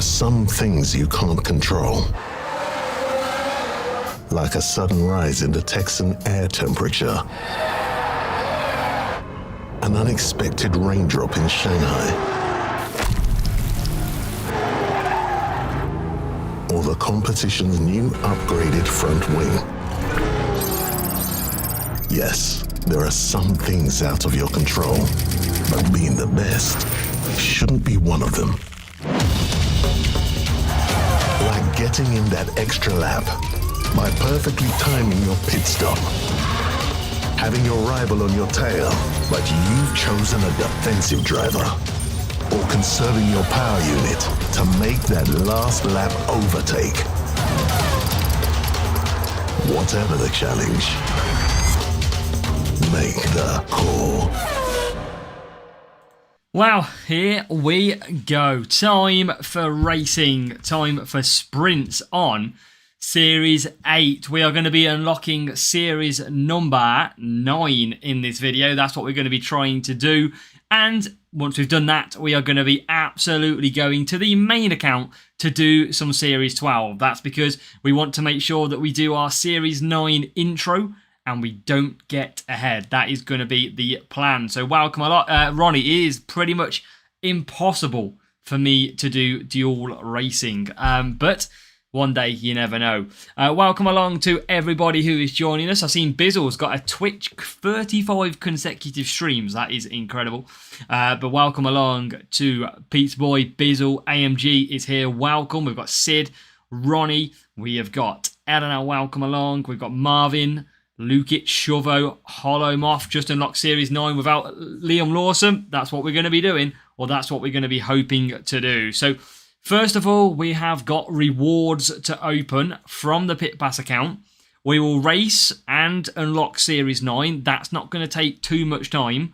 are some things you can't control. Like a sudden rise in the Texan air temperature, an unexpected raindrop in Shanghai, or the competition's new upgraded front wing. Yes, there are some things out of your control, but being the best shouldn't be one of them. Like getting in that extra lap by perfectly timing your pit stop. Having your rival on your tail, but you've chosen a defensive driver. Or conserving your power unit to make that last lap overtake. Whatever the challenge, make the call. Wow, here we go. Time for racing. Time for sprints on Series 8. We are going to be unlocking Series number 9 in this video. That's what we're going to be trying to do. And once we've done that, we are going to be absolutely going to the main account to do some Series 12. That's because we want to make sure that we do our Series 9 intro and we don't get ahead. That is going to be the plan. So welcome a lot. Ronnie, it is pretty much impossible for me to do dual racing. But one day, you never know. Welcome along to everybody who is joining us. I've seen Bizzle's got a Twitch 35 consecutive streams. That is incredible. But welcome along to Pete's Boy, Bizzle, AMG is here. Welcome. We've got Sid, Ronnie. We have got Eleanor. Welcome along. We've got Marvin, Lukic, Shovo, Hollow Moth. Just unlocked Series 9 without Liam Lawson. That's what we're going to be doing. Or that's what we're going to be hoping to do. So first of all, we have got rewards to open from the Pit Pass account. We will race and unlock Series 9. That's not going to take too much time.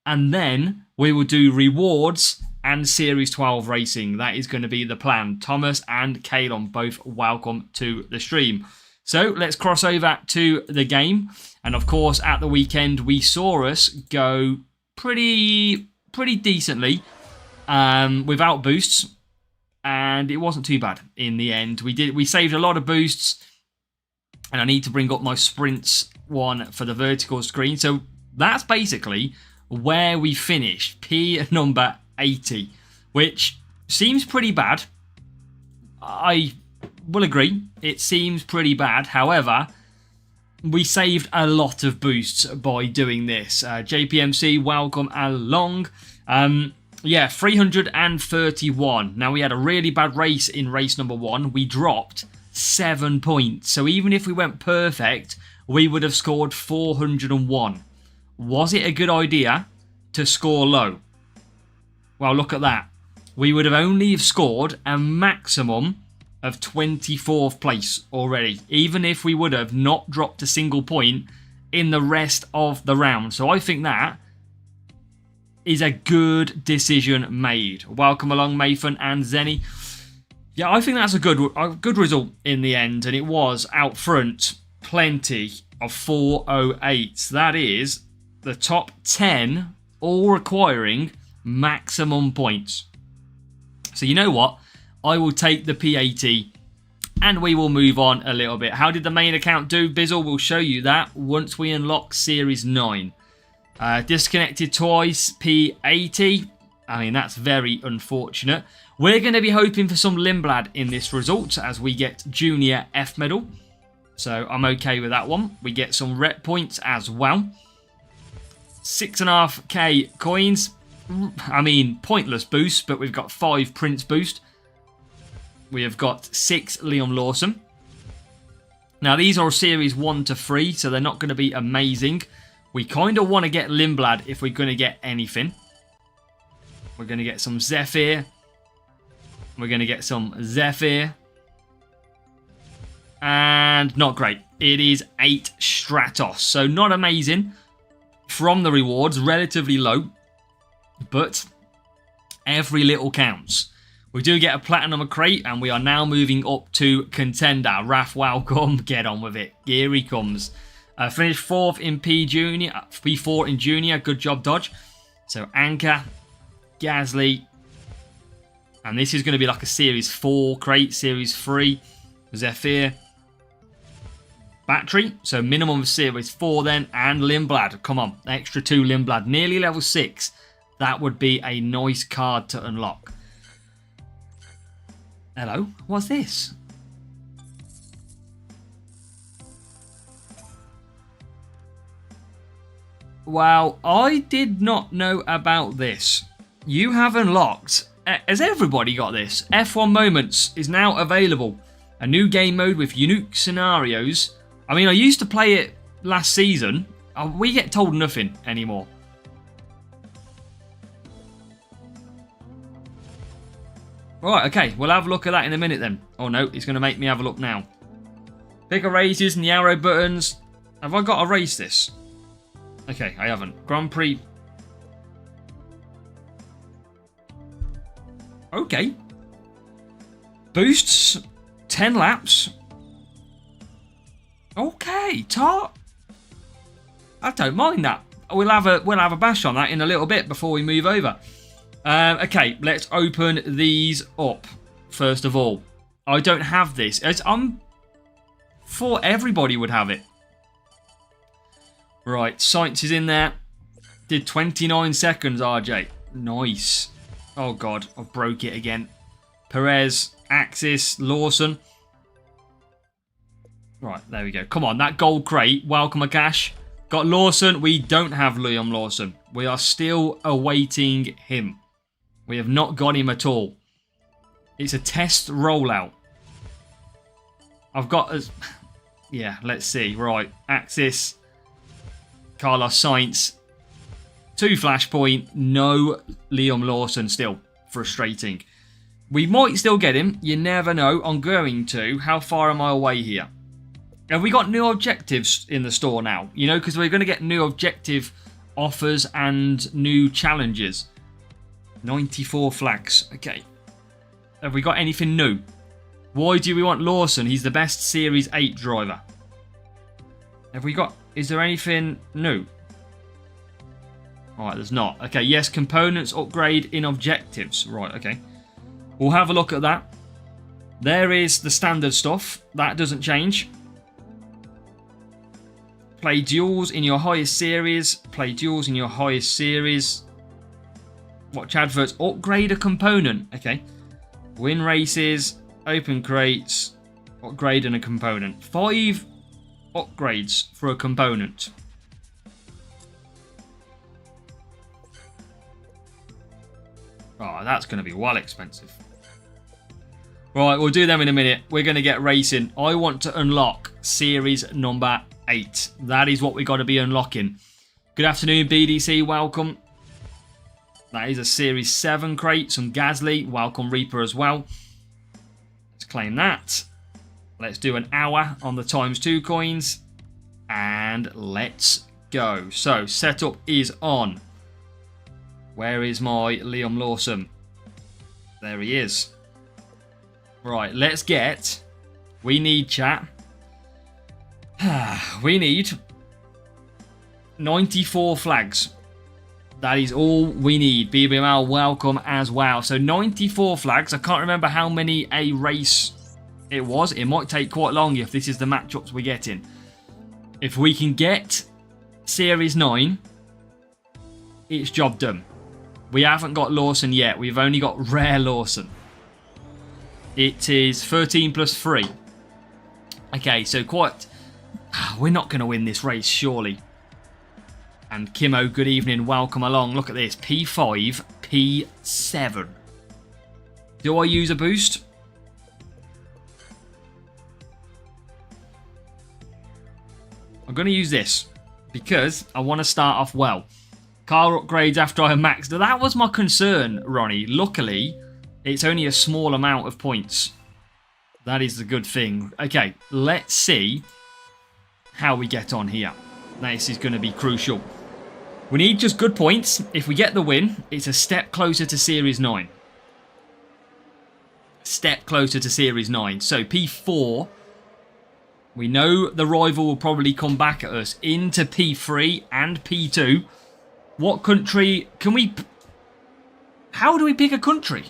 And then we will do rewards and Series 12 racing. That is going to be the plan. Thomas and Kalon, both welcome to the stream. So let's cross over to the game. And of course, at the weekend, we saw us go pretty decently without boosts. And it wasn't too bad in the end. We saved a lot of boosts. And I need to bring up my sprints one for the vertical screen. So that's basically where we finished. P number 80. Which seems pretty bad. I will agree. It seems pretty bad. However, we saved a lot of boosts by doing this. JPMC, welcome along. Yeah, 331. Now, we had a really bad race in race number 1. We dropped 7 points. So even if we went perfect, we would have scored 401. Was it a good idea to score low? Well, look at that. We would have only scored a maximum of 24th place already, even if we would have not dropped a single point in the rest of the round. So I think that is a good decision made. Welcome along, Mathan and Zenny. Yeah, I think that's a good result in the end, and it was out front plenty of 408s. That is the top 10, all requiring maximum points. So you know what? I will take the P80 and we will move on a little bit. How did the main account do? Bizzle will show you that once we unlock Series 9. Disconnected twice, P80. I mean, that's very unfortunate. We're going to be hoping for some Lindblad in this result as we get Junior F medal. So I'm okay with that one. We get some rep points as well. 6.5k coins. I mean, pointless boost, but we've got 5 Prince boost. We have got 6 Liam Lawson. Now, these are Series 1 to 3, so they're not going to be amazing. We kind of want to get Lindblad if we're going to get anything. We're going to get some Zephyr. We're going to get some Zephyr. And not great. It is 8 Stratos. So not amazing from the rewards. Relatively low. But every little counts. We do get a Platinum crate, and we are now moving up to Contender. Raf, welcome. Get on with it. Here he comes. Finished 4th in P4 in Junior. Good job, Dodge. So Anchor, Gasly, And this is going to be like a Series 4 crate, Series 3, Zephyr. Battery, so minimum of Series 4 then, and Limblad. Come on, extra 2 Limblad. Nearly level 6. That would be a nice card to unlock. Hello, what's this? Wow, I did not know about this. You have unlocked, has everybody got this? F1 Moments is now available. A new game mode with unique scenarios. I mean, I used to play it last season. We get told nothing anymore. Right, okay, we'll have a look at that in a minute then. Oh no, it's going to make me have a look now. Pick a races and the arrow buttons. Have I got to race this? Okay, I haven't. Grand Prix. Okay. Boosts. 10 laps. Okay, I don't mind that. We'll have a bash on that in a little bit before we move over. Okay, let's open these up first of all. I don't have this. Thought everybody would have it. Right, Sainz is in there. Did 29 seconds, RJ. Nice. Oh god, I've broke it again. Perez, Axis, Lawson. Right, there we go. Come on, that gold crate. Welcome, Akash. Got Lawson. We don't have Liam Lawson. We are still awaiting him. We have not got him at all. It's a test rollout. I've got a... Yeah, let's see. Right, Axis. Carlos Sainz. 2 Flashpoint. No Liam Lawson still. Frustrating. We might still get him. You never know. I'm going to. How far am I away here? Have we got new objectives in the store now? You know, because we're going to get new objective offers and new challenges. 94 flags. Okay. Have we got anything new? Why do we want Lawson? He's the best Series 8 driver. Have we got... Is there anything new? Alright, there's not. Okay, yes, components upgrade in objectives. Right, okay. We'll have a look at that. There is the standard stuff. That doesn't change. Play duels in your highest series. Play duels in your highest series. Watch adverts. Upgrade a component. Okay. Win races. Open crates. Upgrade in a component. 5 upgrades for a component. Oh, that's going to be well expensive. Right, we'll do them in a minute. We're going to get racing. I want to unlock series number 8. That is what we got to be unlocking. Good afternoon, BDC. Welcome. That is a Series 7 crate. Some Gasly. Welcome, Reaper, as well. Let's claim that. Let's do an hour on the ×2 coins. And let's go. So, setup is on. Where is my Liam Lawson? There he is. Right, let's get... We need, chat. We need 94 flags. That is all we need. BBML, welcome as well. So 94 flags. I can't remember how many a race it was. It might take quite long if this is the matchups we're getting. If we can get Series 9, it's job done. We haven't got Lawson yet. We've only got Rare Lawson. It is 13 plus 3. Okay, so quite... We're not going to win this race, surely. And Kimo, good evening. Welcome along. Look at this. P5, P7. Do I use a boost? I'm going to use this because I want to start off well. Car upgrades after I maxed. That was my concern, Ronnie. Luckily, it's only a small amount of points. That is the good thing. Okay, let's see how we get on here. This is going to be crucial. We need just good points. If we get the win, it's a step closer to Series 9. Step closer to Series 9. So P4, we know the rival will probably come back at us into P3 and P2. What country can we... How do we pick a country?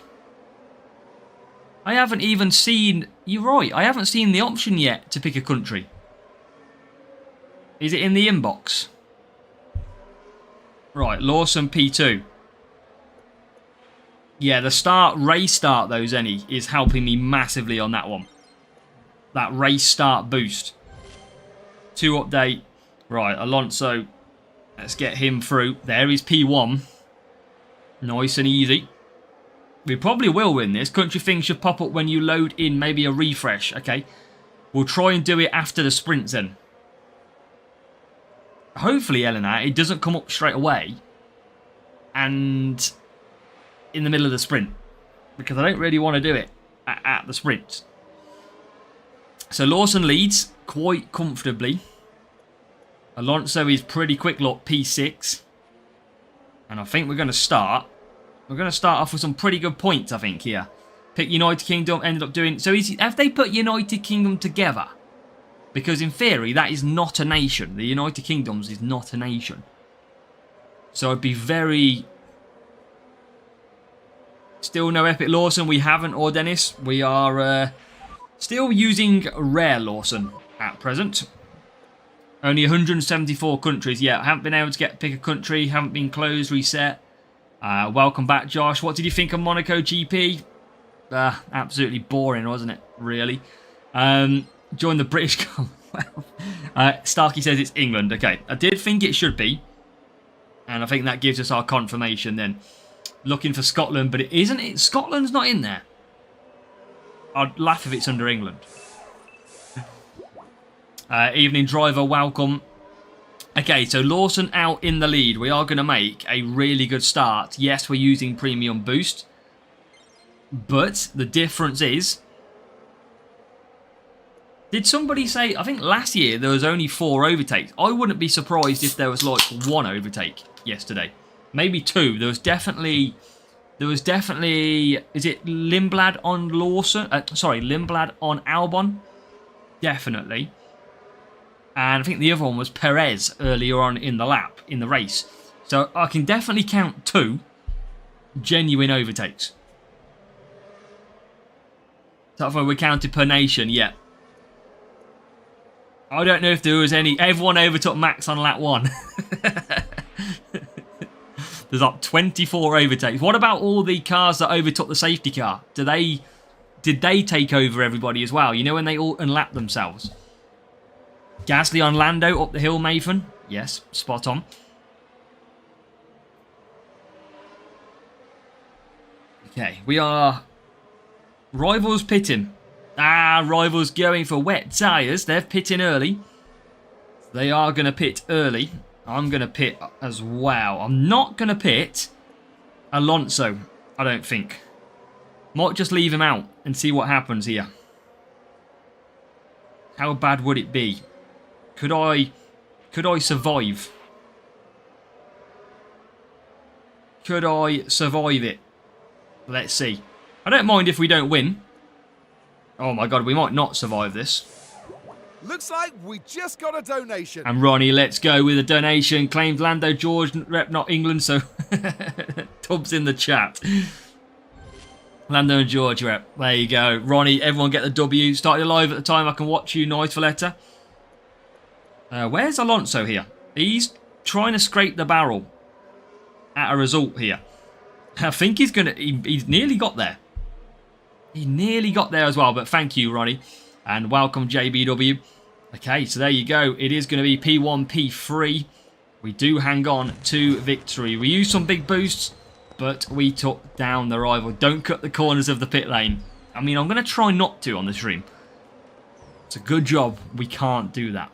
I haven't even seen... You're right, I haven't seen the option yet to pick a country. Is it in the inbox? Right, Lawson P2. Yeah, the race start though, Zenny, is helping me massively on that one. That race start boost. 2 update. Right, Alonso. Let's get him through. There is P1. Nice and easy. We probably will win this. Country thing should pop up when you load in maybe a refresh. Okay. We'll try and do it after the sprints then. Hopefully, Eleanor, it doesn't come up straight away. And in the middle of the sprint. Because I don't really want to do it at the sprint. So Lawson leads quite comfortably. Alonso is pretty quick, look, P6. And I think we're going to start. We're going to start off with some pretty good points, I think, here. Pick United Kingdom, ended up doing... So have they put United Kingdom together? Because in theory, that is not a nation. The United Kingdoms is not a nation. So I'd be very... Still no Epic Lawson. We haven't, or Dennis. We are still using Rare Lawson at present. Only 174 countries. Yeah, I haven't been able to pick a country. Haven't been closed, reset. Welcome back, Josh. What did you think of Monaco GP? Absolutely boring, wasn't it? Really. Join the British Commonwealth. Starkey says it's England. Okay, I did think it should be. And I think that gives us our confirmation then. Looking for Scotland, but it isn't. Scotland's not in there. I'd laugh if it's under England. Evening driver, welcome. Okay, so Lawson out in the lead. We are going to make a really good start. Yes, we're using premium boost. But the difference is... Did somebody say... I think last year there was only 4 overtakes. I wouldn't be surprised if there was like 1 overtake yesterday. Maybe 2. There was definitely... Is it Lindblad on Lawson? Sorry, Lindblad on Albon? Definitely. And I think the other one was Perez earlier on in the lap, in the race. So I can definitely count 2 genuine overtakes. So if we counted per nation, yeah. I don't know if there was any... Everyone overtook Max on lap 1. There's like 24 overtakes. What about all the cars that overtook the safety car? Did they take over everybody as well? You know when they all unlap themselves? Gasly on Lando up the hill, Mathan. Yes, spot on. Okay, we are... Rivals pitting. Rivals going for wet tyres. They're pitting early. They are going to pit early. I'm going to pit as well. I'm not going to pit Alonso, I don't think. Might just leave him out and see what happens here. How bad would it be? Could I survive? Could I survive it? Let's see. I don't mind if we don't win. Oh my god, we might not survive this. Looks like we just got a donation. And Ronnie, let's go with a donation. Claimed Lando George, rep not England, so Tubbs in the chat. Lando and George rep. There you go. Ronnie, everyone get the W. Started live at the time I can watch you. Nice, Valletta. Where's Alonso here? He's trying to scrape the barrel at a result here. I think he's going to... He's nearly got there. He nearly got there as well, but thank you, Ronnie. And welcome, JBW. Okay, so there you go. It is going to be P1, P3. We do hang on to victory. We used some big boosts, but we took down the rival. Don't cut the corners of the pit lane. I mean, I'm going to try not to on the stream. It's a good job we can't do that.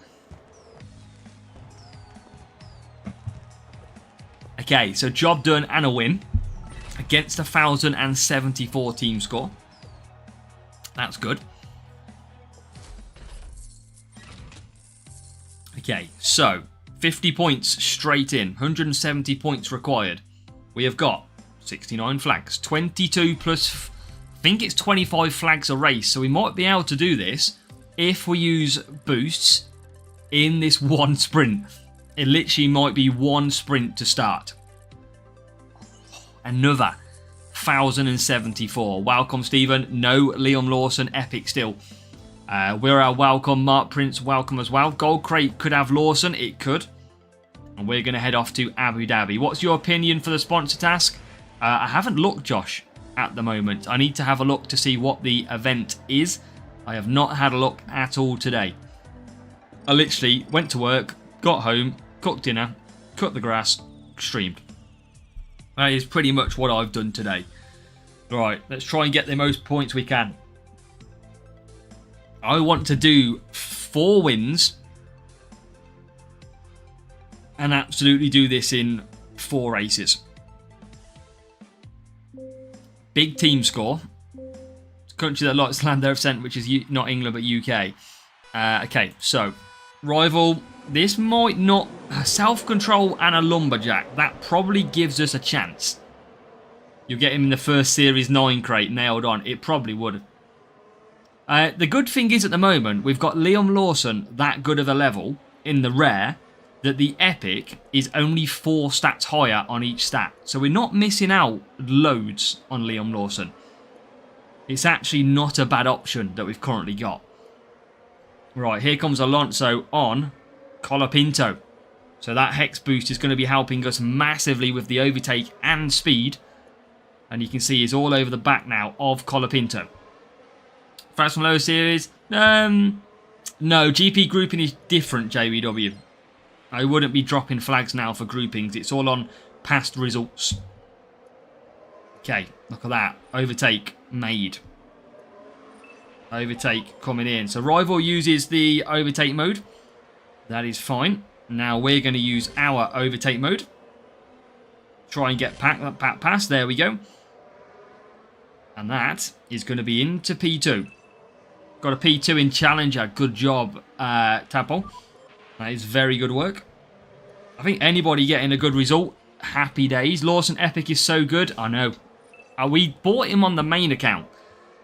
Okay, so job done and a win against 1,074 team score. That's good. Okay, so 50 points straight in, 170 points required. We have got 69 flags, 22 plus, I think it's 25 flags a race. So we might be able to do this if we use boosts in this one sprint. It literally might be one sprint to start. Another 1,074. Welcome, Stephen. No Liam Lawson, epic still. We're our welcome. Mark Prince, welcome as well. Gold crate could have Lawson. It could. And we're going to head off to Abu Dhabi. What's your opinion for the sponsor task? I haven't looked, Josh, at the moment. I need to have a look to see what the event is. I have not had a look at all today. I literally went to work, got home, cooked dinner, cut the grass, streamed. That is pretty much what I've done today. Right, let's try and get the most points we can. I want to do 4 wins and absolutely do this in 4 races. Big team score. Country that likes land their percent, which is not England but UK. Okay, so rival. This might not. Self-control and a lumberjack. That probably gives us a chance. You'll get him in the first Series 9 crate nailed on. It probably would. The good thing is at the moment we've got Liam Lawson that good of a level in the rare that the epic is only 4 stats higher on each stat. So we're not missing out loads on Liam Lawson. It's actually not a bad option that we've currently got. Right, here comes Alonso on Colapinto. So that hex boost is going to be helping us massively with the overtake and speed. And you can see he's all over the back now of Colapinto. Fast from low series? No, GP grouping is different, JBW. I wouldn't be dropping flags now for groupings. It's all on past results. Okay, look at that. Overtake made. Overtake coming in. So rival uses the overtake mode. That is fine. Now we're going to use our overtake mode. Try and get pack past. There we go. And that is going to be into P2. Got a P2 in Challenger. Good job, Tapo. That is very good work. I think anybody getting a good result, happy days. Lawson Epic is so good. I know. We bought him on the main account.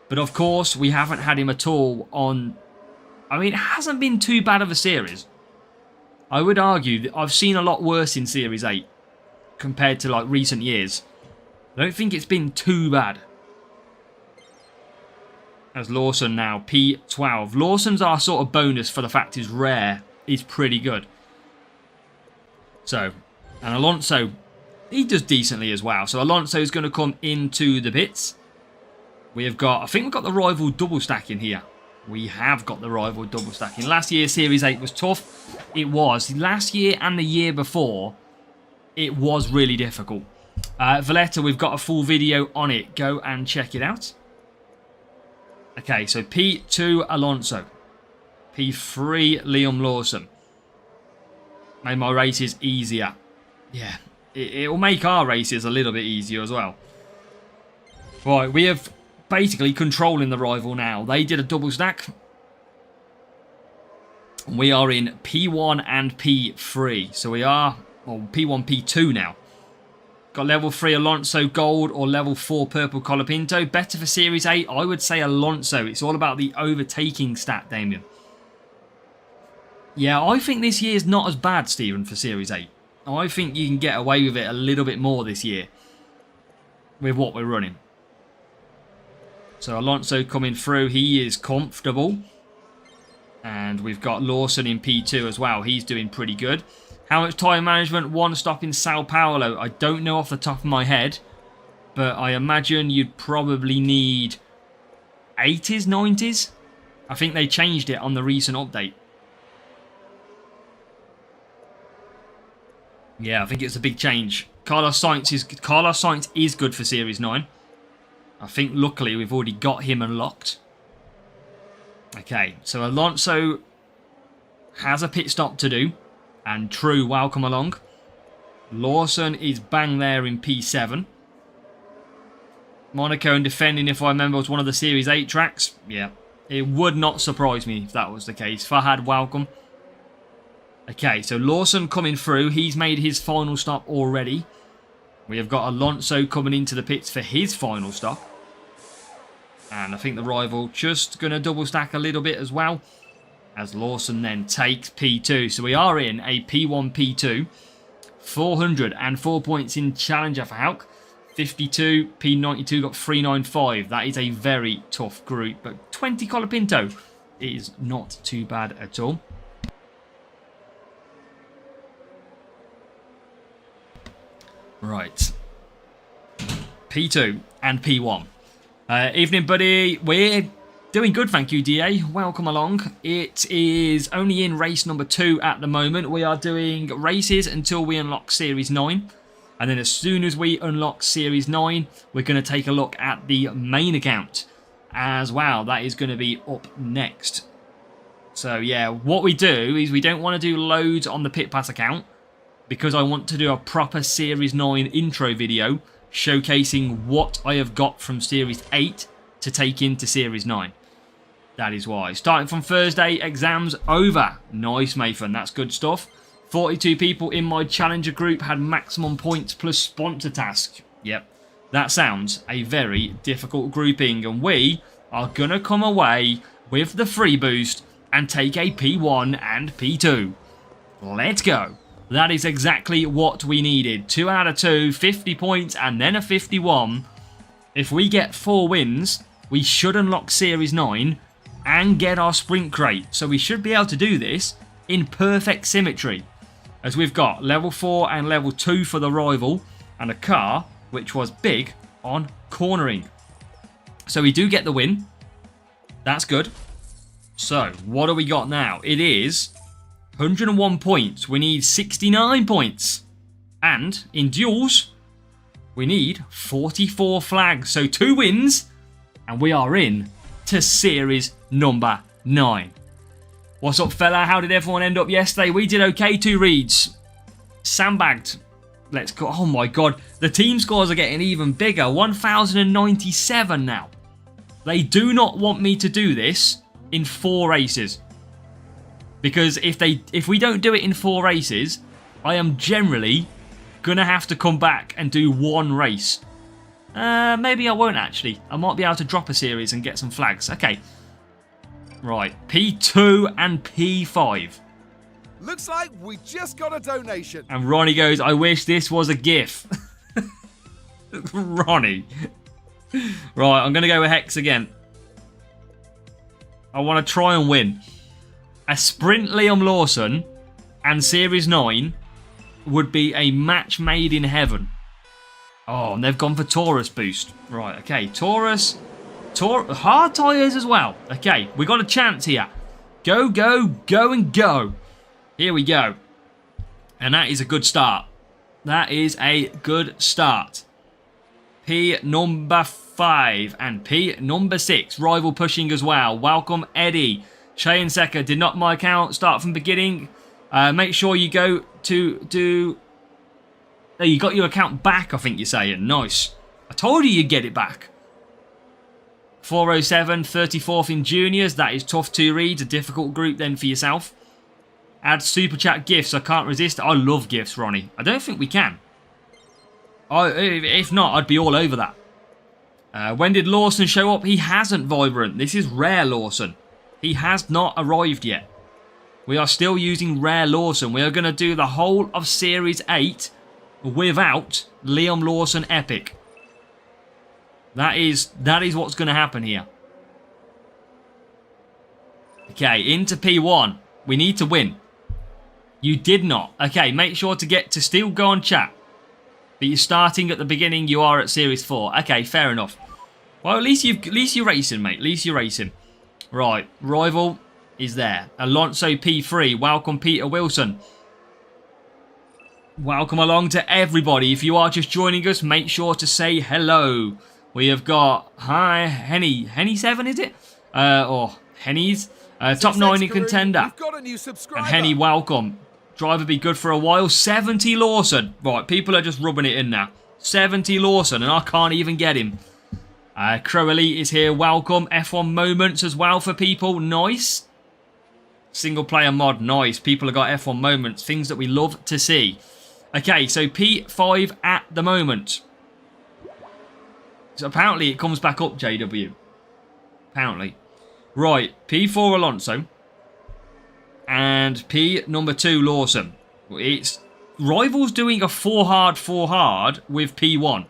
But of course, we haven't had him at all on... I mean, it hasn't been too bad of a series. I would argue that I've seen a lot worse in Series 8 compared to like recent years. I don't think it's been too bad. As Lawson now, P12. Lawson's our sort of bonus for the fact he's rare. He's pretty good. So, and Alonso, he does decently as well. So Alonso is going to come into the pits. We have got, I think we've got the rival double stacking here. We have got the rival double stacking. Last year, Series 8 was tough. It was. Last year and the year before, it was really difficult. Valletta, we've got a full video on it. Go and check it out. Okay, so P2 Alonso. P3 Liam Lawson. Made my races easier. Yeah, it will make our races a little bit easier as well. Right, we have basically controlling the rival now. They did a double stack. We are in P1 and P3. So we are well, P1, P2 now. Got level 3 Alonso Gold or level 4 Purple Colapinto. Better for Series 8, I would say Alonso. It's all about the overtaking stat, Damien. Yeah, I think this year is not as bad, Stephen, for Series 8. I think you can get away with it a little bit more this year with what we're running. So Alonso coming through, he is comfortable. And we've got Lawson in P2 as well. He's doing pretty good. How much time management? 1 stop in Sao Paulo. I don't know off the top of my head. But I imagine you'd probably need 80s, 90s. I think they changed it on the recent update. Yeah, I think it's a big change. Carlos Sainz is good for Series 9. I think luckily we've already got him unlocked. Okay, so Alonso has a pit stop to do. And True, welcome along. Lawson is bang there in P7. Monaco and defending, if I remember, was one of the Series 8 tracks. Yeah, it would not surprise me if that was the case. Fahad, welcome. Okay, so Lawson coming through. He's made his final stop already. We have got Alonso coming into the pits for his final stop. And I think the rival just going to double stack a little bit as well. As Lawson then takes P2. So we are in a P1, P2. 404 points in Challenger for Hulk. 52. P92 got 395. That is a very tough group. But 20 Colapinto is not too bad at all. Right. P2 and P1. Evening, buddy. We're doing good, thank you, DA. Welcome along. It is only in race number 2 at the moment. We are doing races until we unlock Series 9. And then as soon as we unlock Series 9, we're going to take a look at the main account as well. That is going to be up next. So, yeah, what we do is we don't want to do loads on the Pit Pass account because I want to do a proper Series 9 intro video showcasing what I have got from Series 8 to take into Series 9. That is why. Starting from Thursday, exams over. Nice, Mathan. That's good stuff. 42 people in my Challenger group had maximum points plus sponsor task. Yep. That sounds a very difficult grouping. And we are going to come away with the free boost and take a P1 and P2. Let's go. That is exactly what we needed. 2 out of 2, 50 points, and then a 51. If we get 4 wins, we should unlock Series 9 and get our sprint crate. So we should be able to do this in perfect symmetry. As we've got level 4 and level 2 for the rival, and a car which was big on cornering. So we do get the win. That's good. So what do we got now? It is 101 points. We need 69 points. And in duels, we need 44 flags. So 2 wins, and we are in to series number 9. What's up, fella? How did everyone end up yesterday? We did okay. 2 reads. Sandbagged. Let's go. Oh my god. The team scores are getting even bigger. 1,097 now. They do not want me to do this in 4 races. Because if we don't do it in 4 races, I am generally going to have to come back and do 1 race. Maybe I won't actually. I might be able to drop a series and get some flags. Okay. Right. P2 and P5. Looks like we just got a donation. And Ronnie goes, I wish this was a GIF. Ronnie. Right, I'm going to go with Hex again. I want to try and win. A sprint Liam Lawson and Series 9 would be a match made in heaven. Oh, and they've gone for Taurus boost. Right, okay. Taurus. Hard tyres as well. Okay, we got a chance here. Go, go, go and go. Here we go. And that is a good start. That is a good start. P number 5 and P number 6. Rival pushing as well. Welcome, Eddie. Cheyenne Secker, did not my account start from beginning? Make sure you go to do... Oh, you got your account back, I think you're saying. Nice. I told you you'd get it back. 407, 34th in juniors. That is tough 2 reads. A difficult group then for yourself. Add super chat gifts. I can't resist. I love gifts, Ronnie. I don't think we can. If not, I'd be all over that. When did Lawson show up? He hasn't, Vibrant. This is Rare Lawson. He has not arrived yet. We are still using Rare Lawson. We are going to do the whole of Series 8 without Liam Lawson Epic. That is what's going to happen here. Okay, into P1. We need to win. You did not. Okay, make sure to still go on chat. But you're starting at the beginning. You are at Series 4. Okay, fair enough. Well, at least you're racing, mate. At least you're racing. Right, rival is there. Alonso P3. Welcome, Peter Wilson. Welcome along to everybody. If you are just joining us, make sure to say hello. We have got, hi, Henny 7, is it? Or Henny's. Top 9 in contender. We've got a new subscriber. And Henny, welcome. Driver be good for a while. 70 Lawson. Right, people are just rubbing it in now. 70 Lawson, and I can't even get him. Crow Elite is here. Welcome. F1 moments as well for people. Nice. Single player mod. Nice. People have got F1 moments. Things that we love to see. Okay, so P5 at the moment. So apparently it comes back up, JW. Apparently. Right, P4 Alonso. And P number 2 Lawson. It's Rivals doing a 4 hard with P1.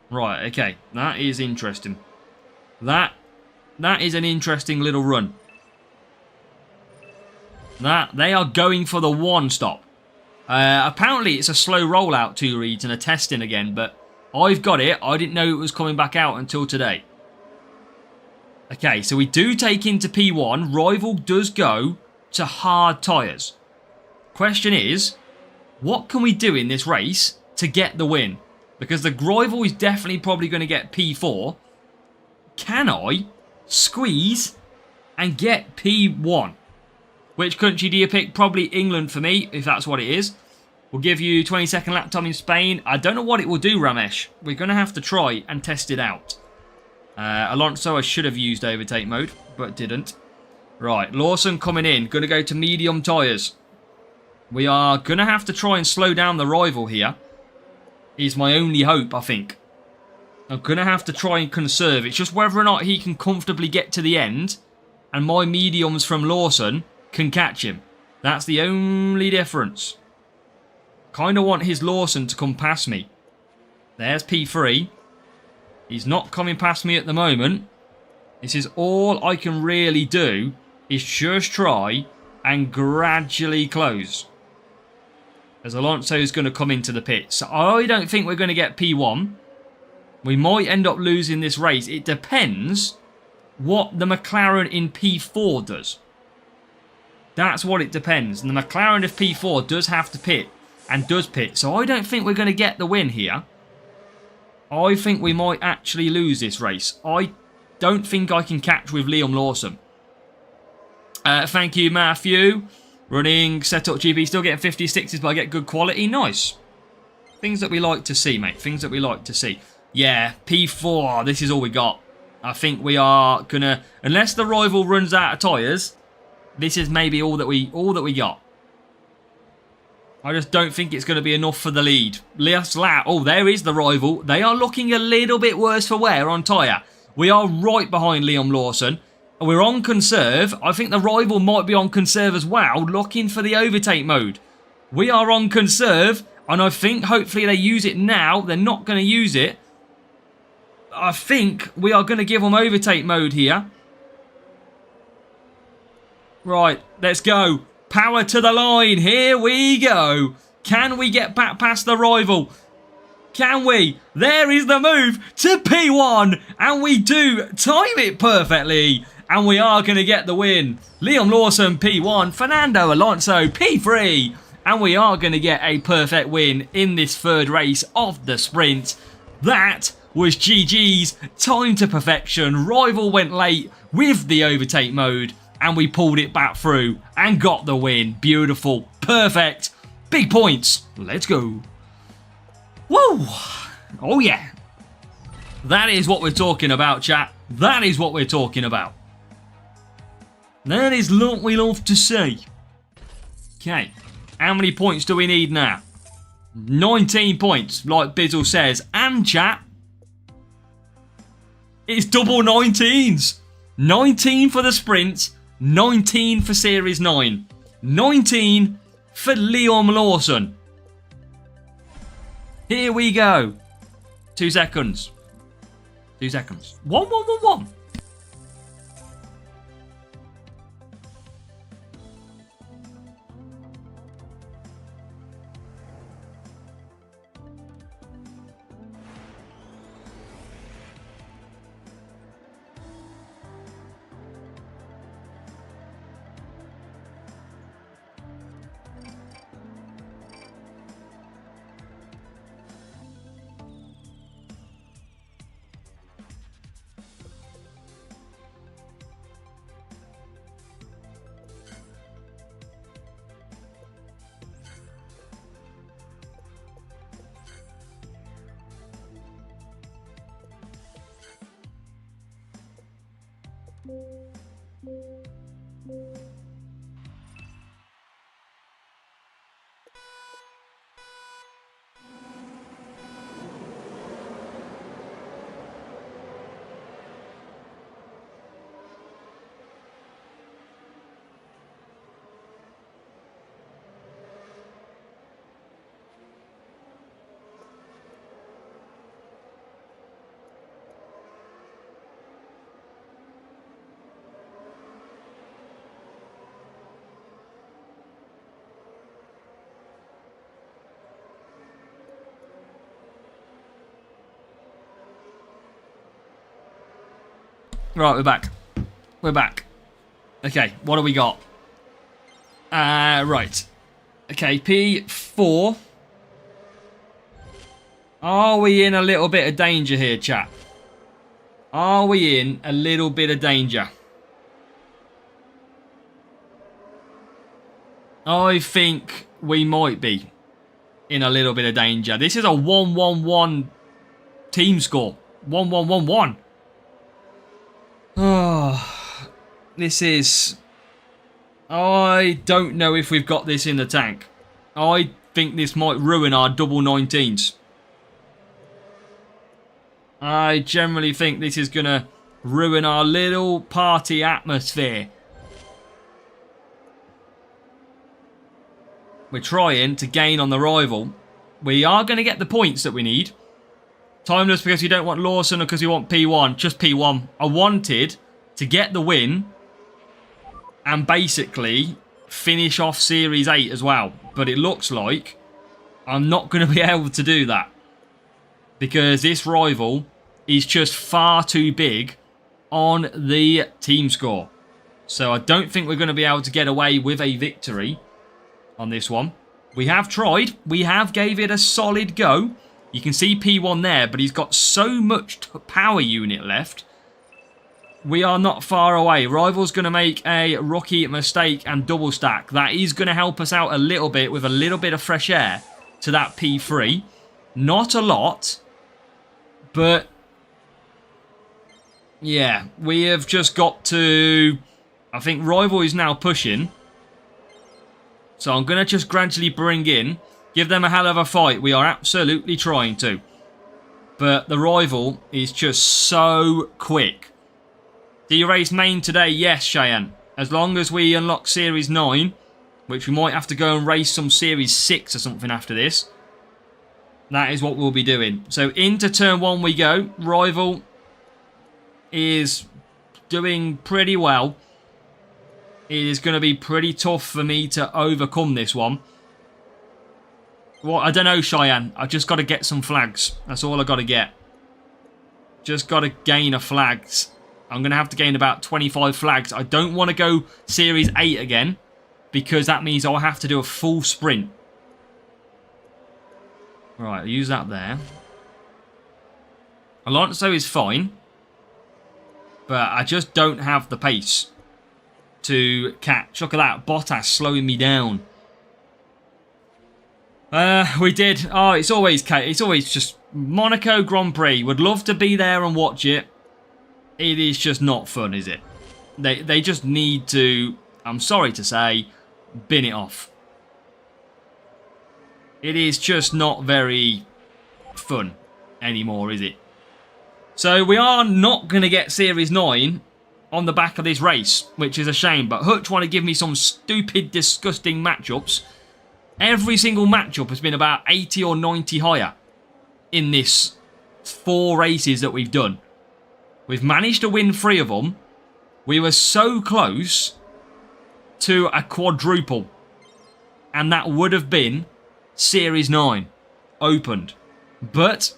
Right, okay. That is interesting. That is an interesting little run. They are going for the one stop. Apparently, it's a slow rollout, 2 reads, and a testing again, but I've got it. I didn't know it was coming back out until today. Okay, so we do take into P1. Rival does go to hard tyres. Question is, what can we do in this race to get the win? Because the Rival is definitely probably going to get P4. Can I squeeze and get P1? Which country do you pick? Probably England for me, if that's what it is. We'll give you 20-second lap time in Spain. I don't know what it will do, Ramesh. We're going to have to try and test it out. Alonso, I should have used overtake mode, but didn't. Right, Lawson coming in. Going to go to medium tyres. We are going to have to try and slow down the Rival here. Is my only hope, I think. I'm going to have to try and conserve. It's just whether or not he can comfortably get to the end and my mediums from Lawson can catch him. That's the only difference. Kind of want his Lawson to come past me. There's P3. He's not coming past me at the moment. This is all I can really do is just try and gradually close. As Alonso is going to come into the pit. So I don't think we're going to get P1. We might end up losing this race. It depends what the McLaren in P4 does. That's what it depends. And the McLaren of P4 does have to pit. And does pit. So I don't think we're going to get the win here. I think we might actually lose this race. I don't think I can catch with Liam Lawson. Thank you, Matthew. Running setup GP. Still getting 56s, but I get good quality. Nice. Things that we like to see, mate. Things that we like to see. Yeah, P4. This is all we got. I think we are going to... Unless the Rival runs out of tyres, this is maybe all that we got. I just don't think it's going to be enough for the lead. Last lap. Oh, there is the Rival. They are looking a little bit worse for wear on tyre. We are right behind Liam Lawson. We're on conserve. I think the Rival might be on conserve as well, looking for the overtake mode. We are on conserve, and I think hopefully they use it now. They're not going to use it. I think we are going to give them overtake mode here. Right, let's go. Power to the line. Here we go. Can we get back past the Rival? Can we? There is the move to P1. And we do time it perfectly. And we are going to get the win. Liam Lawson, P1. Fernando Alonso, P3. And we are going to get a perfect win in this third race of the sprint. That was GG's time to perfection. Rival went late with the overtake mode. And we pulled it back through and got the win. Beautiful. Perfect. Big points. Let's go. Woo. Oh, yeah. That is what we're talking about, chat. That is what we're talking about. That is what we love to see. Okay. How many points do we need now? 19 points, like Bizzle says. And, chat, it's double 19s. 19 for the sprint. 19 for Series 9. 19 for Liam Lawson. Here we go. 2 seconds. 2 seconds. 1, 1, 1, 1. Right, we're back. We're back. Okay, what do we got? Right. Okay, P4. Are we in a little bit of danger here, chat? Are we in a little bit of danger? I think we might be in a little bit of danger. This is a 1-1-1 team score. 1-1-1-1. Oh, this is... I don't know if we've got this in the tank. I think this might ruin our double 19s. I generally think this is going to ruin our little party atmosphere. We're trying to gain on the rival. We are going to get the points that we need. Timeless because we don't want Lawson or because we want P1. Just P1. I wanted to get the win and basically finish off Series 8 as well. But it looks like I'm not going to be able to do that. Because this rival is just far too big on the team score. So I don't think we're going to be able to get away with a victory on this one. We have tried. We have gave it a solid go. You can see P1 there, but he's got so much power unit left. We are not far away. Rival's going to make a rookie mistake and double stack. That is going to help us out a little bit with a little bit of fresh air to that P3. Not a lot, but yeah, we have just got to... I think Rival is now pushing. So I'm going to just gradually bring in, give them a hell of a fight. We are absolutely trying to. But the Rival is just so quick. Do you race main today? Yes, Cheyenne. As long as we unlock Series 9, which we might have to go and race some Series 6 or something after this. That is what we'll be doing. So into turn 1 we go. Rival is doing pretty well. It is going to be pretty tough for me to overcome this one. Well, I don't know, Cheyenne. I just got to get some flags. That's all I got to get. Just got to gain a flags. I'm going to have to gain about 25 flags. I don't want to go Series 8 again, because that means I'll have to do a full sprint. Right, I'll use that there. Alonso is fine, but I just don't have the pace to catch. Look at that. Bottas slowing me down. We did. Oh, it's always just Monaco Grand Prix. Would love to be there and watch it. It is just not fun, is it? They just need to, I'm sorry to say, bin it off. It is just not very fun anymore, is it? So we are not going to get Series 9 on the back of this race, which is a shame. But Hutch want to give me some stupid, disgusting matchups. Every single matchup has been about 80 or 90 higher in this 4 races that we've done. We've managed to win 3 of them. We were so close to a quadruple. And that would have been Series 9 opened. But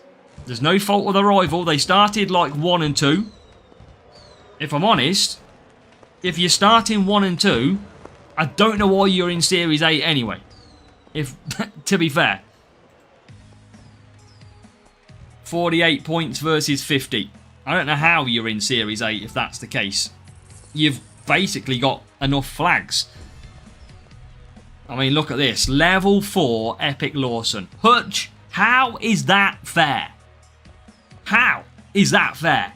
there's no fault of the rival. They started like 1 and 2. If I'm honest, if you're starting 1 and 2, I don't know why you're in Series 8 anyway. If to be fair. 48 points versus 50. I don't know how you're in Series 8 if that's the case. You've basically got enough flags. I mean, look at this. Level 4 Epic Lawson. Hutch, how is that fair? How is that fair?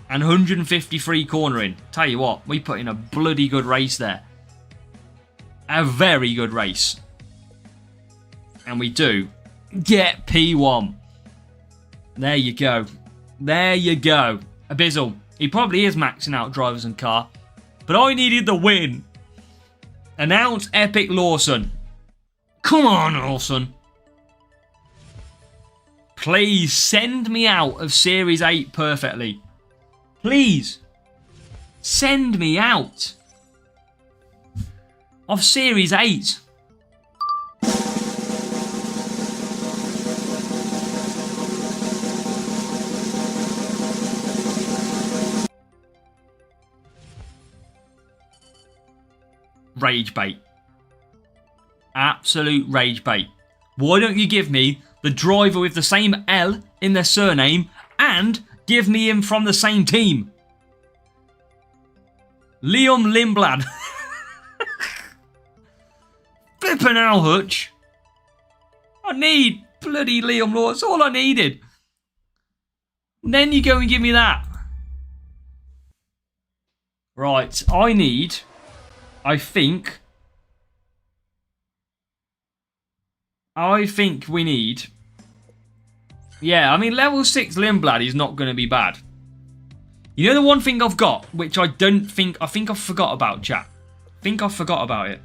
And 153 cornering. Tell you what, we put in a bloody good race there. A very good race. And we do get P1. There you go. There you go. Abyssal. He probably is maxing out drivers and car. But I needed the win. Announce Epic Lawson. Come on, Lawson. Please send me out of Series 8 perfectly. Please. Send me out of Series 8. rage bait. Absolute rage bait. Why don't you give me the driver with the same L in their surname and give me him from the same team? Liam Lindblad. Flippin' hell, Hutch. I need bloody Liam Law. That's all I needed. And then you go and give me that. Right, I think we need... Yeah, I mean, level 6 Lindblad is not going to be bad. You know the one thing I've got, which I think I forgot about, chat. I think I forgot about it.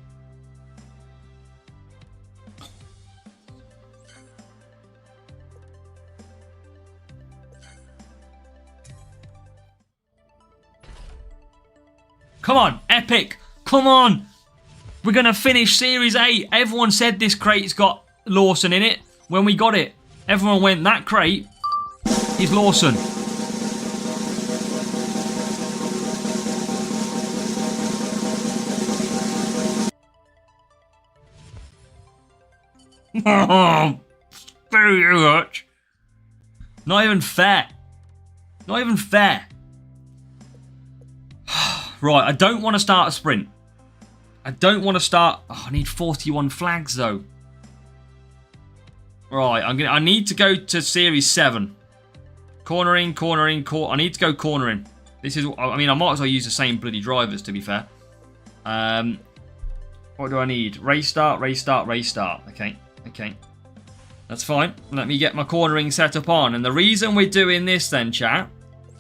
Come on, Epic. Come on. We're going to finish Series 8. Everyone said this crate's got Lawson in it. When we got it, everyone went, that crate is Lawson. Oh, screw you, Hutch. Not even fair. Not even fair. Right, I don't want to start a sprint. I don't want to start... Oh, I need 41 flags, though. Right, I need to go to Series 7. Cornering. I need to go cornering. This is... I mean, I might as well use the same bloody drivers, to be fair. What do I need? Race start. Okay. That's fine. Let me get my cornering set up on. And the reason we're doing this then, chat,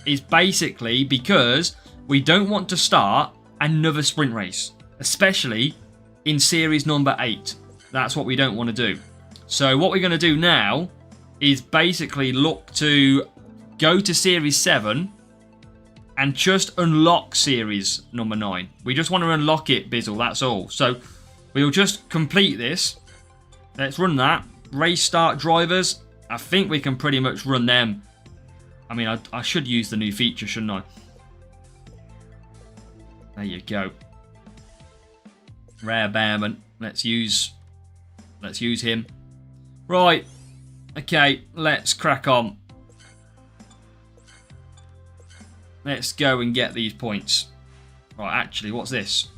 is basically because... we don't want to start another sprint race, especially in series number 8. That's what we don't want to do. So what we're going to do now is basically look to go to series 7 and just unlock series number 9. We just want to unlock it, Bizzle, that's all. So we'll just complete this. Let's run that. Race start drivers. I think we can pretty much run them. I mean, I should use the new feature, shouldn't I? There you go. Rare Bearman. Let's use him. Right. Okay, let's crack on. Let's go and get these points. Right, actually, what's this?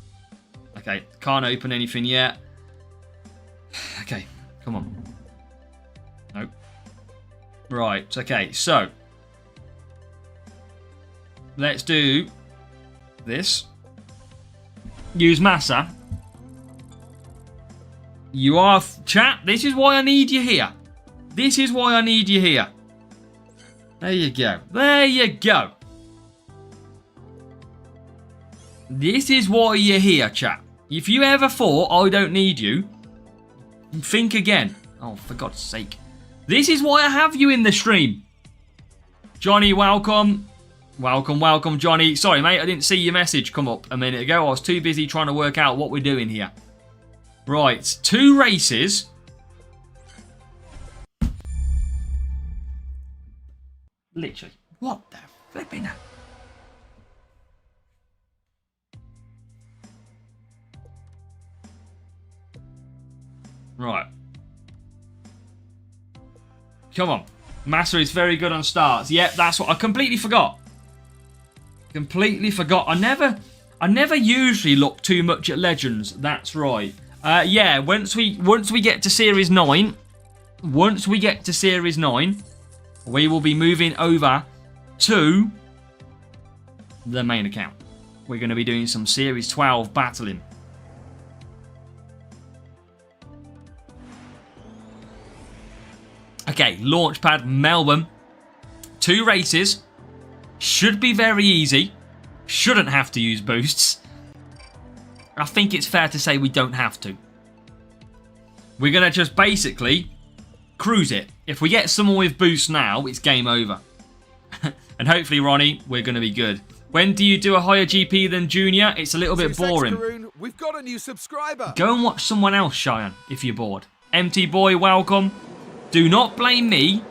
Okay, can't open anything yet. Okay, come on. Nope. Right, okay, so. Let's do this. Use Massa. You are... Chat, this is why I need you here. This is why I need you here. There you go. There you go. This is why you're here, chat. If you ever thought I don't need you, think again. Oh, for God's sake. This is why I have you in the stream. Johnny, welcome. Welcome, Johnny. Sorry, mate, I didn't see your message come up a minute ago. I was too busy trying to work out what we're doing here. Right, 2 races. Literally. What the flipping hell? Right. Come on. Massa is very good on starts. Yep, that's what I completely forgot. I never usually look too much at legends. That's right. Yeah, once we get to series 9, we will be moving over to the main account. We're going to be doing some series 12 battling. Okay, Launchpad Melbourne. 2 races. Should be very easy. Shouldn't have to use boosts. I think it's fair to say we don't have to. We're going to just basically cruise it. If we get someone with boosts now, it's game over. And hopefully, Ronnie, we're going to be good. When do you do a higher GP than Junior? It's a little bit boring. Karoon, we've got a new subscriber. Go and watch someone else, Cheyenne, if you're bored. Empty Boy, welcome. Do not blame me.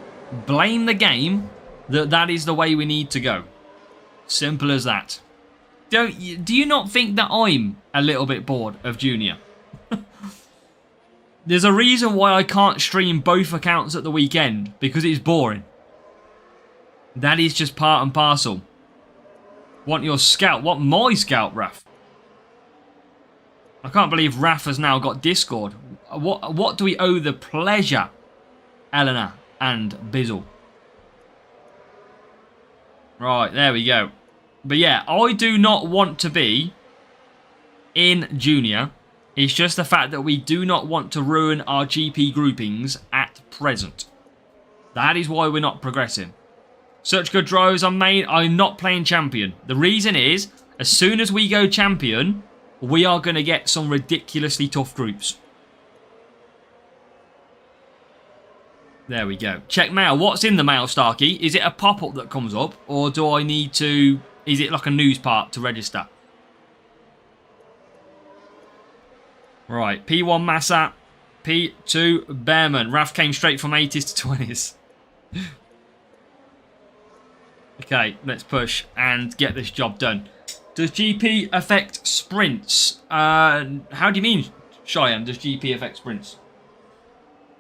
Blame the game. That is the way we need to go. Simple as that. Do you not think that I'm a little bit bored of Junior? There's a reason why I can't stream both accounts at the weekend, because it's boring. That is just part and parcel. Want your scout? Want my scout, Raf? I can't believe Raf has now got Discord. What do we owe the pleasure, Eleanor and Bizzle? Right, there we go. But yeah, I do not want to be in Junior. It's just the fact that we do not want to ruin our GP groupings at present. That is why we're not progressing. Such good drivers on main. I'm not playing champion. The reason is, as soon as we go champion, we are going to get some ridiculously tough groups. There we go. Check mail. What's in the mail, Starkey? Is it a pop-up that comes up? Or do I need to... Is it like a news part to register? Right. P1 Massa. P2 Bearman. Raf came straight from 80s to 20s. Okay, let's push and get this job done. Does GP affect sprints? How do you mean, Cheyenne? Does GP affect sprints?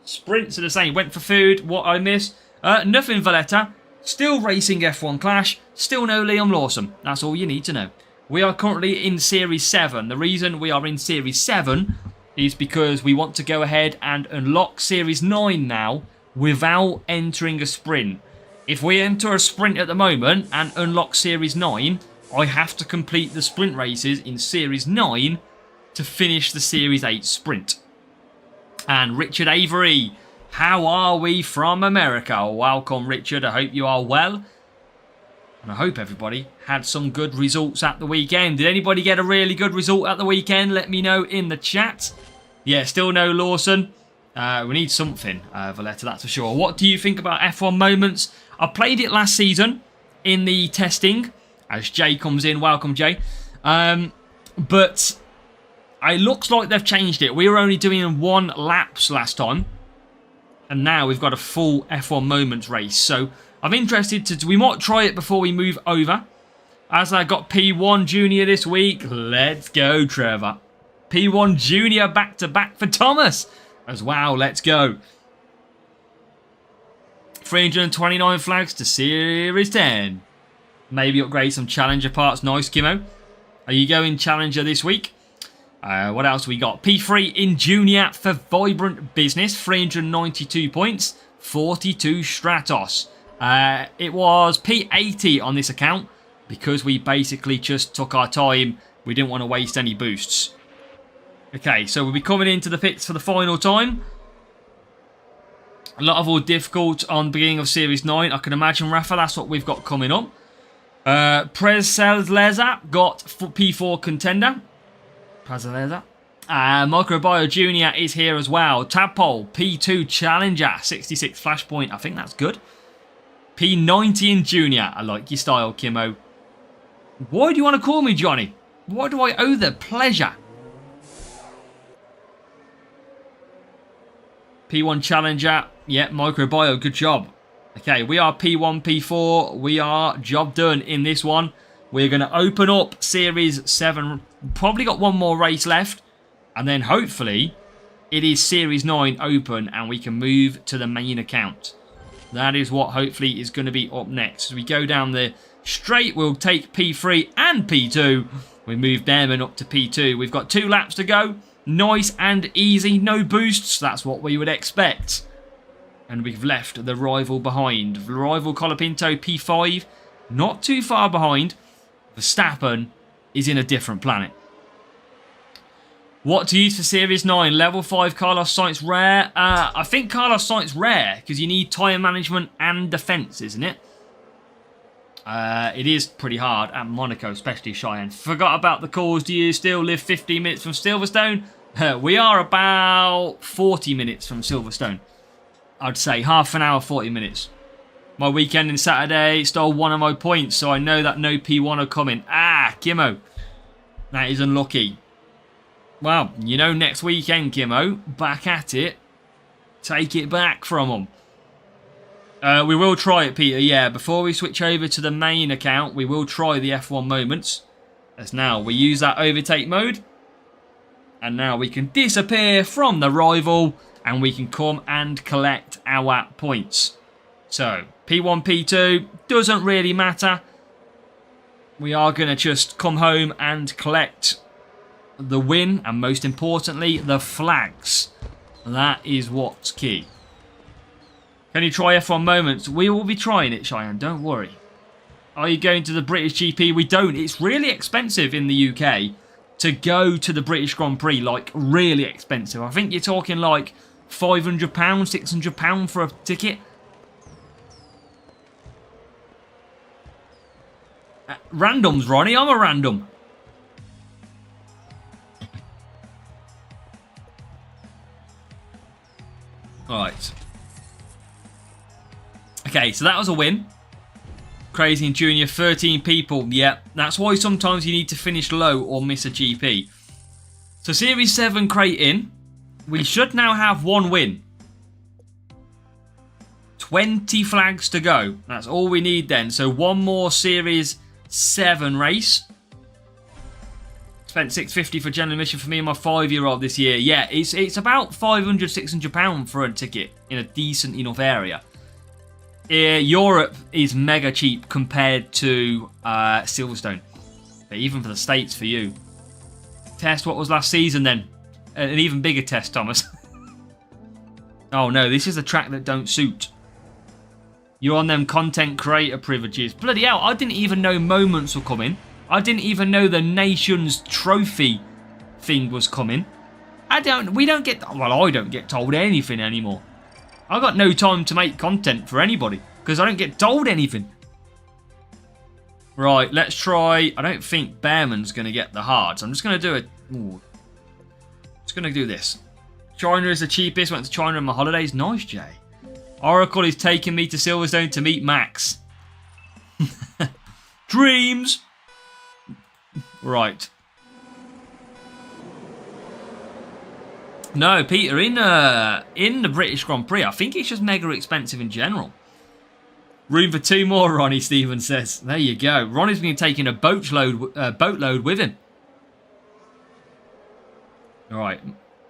Sprints are the same. Went for food. What I miss? Nothing, Valletta. Still racing F1 Clash. Still no Liam Lawson. That's all you need to know. We are currently in Series 7. The reason we are in Series 7 is because we want to go ahead and unlock Series 9 now without entering a sprint. If we enter a sprint at the moment and unlock Series 9, I have to complete the sprint races in Series 9 to finish the Series 8 sprint. And Richard Avery, how are we from America? Welcome, Richard. I hope you are well. And I hope everybody had some good results at the weekend. Did anybody get a really good result at the weekend? Let me know in the chat. Yeah, still no Lawson. We need something, Valletta, that's for sure. What do you think about F1 Moments? I played it last season in the testing. As Jay comes in, welcome Jay. But it looks like they've changed it. We were only doing 1 laps last time. And now we've got a full F1 Moments race. So I'm interested to... We might try it before we move over. As I got P1 Junior this week. Let's go, Trevor. P1 Junior back-to-back for Thomas. As well, let's go. 329 flags to Series 10. Maybe upgrade some Challenger parts. Nice, Kimmo. Are you going Challenger this week? What else we got? P3 in Junior for Vibrant Business. 392 points. 42 Stratos. It was P80 on this account because we basically just took our time. We didn't want to waste any boosts. Okay, so we'll be coming into the pits for the final time. A lot of all difficult on the beginning of Series 9. I can imagine, Rafa, that's what we've got coming up. Prezeleza got P4 contender. Prezeleza. Microbio Junior is here as well. Tadpole, P2 Challenger, 66 Flashpoint. I think that's good. P90 in Junior. I like your style, Kimmo. Why do you want to call me Johnny? Why do I owe the pleasure? P1 Challenger. Yeah, Microbio. Good job. Okay, we are P1, P4. We are job done in this one. We're going to open up Series 7. Probably got one more race left. And then hopefully it is Series 9 open and we can move to the main account. That is what hopefully is going to be up next. As we go down the straight, we'll take P3 and P2. We move Bearman up to P2. We've got 2 laps to go. Nice and easy. No boosts. That's what we would expect. And we've left the rival behind. The rival Colapinto P5. Not too far behind. Verstappen is in a different planet. What to use for Series 9? Level 5 Carlos Sainz rare. I think Carlos Sainz rare because you need tyre management and defence, isn't it? It is pretty hard at Monaco, especially Cheyenne. Forgot about the calls. Do you still live 15 minutes from Silverstone? We are about 40 minutes from Silverstone. I'd say half an hour, 40 minutes. My weekend and Saturday stole one of my points, so I know that no P1 are coming. Ah, Kimmo. That is unlucky. Well, you know, next weekend, Kimmo, back at it. Take it back from them. We will try it, Peter. Yeah, before we switch over to the main account, we will try the F1 Moments. As now we use that overtake mode. And now we can disappear from the rival. And we can come and collect our points. So, P1, P2, doesn't really matter. We are going to just come home and collect the win. And most importantly, the flags. That is what's key. Can you try F1 Moments? We will be trying it, Cheyenne, don't worry. Are you going to the British GP? We don't. It's really expensive in the UK to go to the British Grand Prix. Like, really expensive. I think you're talking like £500, £600 for a ticket. Randoms, Ronnie. I'm a random. Alright. Okay, so that was a win. Crazy and Junior, 13 people. Yep, that's why sometimes you need to finish low or miss a GP. So Series 7 crate in. We should now have one win. 20 flags to go. That's all we need then. So one more Series 7 race. Spent $650 for general admission for me and my 5-year-old this year. Yeah, it's about £500, £600 for a ticket in a decent enough area. Europe is mega cheap compared to Silverstone. But even for the States, for you. Test, what was last season then? An even bigger test, Thomas. Oh no, this is a track that don't suit. You're on them content creator privileges. Bloody hell, I didn't even know Moments were coming. I didn't even know the Nations Trophy thing was coming. We don't get, well, I don't get told anything anymore. I got no time to make content for anybody because I don't get told anything. Right, let's try. I don't think Bearman's going to get the hard, so I'm just going to do it. Just going to do this. China is the cheapest. Went to China on my holidays. Nice, Jay. Oracle is taking me to Silverstone to meet Max. Dreams. Right. No, Peter, in the British Grand Prix, I think it's just mega expensive in general. Room for 2 more, Ronnie Stevens says. There you go. Ronnie's been taking a boatload with him. All right.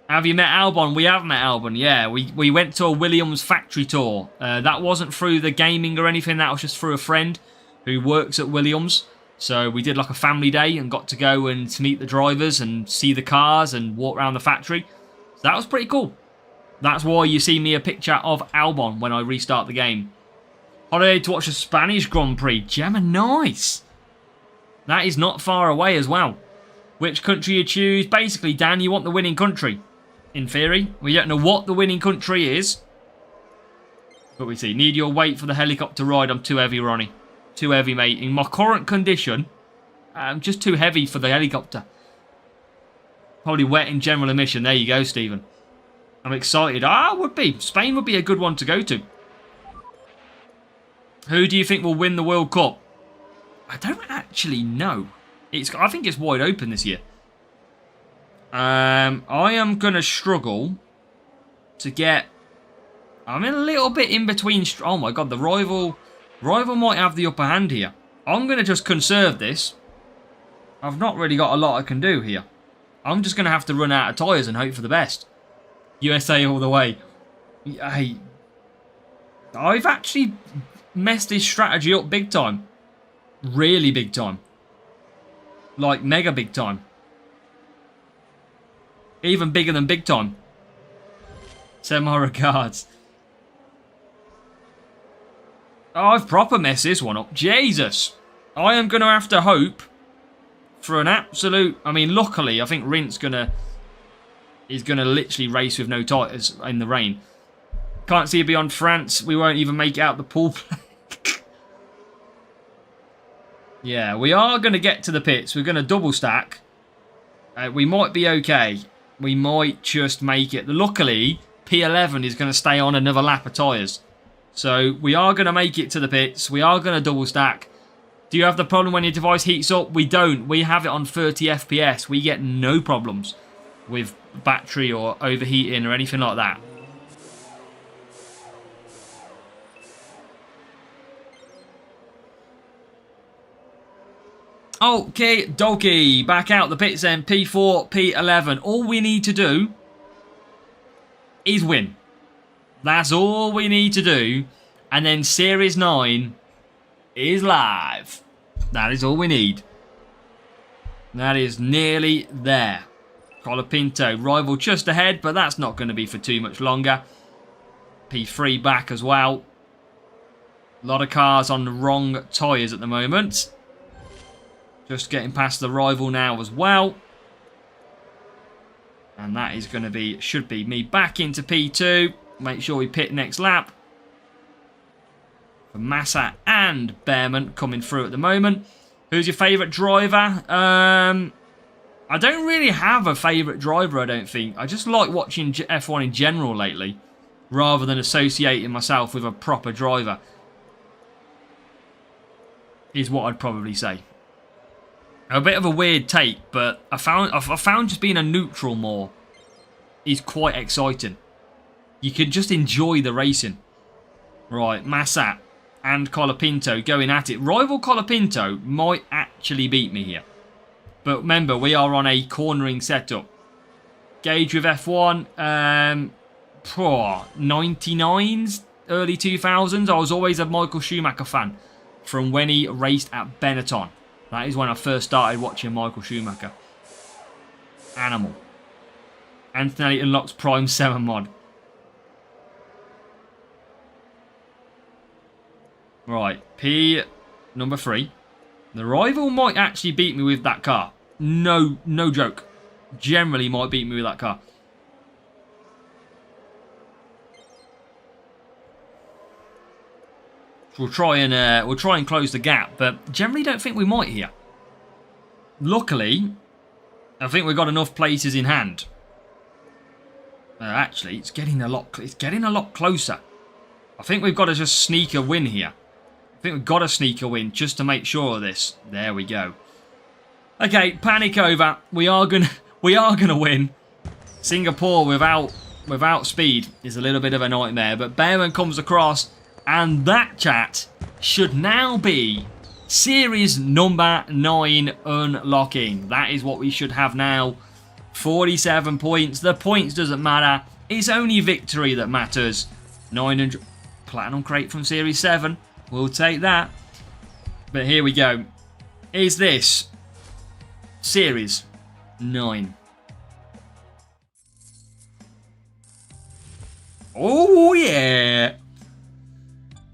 Have you met Albon? We have met Albon, yeah. We went to a Williams factory tour. That wasn't through the gaming or anything. That was just through a friend who works at Williams. So we did like a family day and got to go and to meet the drivers and see the cars and walk around the factory. So that was pretty cool. That's why you see me a picture of Albon when I restart the game. Holiday to watch the Spanish Grand Prix. Gemma, nice. That is not far away as well. Which country you choose? Basically, Dan, you want the winning country. In theory. We don't know what the winning country is. But we see. Need your weight for the helicopter ride. I'm too heavy, Ronnie. Too heavy, mate. In my current condition, I'm just too heavy for the helicopter. Probably wet in general admission. There you go, Stephen. I'm excited. Would be. Spain would be a good one to go to. Who do you think will win the World Cup? I don't actually know. I think it's wide open this year. I am going to struggle to get... I'm in a little bit in between... Oh my god, the rival might have the upper hand here. I'm going to just conserve this. I've not really got a lot I can do here. I'm just going to have to run out of tyres and hope for the best. USA all the way. Hey, I've actually messed this strategy up big time. Really big time. Like mega big time. Even bigger than big time. Send my regards. Oh, I've proper messed this one up. Jesus. I am going to have to hope for an absolute... I mean, luckily, I think Rint's is going to literally race with no tyres in the rain. Can't see it beyond France. We won't even make it out the pool play. Yeah, we are going to get to the pits. We're going to double stack. We might be okay. We might just make it. Luckily, P11 is going to stay on another lap of tyres. So we are going to make it to the pits. We are going to double stack. Do you have the problem when your device heats up? We don't. We have it on 30 FPS. We get no problems with battery or overheating or anything like that. Okay, dokie. Back out the pits then. P4, P11. All we need to do is win. That's all we need to do. And then Series 9 is live. That is all we need. That is nearly there. Colapinto, rival just ahead, but that's not going to be for too much longer. P3 back as well. A lot of cars on the wrong tyres at the moment. Just getting past the rival now as well. And that is going to be, should be me back into P2. Make sure we pit next lap. For Massa and Bearman coming through at the moment. Who's your favourite driver? I don't really have a favourite driver, I don't think. I just like watching F1 in general lately, rather than associating myself with a proper driver, is what I'd probably say. A bit of a weird take, but I found just being a neutral more is quite exciting. You can just enjoy the racing. Right, Massa and Colapinto going at it. Rival Colapinto might actually beat me here. But remember, we are on a cornering setup. Gauge with F1. 99s, early 2000s. I was always a Michael Schumacher fan from when he raced at Benetton. That is when I first started watching Michael Schumacher. Animal. Antonelli unlocks Prime 7 mod. Right, P number 3. The rival might actually beat me with that car. No joke. Generally might beat me with that car. We'll try and close the gap, but generally don't think we might here. Luckily, I think we've got enough places in hand. Actually, it's getting a lot closer. I think we've got to just sneak a win here. I think we've got to sneak a win just to make sure of this. There we go. Okay, panic over. We are gonna win. Singapore without speed is a little bit of a nightmare, but Bearman comes across, and that, chat, should now be series number 9 unlocking. That is what we should have now. 47 points. The points doesn't matter. It's only victory that matters. 900 platinum crate from series 7. We'll take that. But here we go. Is this series 9? Oh, yeah.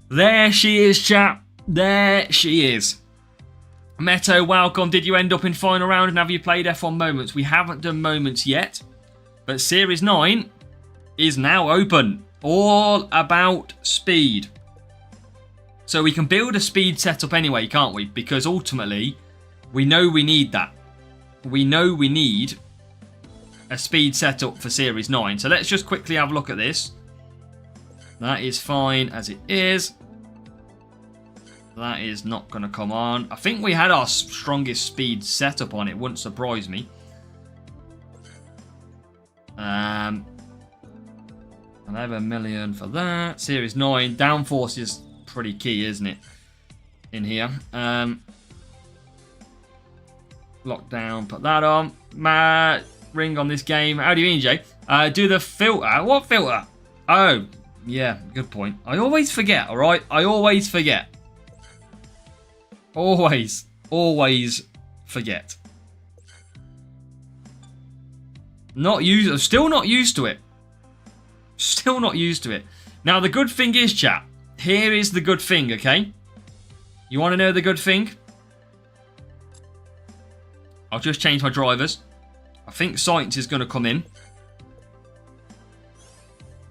There she is, chat. There she is. Meto, welcome. Did you end up in final round and have you played F1 Moments? We haven't done Moments yet. But Series 9 is now open. All about speed. So we can build a speed setup anyway, can't we? Because ultimately, we know we need that. We know we need a speed setup for Series 9. So let's just quickly have a look at this. That is fine as it is. That is not going to come on. I think we had our strongest speed setup on it. Wouldn't surprise me. 11 million for that. Series 9. Downforce is pretty key, isn't it? In here. Lockdown. Put that on. Ring on this game. How do you mean, Jay? Do the filter. What filter? Oh, yeah. Good point. I always forget, alright? I always forget. Always forget. Still not used to it. Still not used to it. Now, the good thing is, chat, here is the good thing, okay? You want to know the good thing? I'll just change my drivers. I think Sainz is going to come in.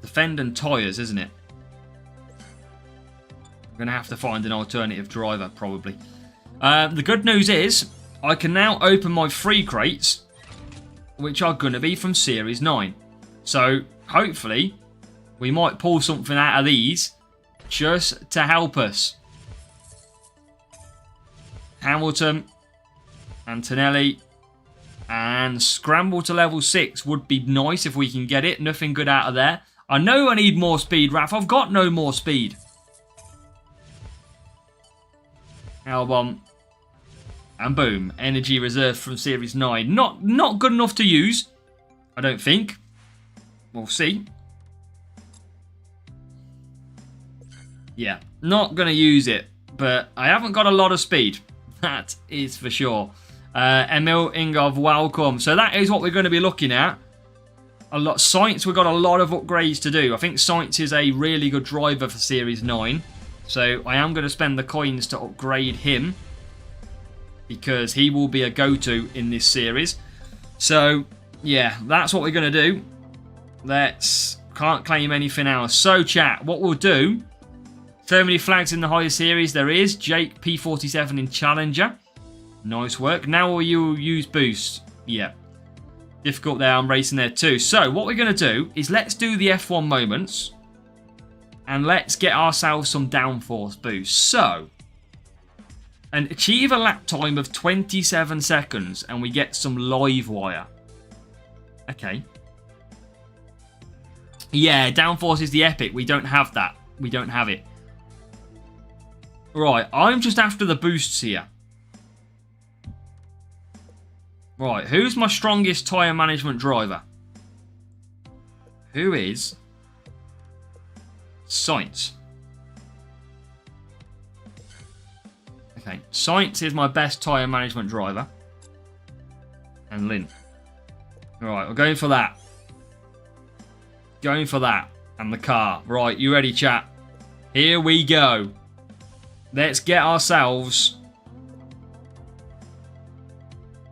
Defend and tyres, isn't it? I'm going to have to find an alternative driver, probably. The good news is, I can now open my free crates, which are going to be from Series 9. So, hopefully, we might pull something out of these, just to help us. Hamilton, Antonelli, and scramble to level 6 would be nice if we can get it. Nothing good out of there. I know I need more speed, Raph. I've got no more speed. Albon. And boom, energy reserve from Series 9. Not good enough to use, I don't think. We'll see. Yeah, not going to use it, but I haven't got a lot of speed. That is for sure. Emil Ingov, welcome. So that is what we're going to be looking at. A lot Science, we've got a lot of upgrades to do. I think Science is a really good driver for Series 9. So I am going to spend the coins to upgrade him, because he will be a go-to in this series. So, yeah, that's what we're going to do. Can't claim anything else. So, chat, what we'll do... So many flags in the higher series. There is Jake P47 in Challenger. Nice work. Now will you use boost? Yeah. Difficult there. I'm racing there too. So, what we're going to do is let's do the F1 moments. And let's get ourselves some downforce boost. So... and achieve a lap time of 27 seconds and we get some live wire. Okay. Yeah, downforce is the epic. We don't have that. We don't have it. Right, I'm just after the boosts here. Right, who's my strongest tyre management driver? Who is Sainz? Okay, Sainz is my best tyre management driver. And Lynn. Alright, we're going for that. Going for that. And the car. Right, you ready, chat? Here we go. Let's get ourselves...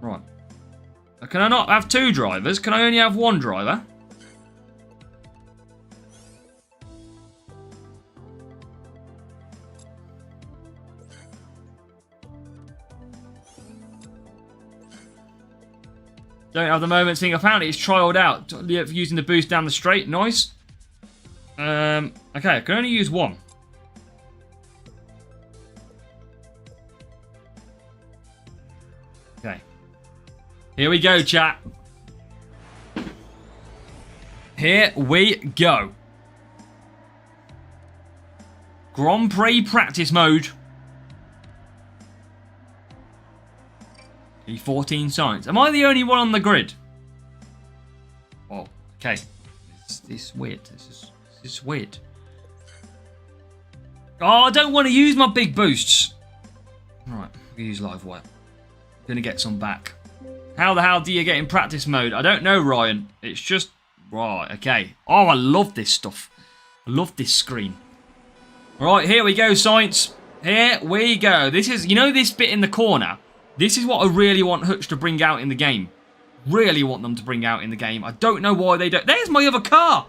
Right. Can I not have two drivers? Can I only have one driver? Don't have the moment thing. Apparently it's trialled out using the boost down the straight. Nice. Okay, I can only use one. Okay. Here we go, chat. Here we go. Grand Prix practice mode. E14 Science. Am I the only one on the grid? Oh, okay. This is weird. This is weird. Oh, I don't want to use my big boosts. Alright, we'll use live wire. Gonna get some back. How the hell do you get in practice mode? I don't know, Ryan. It's just... Right, okay. Oh, I love this stuff. I love this screen. Right, here we go, Science. Here we go. This is... You know this bit in the corner? This is what I really want Hutch to bring out in the game. Really want them to bring out in the game. I don't know why they don't. There's my other car.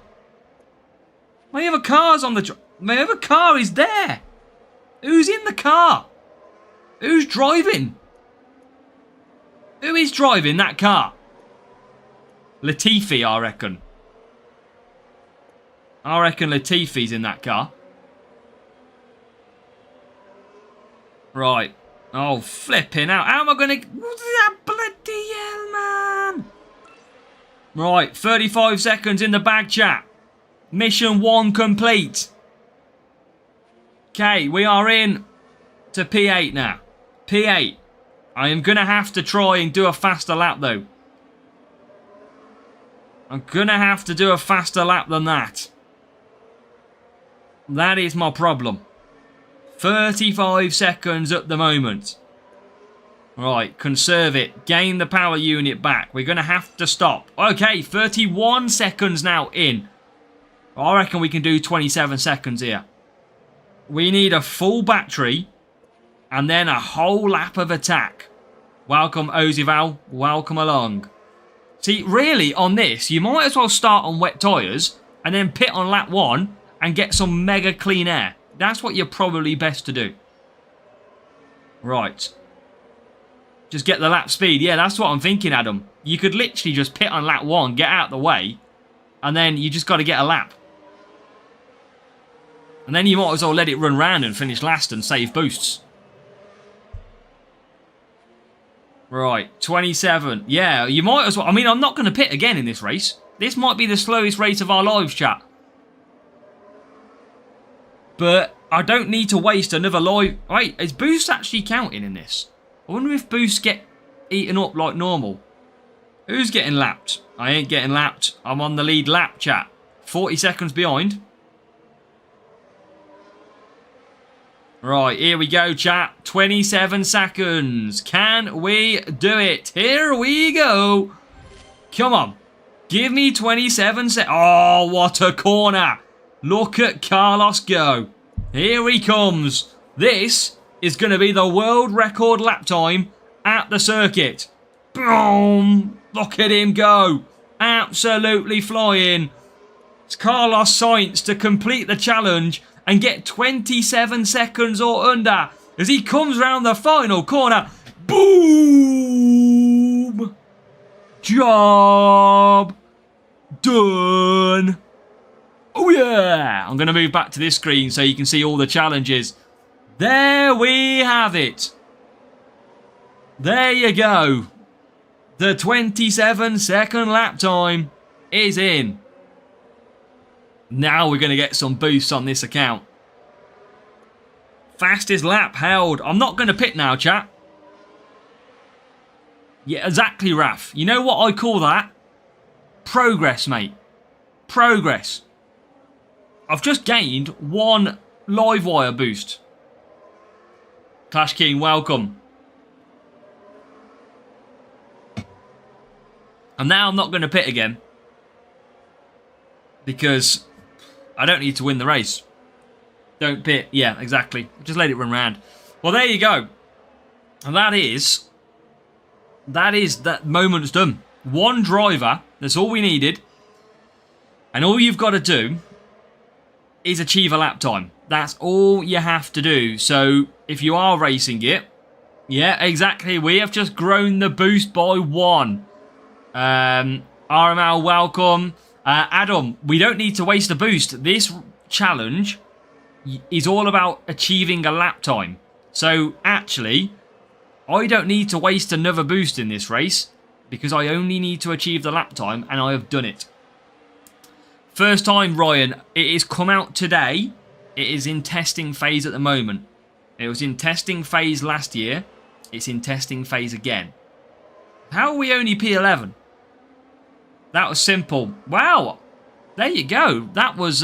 My other car's on the... My other car is there. Who's in the car? Who's driving? Who is driving that car? Latifi, I reckon. I reckon Latifi's in that car. Right. Oh, flipping out. How am I going to... Bloody hell, man. Right, 35 seconds in the bag, chat. Mission 1 complete. Okay, we are in to P8 now. P8. I am going to have to try and do a faster lap, though. I'm going to have to do a faster lap than that. That is my problem. 35 seconds at the moment. Right, conserve it. Gain the power unit back. We're going to have to stop. Okay, 31 seconds now in. I reckon we can do 27 seconds here. We need a full battery and then a whole lap of attack. Welcome, Ozival. Welcome along. See, really, on this, you might as well start on wet tyres and then pit on lap 1 and get some mega clean air. That's what you're probably best to do. Right. Just get the lap speed. Yeah, that's what I'm thinking, Adam. You could literally just pit on lap 1, get out of the way, and then you just got to get a lap. And then you might as well let it run round and finish last and save boosts. Right, 27. Yeah, you might as well. I mean, I'm not going to pit again in this race. This might be the slowest race of our lives, chat. But I don't need to waste another live... Wait, is boost actually counting in this? I wonder if boosts get eaten up like normal. Who's getting lapped? I ain't getting lapped. I'm on the lead lap, chat. 40 seconds behind. Right, here we go, chat. 27 seconds. Can we do it? Here we go. Come on. Give me 27 seconds. Oh, what a corner. Look at Carlos go. Here he comes. This is going to be the world record lap time at the circuit. Boom. Look at him go. Absolutely flying. It's Carlos Sainz to complete the challenge and get 27 seconds or under as he comes round the final corner. Boom! Job done. Oh yeah! I'm going to move back to this screen so you can see all the challenges. There we have it. There you go. The 27-second lap time is in. Now we're going to get some boosts on this account. Fastest lap held. I'm not going to pit now, chat. Yeah, exactly, Raf. You know what I call that? Progress, mate. Progress. I've just gained 1 Livewire boost. Clash King, welcome. And now I'm not going to pit again. Because I don't need to win the race. Don't pit. Yeah, exactly. Just let it run round. Well, there you go. And that moment's done. 1 driver. That's all we needed. And all you've got to do is achieve a lap time. That's all you have to do. So if you are racing it, yeah, exactly. We have just grown the boost by 1. RML, welcome. Adam, we don't need to waste a boost. This challenge is all about achieving a lap time. So, actually, I don't need to waste another boost in this race because I only need to achieve the lap time, and I have done it. First time, Ryan. It is come out today. It is in testing phase at the moment. It was in testing phase last year. It's in testing phase again. How are we only P11? That was simple. Wow. There you go. That was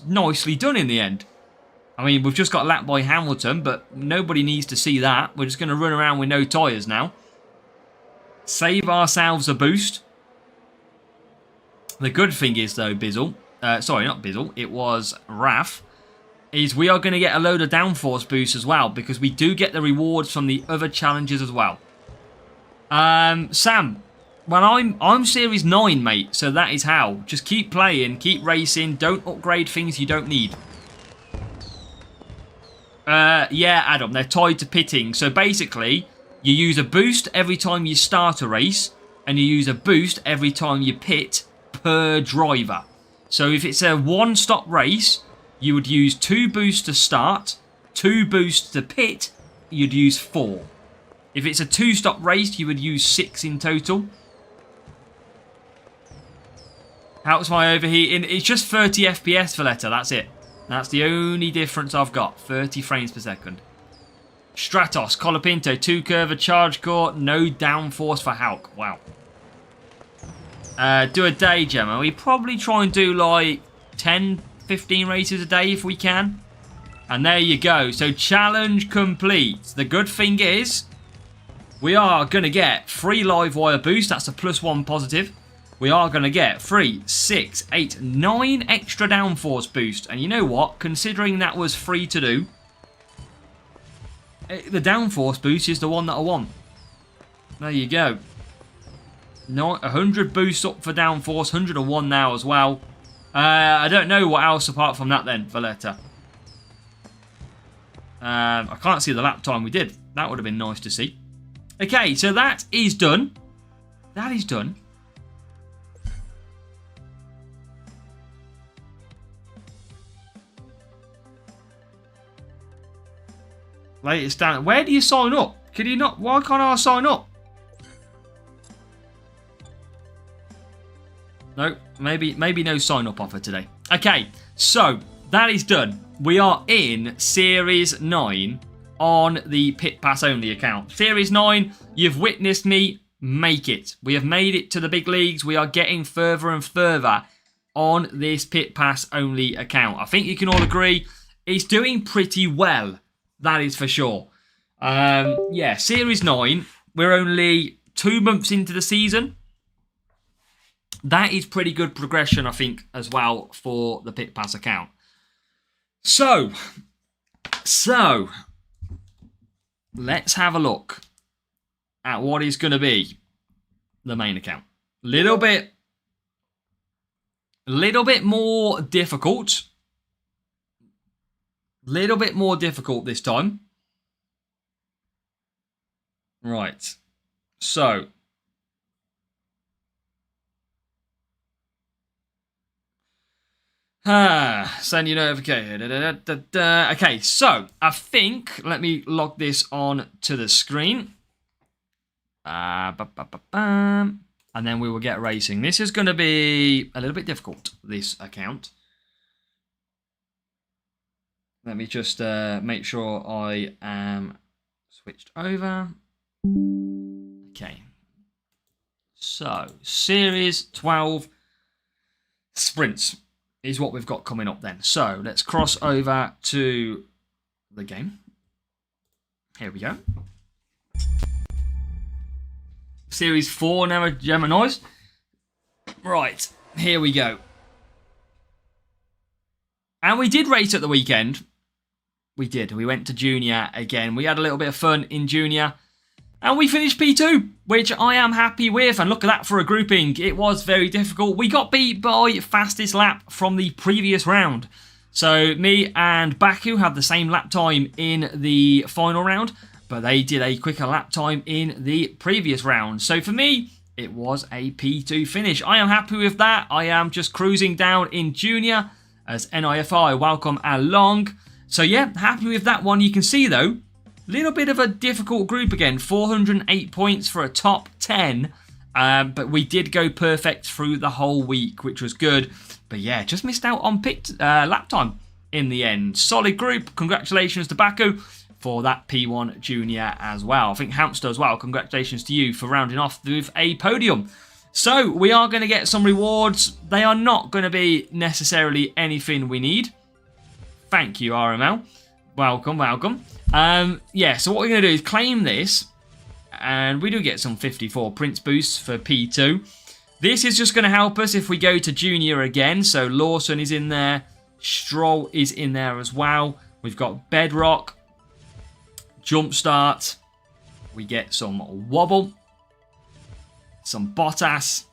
nicely done in the end. I mean, we've just got lapped by Hamilton, but nobody needs to see that. We're just going to run around with no tyres now. Save ourselves a boost. The good thing is, though, Bizzle. Sorry, not Bizzle. It was Raf. Is we are going to get a load of downforce boosts as well, because we do get the rewards from the other challenges as well. Sam. Well, I'm Series 9, mate, so that is how. Just keep playing, keep racing, don't upgrade things you don't need. Yeah, Adam, they're tied to pitting. So basically, you use a boost every time you start a race, and you use a boost every time you pit per driver. So if it's a one-stop race, you would use 2 boosts to start, 2 boosts to pit, you'd use 4. If it's a 2-stop race, you would use 6 in total. How's my overheating? It's just 30 FPS, Valletta, that's it. That's the only difference I've got. 30 frames per second. Stratos, Colapinto, 2 curve, charge core, no downforce for Hulk. Wow. Do a day, Gemma. We probably try and do like 10, 15 races a day if we can. And there you go. So challenge complete. The good thing is, we are going to get 3 live wire boost. That's a +1 positive. We are going to get 3, 6, 8, 9 extra downforce boost. And you know what? Considering that was free to do, the downforce boost is the one that I want. There you go. 100 boosts up for downforce, 101 now as well. I don't know what else apart from that then, Valletta. I can't see the lap time we did. That would have been nice to see. Okay, so that is done. That is done. Latest down. Where do you sign up? Can you not? Why can't I sign up? No, maybe no sign up offer today. Okay, so that is done. We are in Series 9 on the Pit Pass only account. Series 9, you've witnessed me make it. We have made it to the big leagues. We are getting further and further on this Pit Pass only account. I think you can all agree it's doing pretty well. That is for sure. Yeah, Series 9, we're only 2 months into the season. That is pretty good progression, I think, as well for the Pit Pass account. So, let's have a look at what is going to be the main account. Little bit more difficult. Little bit more difficult this time. Right. So. Send you notification. Okay, so I think, let me log this on to the screen. And then we will get racing. This is going to be a little bit difficult, this account. Let me just make sure I am switched over. Okay. So, Series 12 Sprints is what we've got coming up then. So, let's cross over to the game. Here we go. Series 4 now, Geminis. Right, here we go. And we did race at the weekend. We did. We went to Junior again. We had a little bit of fun in Junior. And we finished P2, which I am happy with. And look at that for a grouping. It was very difficult. We got beat by fastest lap from the previous round. So me and Baku had the same lap time in the final round, but they did a quicker lap time in the previous round. So for me, it was a P2 finish. I am happy with that. I am just cruising down in Junior as NIFI. Welcome along. So yeah, happy with that one. You can see though, little bit of a difficult group again. 408 points for a top 10. But we did go perfect through the whole week, which was good. But yeah, just missed out on lap time in the end. Solid group. Congratulations to Baku for that P1 Junior as well. I think Hamster as well. Congratulations to you for rounding off with a podium. So we are going to get some rewards. They are not going to be necessarily anything we need. Thank you, RML. Welcome, welcome. Yeah, so what we're going to do is claim this. And we do get some 54 Prince boosts for P2. This is just going to help us if we go to Junior again. So Lawson is in there. Stroll is in there as well. We've got Bedrock. Jumpstart. We get some Wobble. Some Bottas.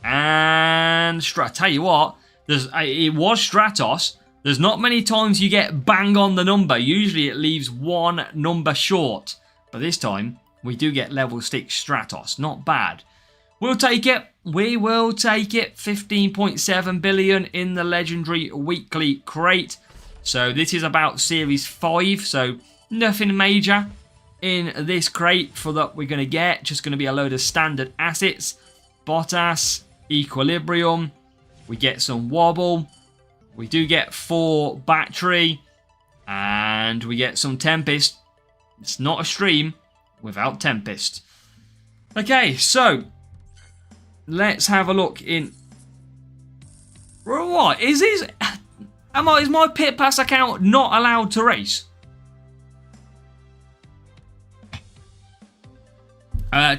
And I tell you what, it was Stratos. There's not many times you get bang on the number. Usually it leaves one number short. But this time, we do get level 6 Stratos. Not bad. We'll take it. We will take it. 15.7 billion in the legendary weekly crate. So this is about Series 5. So nothing major in this crate for that we're going to get. Just going to be a load of standard assets. Bottas, Equilibrium. We get some Wobble. We do get 4 battery. And we get some Tempest. It's not a stream without Tempest. Okay, so let's have a look in. What is this? Is my Pit Pass account not allowed to race?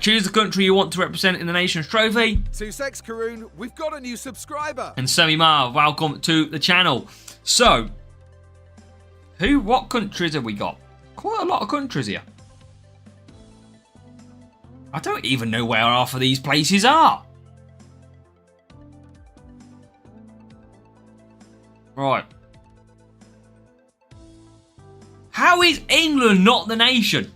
Choose the country you want to represent in the Nations Trophy. To Sex Karoon, we've got a new subscriber. And Semi Marv, welcome to the channel. So, what countries have we got? Quite a lot of countries here. I don't even know where half of these places are. Right. How is England not the nation?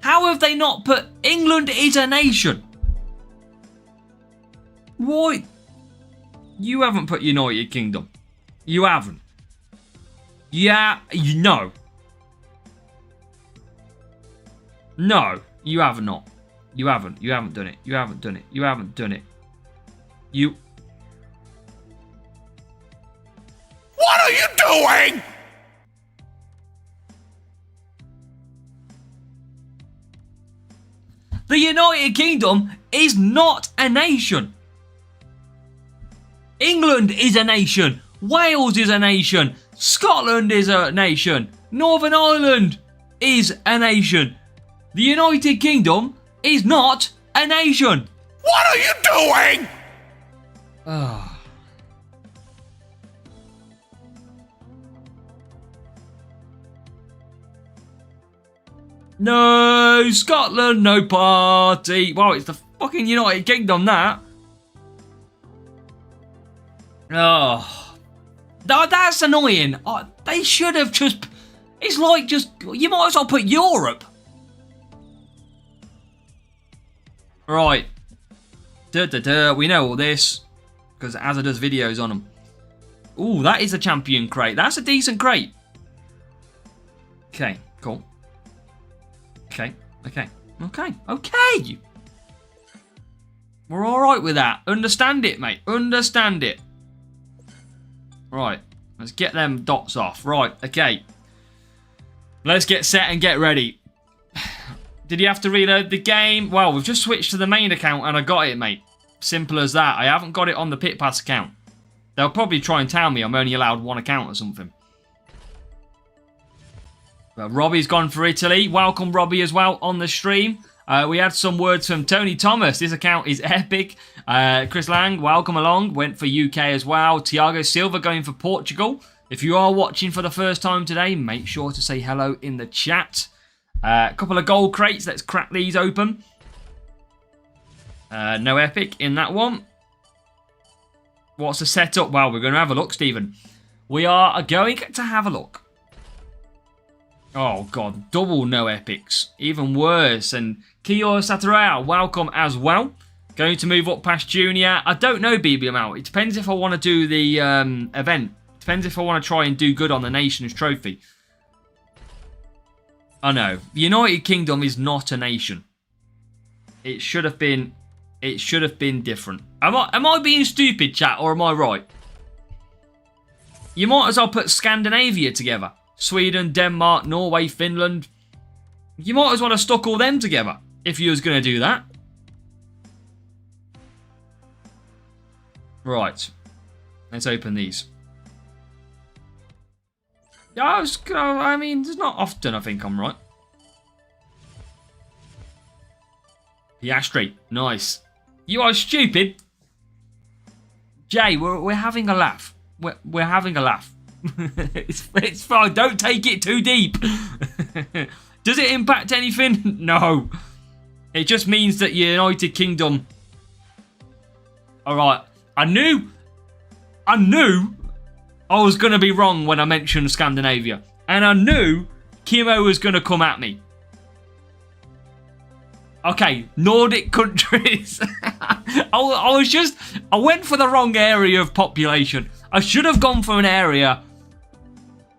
How have they not put England is a nation? Why? You haven't put United Kingdom. You haven't. Yeah, you know. No, you have not. You haven't. You haven't done it. You haven't done it. You haven't done it. You. What are you doing? United Kingdom is not a nation. England is a nation. Wales is a nation. Scotland is a nation. Northern Ireland is a nation. The United Kingdom is not a nation. What are you doing? No, Scotland, no party. Well, it's the fucking United Kingdom, that. Oh, that's annoying. They should have just... It's like just... You might as well put Europe. Right. We know all this. Because Azza does videos on them. Ooh, that is a champion crate. That's a decent crate. Okay, cool. Okay. We're alright with that. Understand it, mate. Understand it. Right. Let's get them dots off. Right, okay. Let's get set and get ready. Did you have to reload the game? Well, we've just switched to the main account and I got it, mate. Simple as that. I haven't got it on the Pit Pass account. They'll probably try and tell me I'm only allowed one account or something. Well, Robbie's gone for Italy. Welcome, Robbie, as well on the stream. We had some words from Tony Thomas. This account is epic. Chris Lang, welcome along. Went for UK as well. Thiago Silva going for Portugal. If you are watching for the first time today, make sure to say hello in the chat. A couple of gold crates. Let's crack these open. No epic in that one. What's the setup? Well, we're going to have a look, Stephen. We are going to have a look. Oh, God. Double no epics. Even worse. And Kiyo Saturao, welcome as well. Going to move up past Junior. I don't know, BBML. It depends if I want to do the event. Depends if I want to try and do good on the Nations Trophy. I know. The United Kingdom is not a nation. It should have been... It should have been different. Am I being stupid, chat, or am I right? You might as well put Scandinavia together. Sweden, Denmark, Norway, Finland. You might as well have stuck all them together if you was going to do that. Right. Let's open these. Yeah, I mean, it's not often I think I'm right. Piastri. Nice. You are stupid. Jay, we're having a laugh. We're having a laugh. it's fine. Don't take it too deep. Does it impact anything? No. It just means that United Kingdom... Alright. I knew I was going to be wrong when I mentioned Scandinavia. And I knew Kimo was going to come at me. Okay, Nordic countries. I went for the wrong area of population. I should have gone for an area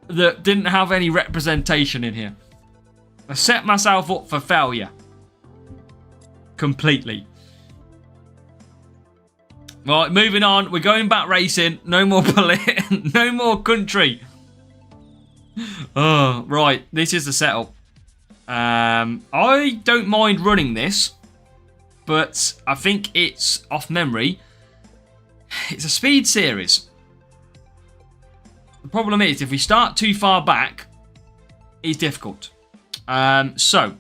that didn't have any representation in here. I set myself up for failure. Completely. Right, moving on. We're going back racing. No more no more country. Oh, right. This is the setup. I don't mind running this, but I think it's off memory. It's a speed series. The problem is, if we start too far back, it's difficult. So,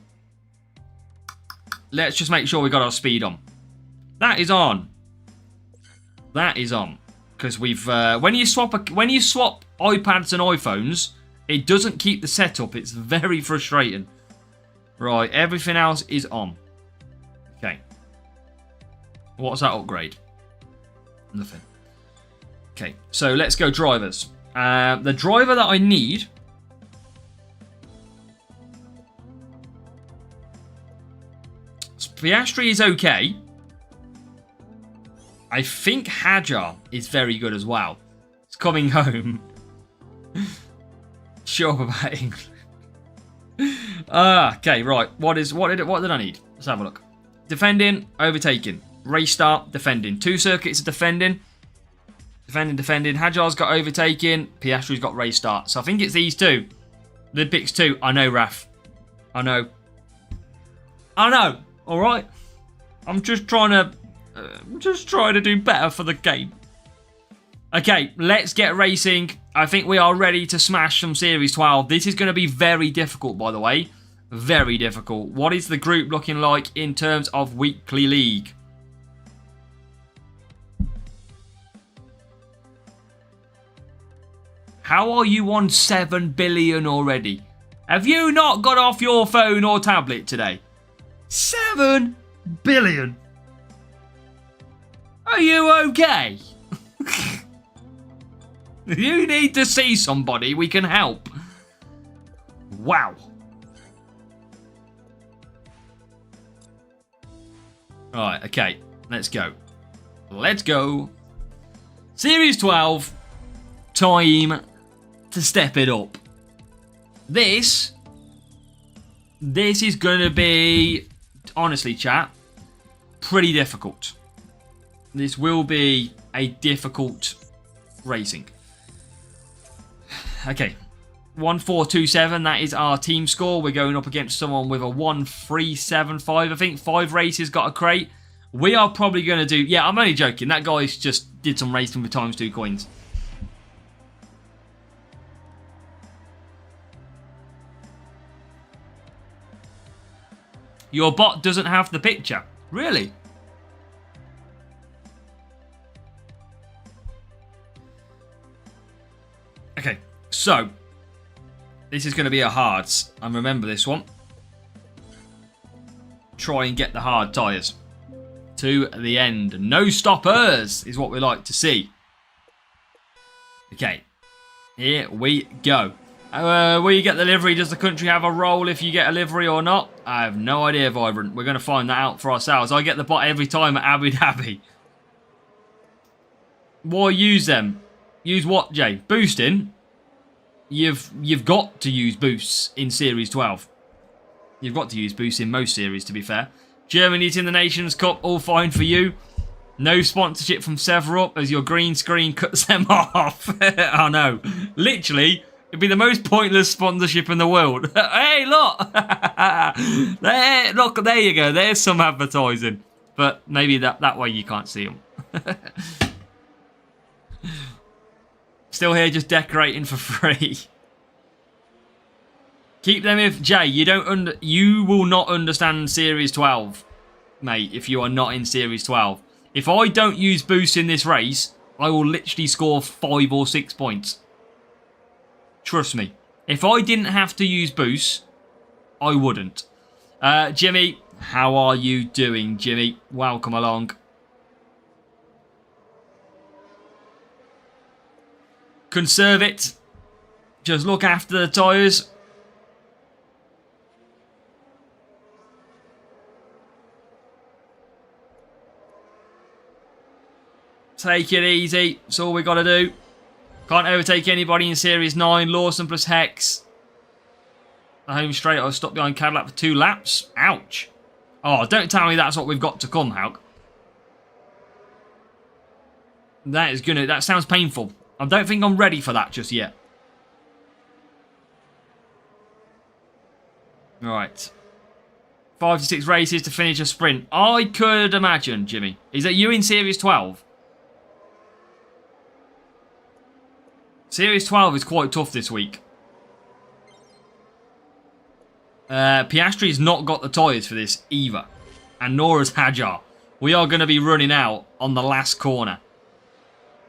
let's just make sure we got our speed on. That is on. That is on. Because we've when you swap iPads and iPhones, it doesn't keep the setup. It's very frustrating. Right, everything else is on. Okay. What's that upgrade? Nothing. Okay, so let's go drivers. The driver that I need... Piastri is okay. I think Hajar is very good as well. It's coming home. Sure about England. Okay, right. What did I need? Let's have a look. Defending, overtaking. Race start, defending. 2 circuits of defending. Defending. Hajar's got overtaking. Piastri's got race start. So I think it's these two. Olympics 2. I know, Raf. I know. Alright. I'm just trying to do better for the game. Okay, let's get racing. I think we are ready to smash some Series 12. This is going to be very difficult, by the way. Very difficult. What is the group looking like in terms of weekly league? How are you on 7 billion already? Have you not got off your phone or tablet today? 7 billion? Are you okay? You need to see somebody. We can help. Wow. Alright, okay. Let's go. Let's go. Series 12. Time to step it up. This is going to be, honestly, chat, pretty difficult. This will be a difficult racing. Okay, 1427, that is our team score. We're going up against someone with a 1375. I think 5 races got a crate. We are probably going to do... Yeah, I'm only joking. That guy's just did some racing with ×2 coins. Your bot doesn't have the picture. Really? Okay, so this is going to be a hards. And remember this one. Try and get the hard tyres to the end. No stoppers is what we like to see. Okay, here we go. Will you get the livery? Does the country have a role if you get a livery or not? I have no idea, Vibrant. We're going to find that out for ourselves. I get the bot every time at Abu Dhabi. Why use them? Use what, Jay? Boosting? You've got to use boosts in Series 12. You've got to use boosts in most series, to be fair. Germany's in the Nations Cup, all fine for you. No sponsorship from Severup as your green screen cuts them off. Oh no. Literally, it'd be the most pointless sponsorship in the world. Hey, look! Look, there you go. There's some advertising. But maybe that way you can't see them. Still here just decorating for free. Keep them if... Jay, you will not understand Series 12, mate, if you are not in Series 12. If I don't use boosts in this race, I will literally score 5 or 6 points. Trust me. If I didn't have to use boosts, I wouldn't. Jimmy, how are you doing, Jimmy? Welcome along. Conserve it. Just look after the tyres. Take it easy. That's all we got to do. Can't overtake anybody in Series 9. Lawson plus Hex. The home straight. I was stopped behind Cadillac for 2 laps. Ouch. Oh, don't tell me that's what we've got to come, Hulk. That sounds painful. I don't think I'm ready for that just yet. Alright. 5 to 6 races to finish a sprint. I could imagine, Jimmy. Is that you in Series 12? Series 12 is quite tough this week. Piastri's not got the tyres for this either. And nor has Hajar. We are going to be running out on the last corner.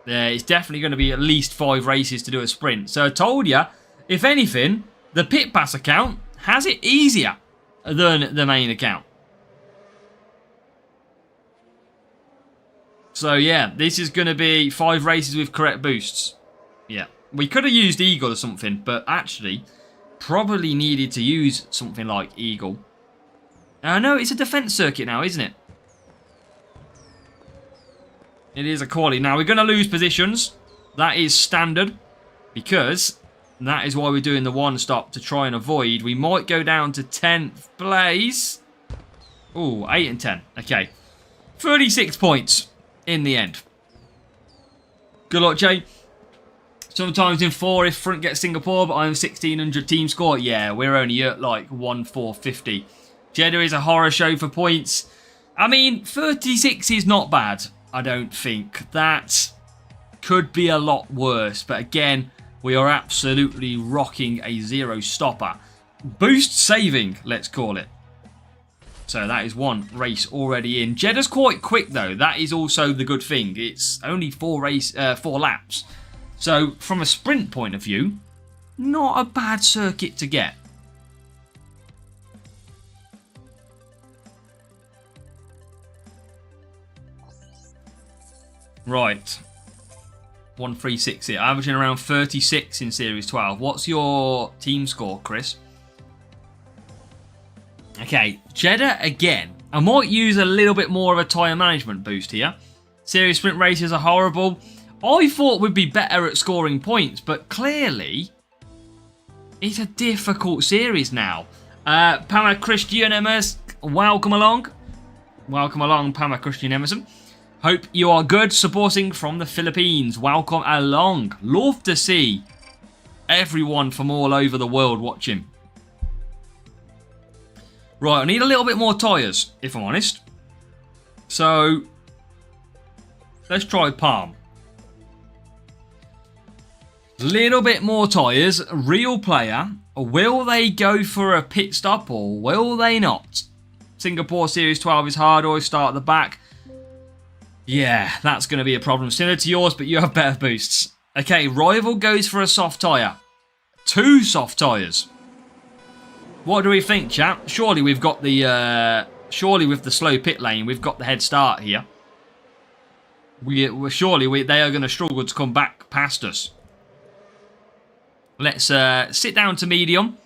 It's definitely going to be at least 5 races to do a sprint. So I told you, if anything, the Pit Pass account has it easier than the main account. So yeah, this is going to be 5 races with correct boosts. Yeah, we could have used Eagle or something, but actually, probably needed to use something like Eagle. No, it's a defense circuit now, isn't it? It is a quali. Now, we're going to lose positions. That is standard, because that is why we're doing the one stop to try and avoid. We might go down to 10th place. Ooh, 8 and 10. Okay. 36 points in the end. Good luck, Jay. Sometimes in 4 if front gets Singapore, but I'm 1600 team score. Yeah, we're only at like 1450. Jeddah is a horror show for points. I mean, 36 is not bad, I don't think. That could be a lot worse. But again, we are absolutely rocking a 0 stopper. Boost saving, let's call it. So that is one race already in. Jeddah's quite quick though. That is also the good thing. It's only 4 laps. So from a sprint point of view, not a bad circuit to get. Right. 136 here. Averaging around 36 in Series 12. What's your team score, Chris? Okay, Jedah again. I might use a little bit more of a tyre management boost here. Series sprint races are horrible. I thought we'd be better at scoring points, but clearly it's a difficult series now. Pama Christian Emerson, welcome along. Welcome along, Pama Christian Emerson. Hope you are good, supporting from the Philippines. Welcome along. Love to see everyone from all over the world watching. Right, I need a little bit more tyres, if I'm honest. So, let's try Palm. Little bit more tyres. Real player. Will they go for a pit stop or will they not? Singapore Series 12 is hard. Always start at the back. Yeah, that's going to be a problem. Similar to yours, but you have better boosts. Okay, Rival goes for a soft tyre. 2 soft tyres. What do we think, chap? Surely we've got the... surely with the slow pit lane, we've got the head start here. Surely they are going to struggle to come back past us. Let's sit down to medium.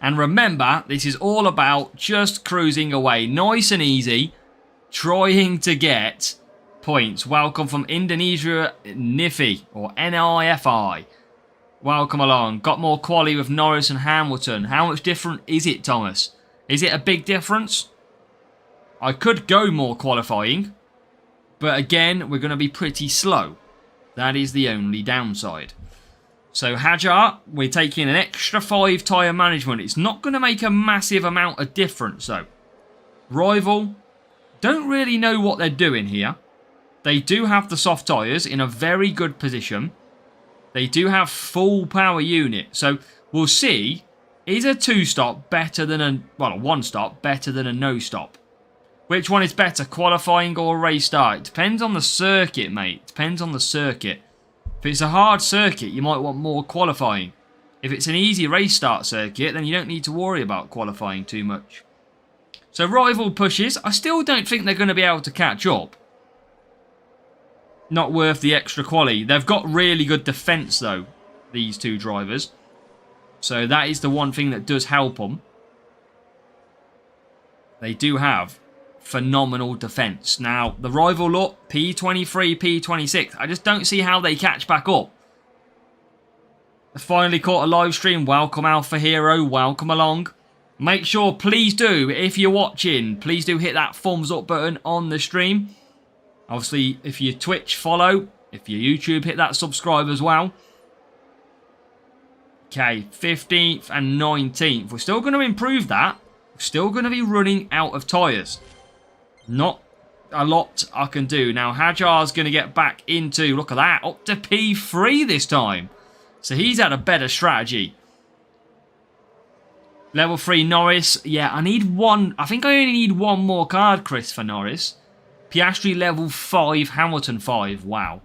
And remember, this is all about just cruising away. Nice and easy. Trying to get points. Welcome from Indonesia, NIFI. Or NIFI. Welcome along. Got more quality with Norris and Hamilton. How much different is it, Thomas? Is it a big difference? I could go more qualifying. But again, we're going to be pretty slow. That is the only downside. So Hajar, we're taking an extra 5 tyre management. It's not going to make a massive amount of difference though. Rival, don't really know what they're doing here. They do have the soft tyres in a very good position. They do have full power unit. So we'll see, is a 2-stop better than a 1-stop better than a no-stop? Which one is better, qualifying or race start? It depends on the circuit, mate. Depends on the circuit. If it's a hard circuit, you might want more qualifying. If it's an easy race start circuit, then you don't need to worry about qualifying too much. So Rival pushes. I still don't think they're going to be able to catch up. Not worth the extra quali. They've got really good defence though, these 2 drivers. So that is the one thing that does help them. They do have phenomenal defence. Now, the Rival look, P23, P26. I just don't see how they catch back up. I finally caught a live stream. Welcome Alpha Hero. Welcome along. Make sure, please do, if you're watching, please do hit that thumbs up button on the stream. Obviously, if you Twitch, follow. If you YouTube, hit that subscribe as well. Okay, 15th and 19th. We're still going to improve that. We're still going to be running out of tyres. Not a lot I can do. Now, Hajar's going to get back into, look at that, up to P3 this time. So he's had a better strategy. Level 3 Norris. Yeah, I need one. I think I only need one more card, Chris, for Norris. Piastri level 5, Hamilton 5. Wow.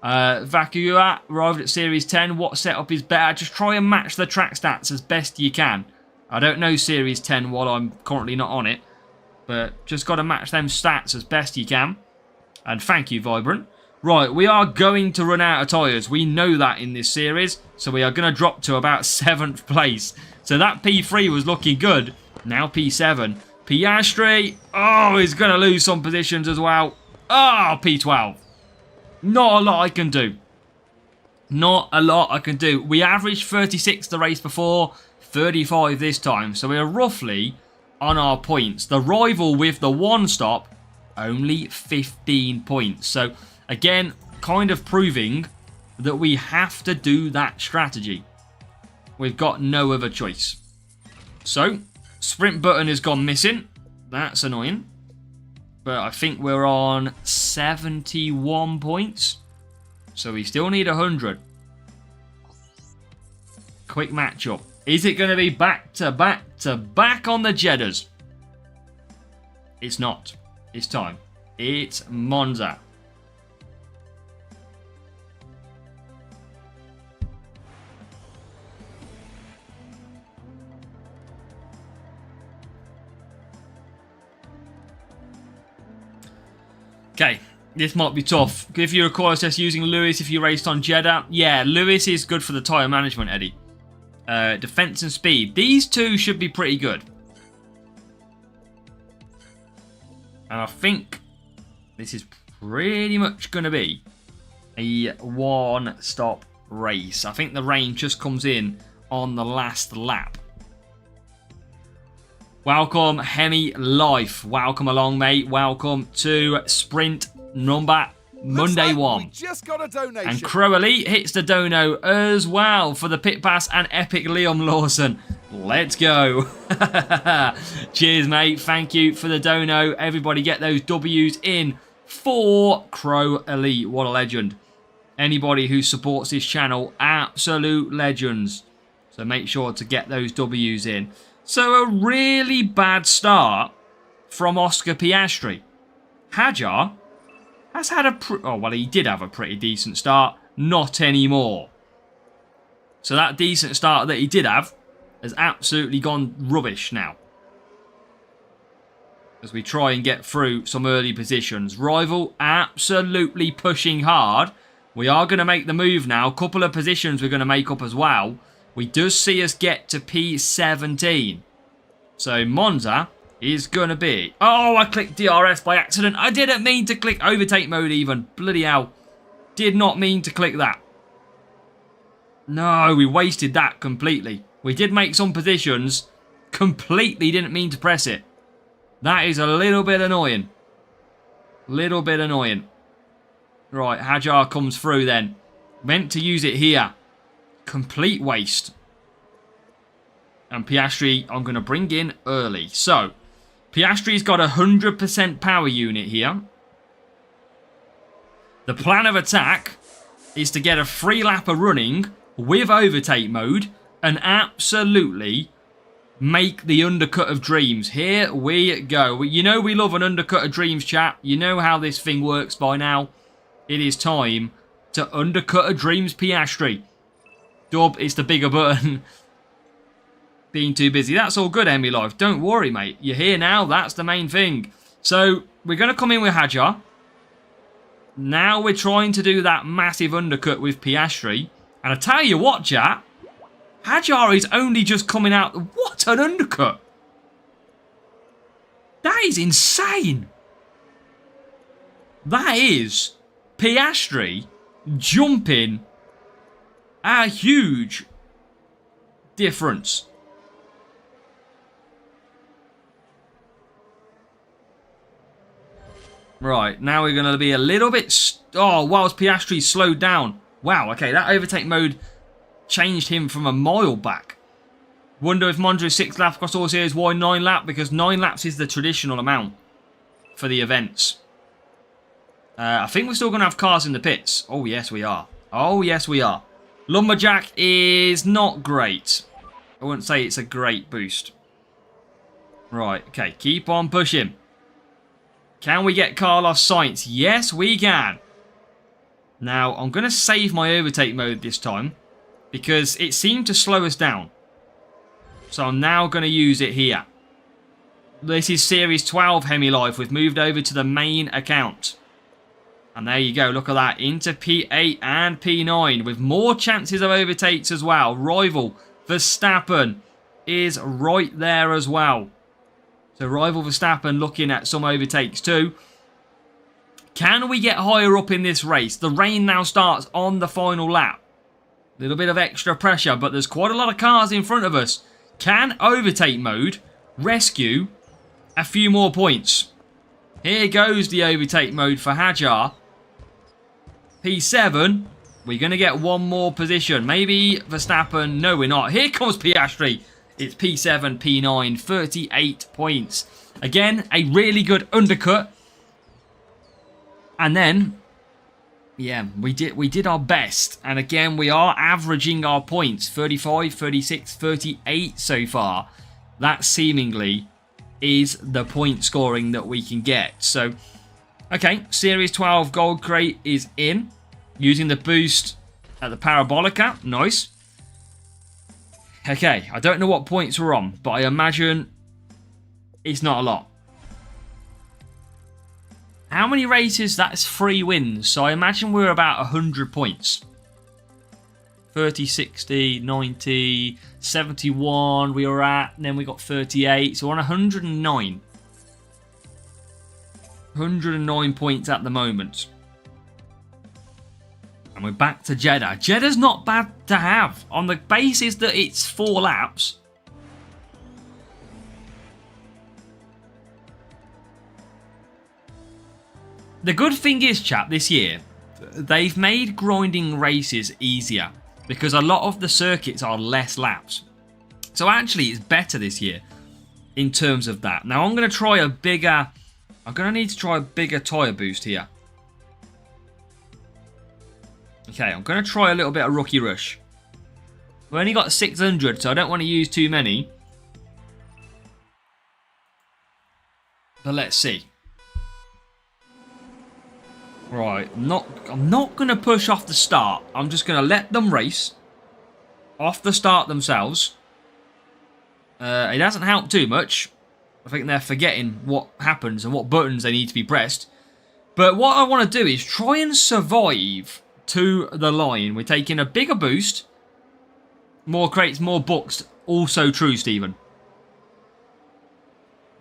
Vakua arrived at Series 10. What setup is better? Just try and match the track stats as best you can. I don't know Series 10 while I'm currently not on it. But just got to match them stats as best you can. And thank you, Vibrant. Right, we are going to run out of tyres. We know that in this series. So we are going to drop to about 7th place. So that P3 was looking good. Now P7. Piastri. Oh, he's going to lose some positions as well. Oh, P12. Not a lot I can do. Not a lot I can do. We averaged 36 the race before. 35 this time. So we are roughly on our points. The Rival with the 1-stop, only 15 points. So, again, kind of proving that we have to do that strategy. We've got no other choice. So, sprint button has gone missing. That's annoying. But I think we're on 71 points. So we still need 100. Quick matchup. Is it going to be back to back to back on the Jeddahs? It's not. It's time. It's Monza. Okay, this might be tough. If you require us using Lewis if you raced on Jeddah, yeah, Lewis is good for the tyre management, Eddie. Defense and speed. These two should be pretty good. And I think this is pretty much going to be a one-stop race. I think the rain just comes in on the last lap. Welcome, Hemi Life. Welcome along, mate. Welcome to sprint number Monday one. We just got a donation. And Crow Elite hits the dono as well for the pit pass and epic Liam Lawson. Let's go. Cheers, mate. Thank you for the dono. Everybody get those W's in for Crow Elite. What a legend. Anybody who supports this channel, absolute legends. So make sure to get those W's in. So a really bad start from Oscar Piastri. Hadjar has had he did have a pretty decent start. Not anymore. So that decent start that he did have has absolutely gone rubbish now. As we try and get through some early positions. Rival absolutely pushing hard. We are going to make the move now. A couple of positions we're going to make up as well. We do see us get to P17. So Monza is going to be... Oh, I clicked DRS by accident. I didn't mean to click overtake mode even. Bloody hell. Did not mean to click that. No, we wasted that completely. We did make some positions. Completely didn't mean to press it. That is a little bit annoying. Little bit annoying. Right, Hadjar comes through then. Meant to use it here. Complete waste. And Piastri, I'm going to bring in early. So, Piastri's got a 100% power unit here. The plan of attack is to get a free lapper running with overtake mode and absolutely make the undercut of dreams. Here we go. You know we love an undercut of dreams, chat. You know how this thing works by now. It is time to undercut a dreams Piastri. Dub, it's the bigger button. Being too busy. That's all good, Emmy Life. Don't worry, mate. You're here now. That's the main thing. So, we're going to come in with Hadjar. Now we're trying to do that massive undercut with Piastri. And I tell you what, chat. Hadjar is only just coming out. What an undercut. That is insane. That is Piastri jumping a huge difference. Right, now we're going to be a little bit... whilst Piastri slowed down. Wow, okay, that overtake mode changed him from a mile back. Wonder if Monza is 6 laps across all series, why 9 lap? Because 9 laps is the traditional amount for the events. I think we're still going to have cars in the pits. Oh, yes, we are. Oh, yes, we are. Lumberjack is not great. I wouldn't say it's a great boost. Right, okay, keep on pushing. Can we get Carlos Sainz? Yes, we can. Now, I'm going to save my overtake mode this time because it seemed to slow us down. So I'm now going to use it here. This is Series 12 Hemi Life. We've moved over to the main account. And there you go. Look at that. Into P8 and P9 with more chances of overtakes as well. Rival Verstappen is right there as well. So rival Verstappen looking at some overtakes too. Can we get higher up in this race? The rain now starts on the final lap. A little bit of extra pressure, but there's quite a lot of cars in front of us. Can overtake mode rescue a few more points? Here goes the overtake mode for Hadjar. P7. We're going to get one more position. Maybe Verstappen. No, we're not. Here comes Piastri. It's P7, P9, 38 points. Again, a really good undercut And then, yeah, we did our best. And again, we are averaging our points. 35, 36, 38 so far. That seemingly is the point scoring that we can get. So, okay, Series 12 Gold Crate is in. Using the boost at the Parabolica. Nice. Okay, I don't know what points we're on, but I imagine it's not a lot. How many races? That's 3 wins. So I imagine we're about 100 points. 30, 60, 90, 71 we were at. And then we got 38. So we're on 109. 109 points at the moment. And we're back to Jeddah. Jeddah's not bad to have. On the basis that it's 4 laps. The good thing is, chap, this year, they've made grinding races easier. Because a lot of the circuits are less laps. So actually, it's better this year. In terms of that. Now, I'm going to try a bigger... I'm going to need to try a bigger tyre boost here. Okay, I'm going to try a little bit of Rookie Rush. We've only got 600, so I don't want to use too many. But let's see. Right, I'm not going to push off the start. I'm just going to let them race. Off the start themselves. It doesn't help too much. I think they're forgetting what happens and what buttons they need to be pressed. But what I want to do is try and survive to the line. We're taking a bigger boost. More crates, more books. Also true, Stephen.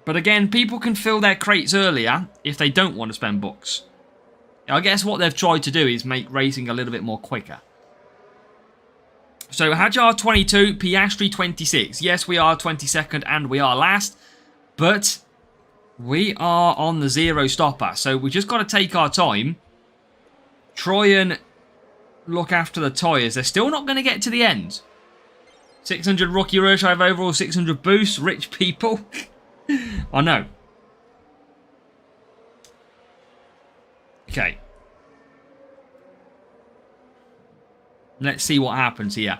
But again, people can fill their crates earlier if they don't want to spend books. I guess what they've tried to do is make racing a little bit more quicker. So, Hajar 22, Piastri 26. Yes, we are 22nd and we are last. But we are on the 0 stopper. So, we just got to take our time. Try and look after the tyres. They're still not going to get to the end. 600 Rookie Rush. I have overall 600 boosts. Rich people. I know. Okay. Let's see what happens here.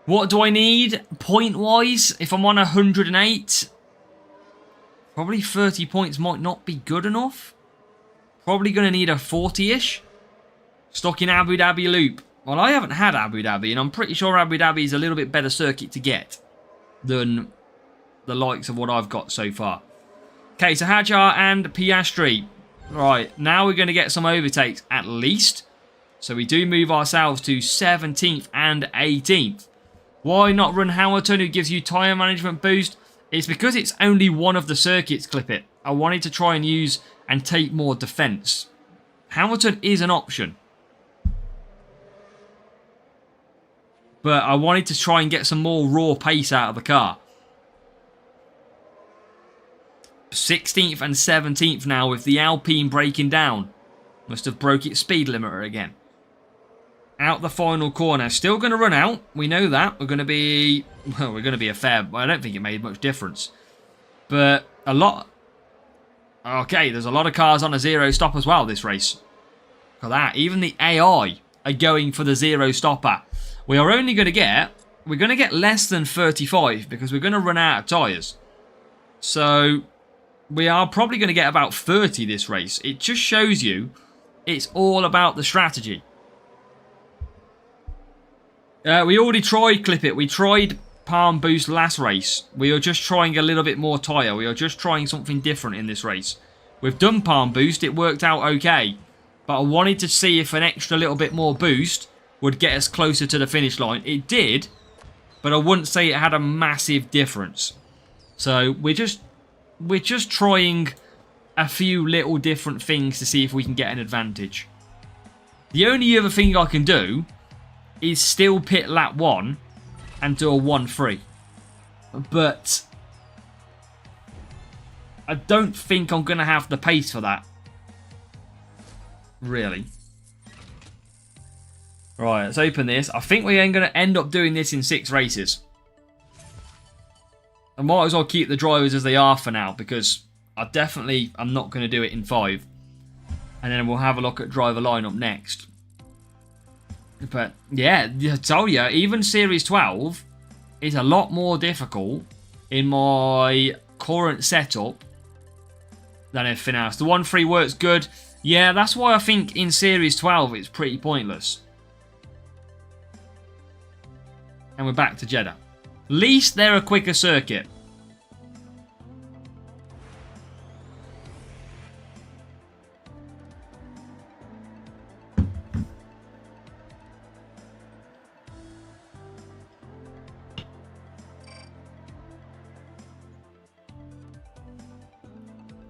What do I need point-wise? If I'm on 108, probably 30 points might not be good enough. Probably going to need a 40-ish. Stuck in Abu Dhabi Loop. Well, I haven't had Abu Dhabi, and I'm pretty sure Abu Dhabi is a little bit better circuit to get than the likes of what I've got so far. Okay, so Hajar and Piastri. Right, now we're going to get some overtakes at least. So we do move ourselves to 17th and 18th. Why not run Hamilton, who gives you tyre management boost? It's because it's only one of the circuits, Clip It. I wanted to try and use and take more defence. Hamilton is an option. But I wanted to try and get some more raw pace out of the car. 16th and 17th now with the Alpine breaking down. Must have broke its speed limiter again. Out the final corner. Still going to run out. We know that. We're going to be... Well, we're going to be a fair... I don't think it made much difference. But a lot... Okay, there's a lot of cars on a 0 stop as well this race. Look at that. Even the AI are going for the 0 stopper. We are only going to get... We're going to get less than 35 because we're going to run out of tyres. So... We are probably going to get about 30 this race. It just shows you it's all about the strategy. We already tried Clip It. We tried Palm Boost last race. We are just trying a little bit more tyre. We are just trying something different in this race. We've done Palm Boost. It worked out okay. But I wanted to see if an extra little bit more boost would get us closer to the finish line. It did. But I wouldn't say it had a massive difference. So we're just trying a few little different things to see if we can get an advantage. The only other thing I can do is still pit lap 1 and do a 1-3. But I don't think I'm going to have the pace for that. Really. Right, let's open this. I think we're going to end up doing this in 6 races. I might as well keep the drivers as they are for now because I'm not going to do it in 5. And then we'll have a look at driver lineup next. But yeah, I told you, even Series 12 is a lot more difficult in my current setup than everything else. The 1-3 works good. Yeah, that's why I think in Series 12 it's pretty pointless. And we're back to Jeddah. At least they're a quicker circuit.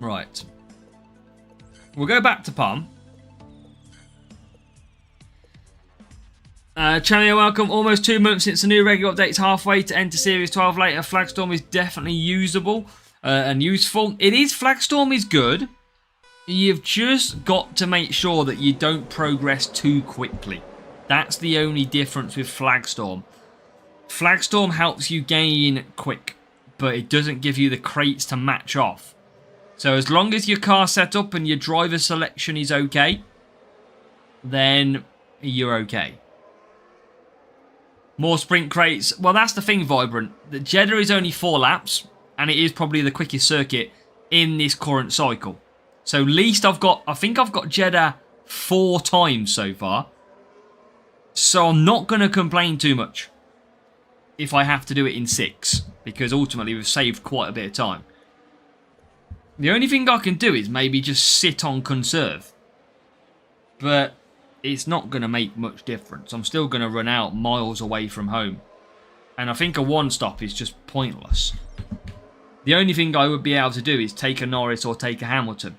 Right. We'll go back to Palm. Channel, welcome. Almost 2 months since the new regular update's halfway to enter Series 12 later. Flagstorm is definitely usable and useful. It is. Flagstorm is good. You've just got to make sure that you don't progress too quickly. That's the only difference with Flagstorm. Flagstorm helps you gain quick, but it doesn't give you the crates to match off. So as long as your car setup and your driver selection is okay, then you're okay. More sprint crates. Well, that's the thing, Vibrant. The Jeddah is only 4 laps, and it is probably the quickest circuit in this current cycle. So least I think I've got Jeddah 4 times so far. So I'm not going to complain too much if I have to do it in 6, because ultimately we've saved quite a bit of time. The only thing I can do is maybe just sit on conserve. But it's not going to make much difference. I'm still going to run out miles away from home. And I think a 1-stop is just pointless. The only thing I would be able to do is take a Norris or take a Hamilton.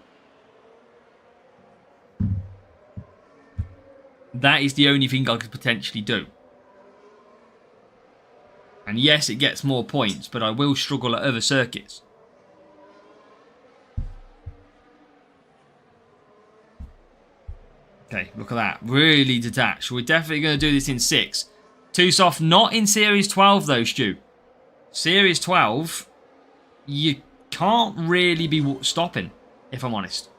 That is the only thing I could potentially do. And yes, it gets more points, but I will struggle at other circuits. Okay, look at that. Really detached. We're definitely going to do this in 6. Too soft. Not in Series 12 though, Stu. Series 12, you can't really be stopping, if I'm honest.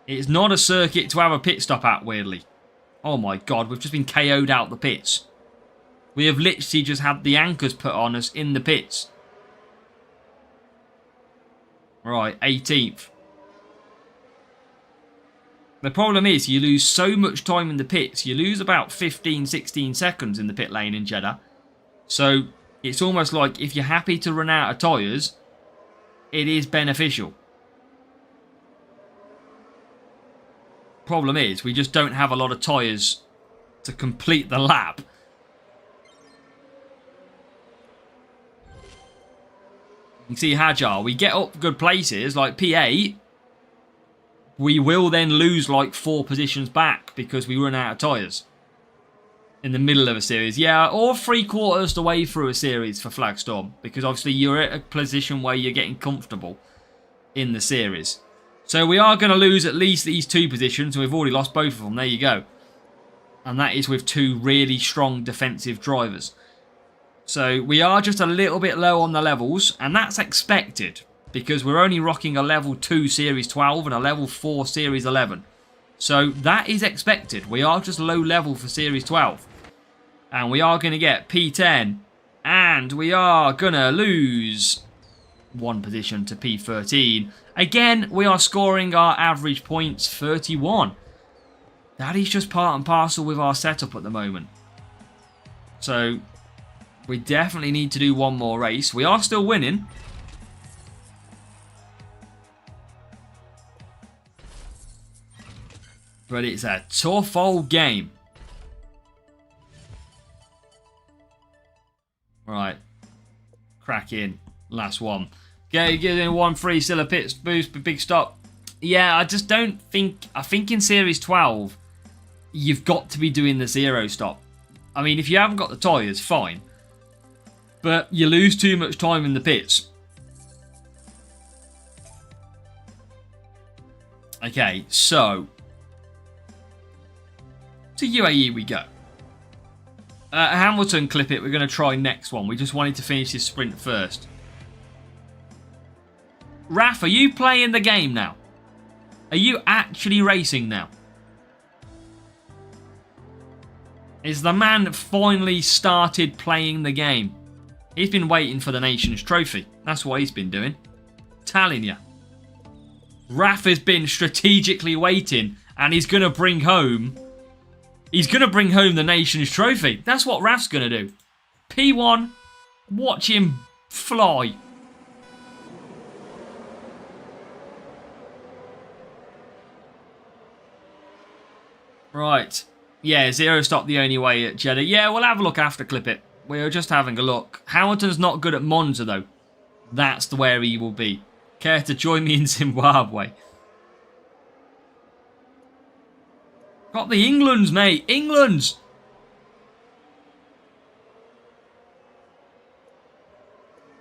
It's not a circuit to have a pit stop at, weirdly. Oh my god, we've just been KO'd out the pits. We have literally just had the anchors put on us in the pits. Right, 18th. The problem is you lose so much time in the pits. You lose about 15, 16 seconds in the pit lane in Jeddah. So it's almost like if you're happy to run out of tyres, it is beneficial. Problem is we just don't have a lot of tyres to complete the lap. You can see Hajar, we get up good places like P8. We will then lose like 4 positions back because we run out of tyres in the middle of a series. Yeah, or 3/4 the way through a series for Flagstorm, because obviously you're at a position where you're getting comfortable in the series. So we are going to lose at least these 2 positions, and we've already lost both of them. There you go. And that is with 2 really strong defensive drivers. So we are just a little bit low on the levels, and that's expected, because we're only rocking a level 2 Series 12 and a level 4 Series 11. So that is expected. We are just low level for Series 12. And we are going to get P10. And we are going to lose 1 position to P13. Again, we are scoring our average points 31. That is just part and parcel with our setup at the moment. So we definitely need to do 1 more race. We are still winning. But it's a tough old game. Right. Crack in. Last one. Okay, getting 1-3, still a pit boost, but big stop. Yeah, I just don't think... I think in Series 12, you've got to be doing the 0 stop. I mean, if you haven't got the tyres, fine. But you lose too much time in the pits. Okay, so... to UAE we go. Hamilton clip it. We're going to try next one. We just wanted to finish this sprint first. Raf, are you playing the game now? Are you actually racing now? Is the man finally started playing the game? He's been waiting for the Nations Trophy. That's what he's been doing. Telling you. Raf has been strategically waiting, and he's going to bring home... He's going to bring home the Nations Trophy. That's what Raf's going to do. P1, watch him fly. Right. Yeah, zero stop the only way at Jeddah. Yeah, we'll have a look after clip it. We're just having a look. Hamilton's not good at Monza, though. That's where he will be. Care to join me in Zimbabwe? Got the Englands, mate. Englands!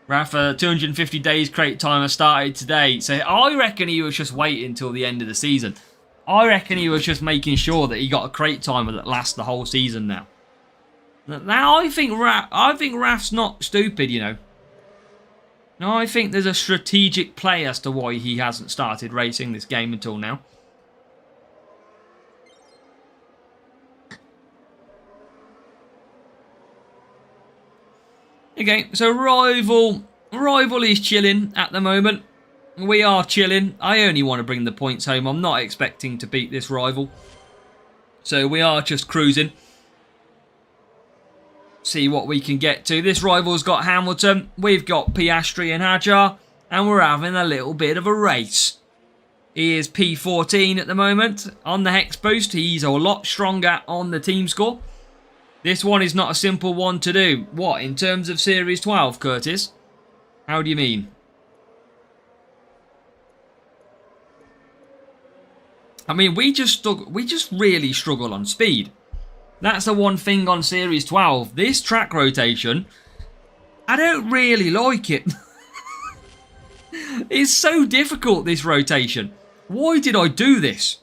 Rafa, 250 days crate timer started today. So I reckon he was just waiting until the end of the season. I reckon he was just making sure that he got a crate timer that lasts the whole season now. Now I think Raf's not stupid, you know. No, I think there's a strategic play as to why he hasn't started racing this game until now. Okay, so Rival is chilling at the moment. We are chilling. I only want to bring the points home. I'm not expecting to beat this Rival. So we are just cruising. See what we can get to. This Rival's got Hamilton. We've got Piastri and Hadjar. And we're having a little bit of a race. He is P14 at the moment. On the Hex Boost, he's a lot stronger on the team score. This one is not a simple one to do. What, in terms of Series 12, Curtis? How do you mean? I mean, we just really struggle on speed. That's the one thing on Series 12. This track rotation, I don't really like it. It's so difficult, this rotation. Why did I do this?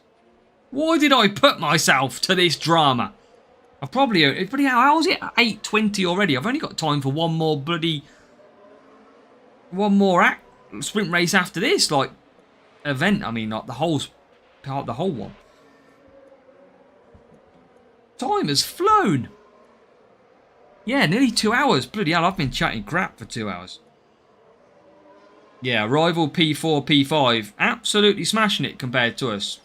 Why did I put myself to this drama? I've probably... How is it 8:20 already? I've only got time for one more sprint race after this. Like, event, I mean, not the whole one. Time has flown. Yeah, nearly 2 hours. Bloody hell, I've been chatting crap for 2 hours. Yeah, Rival P4, P5. Absolutely smashing it compared to us.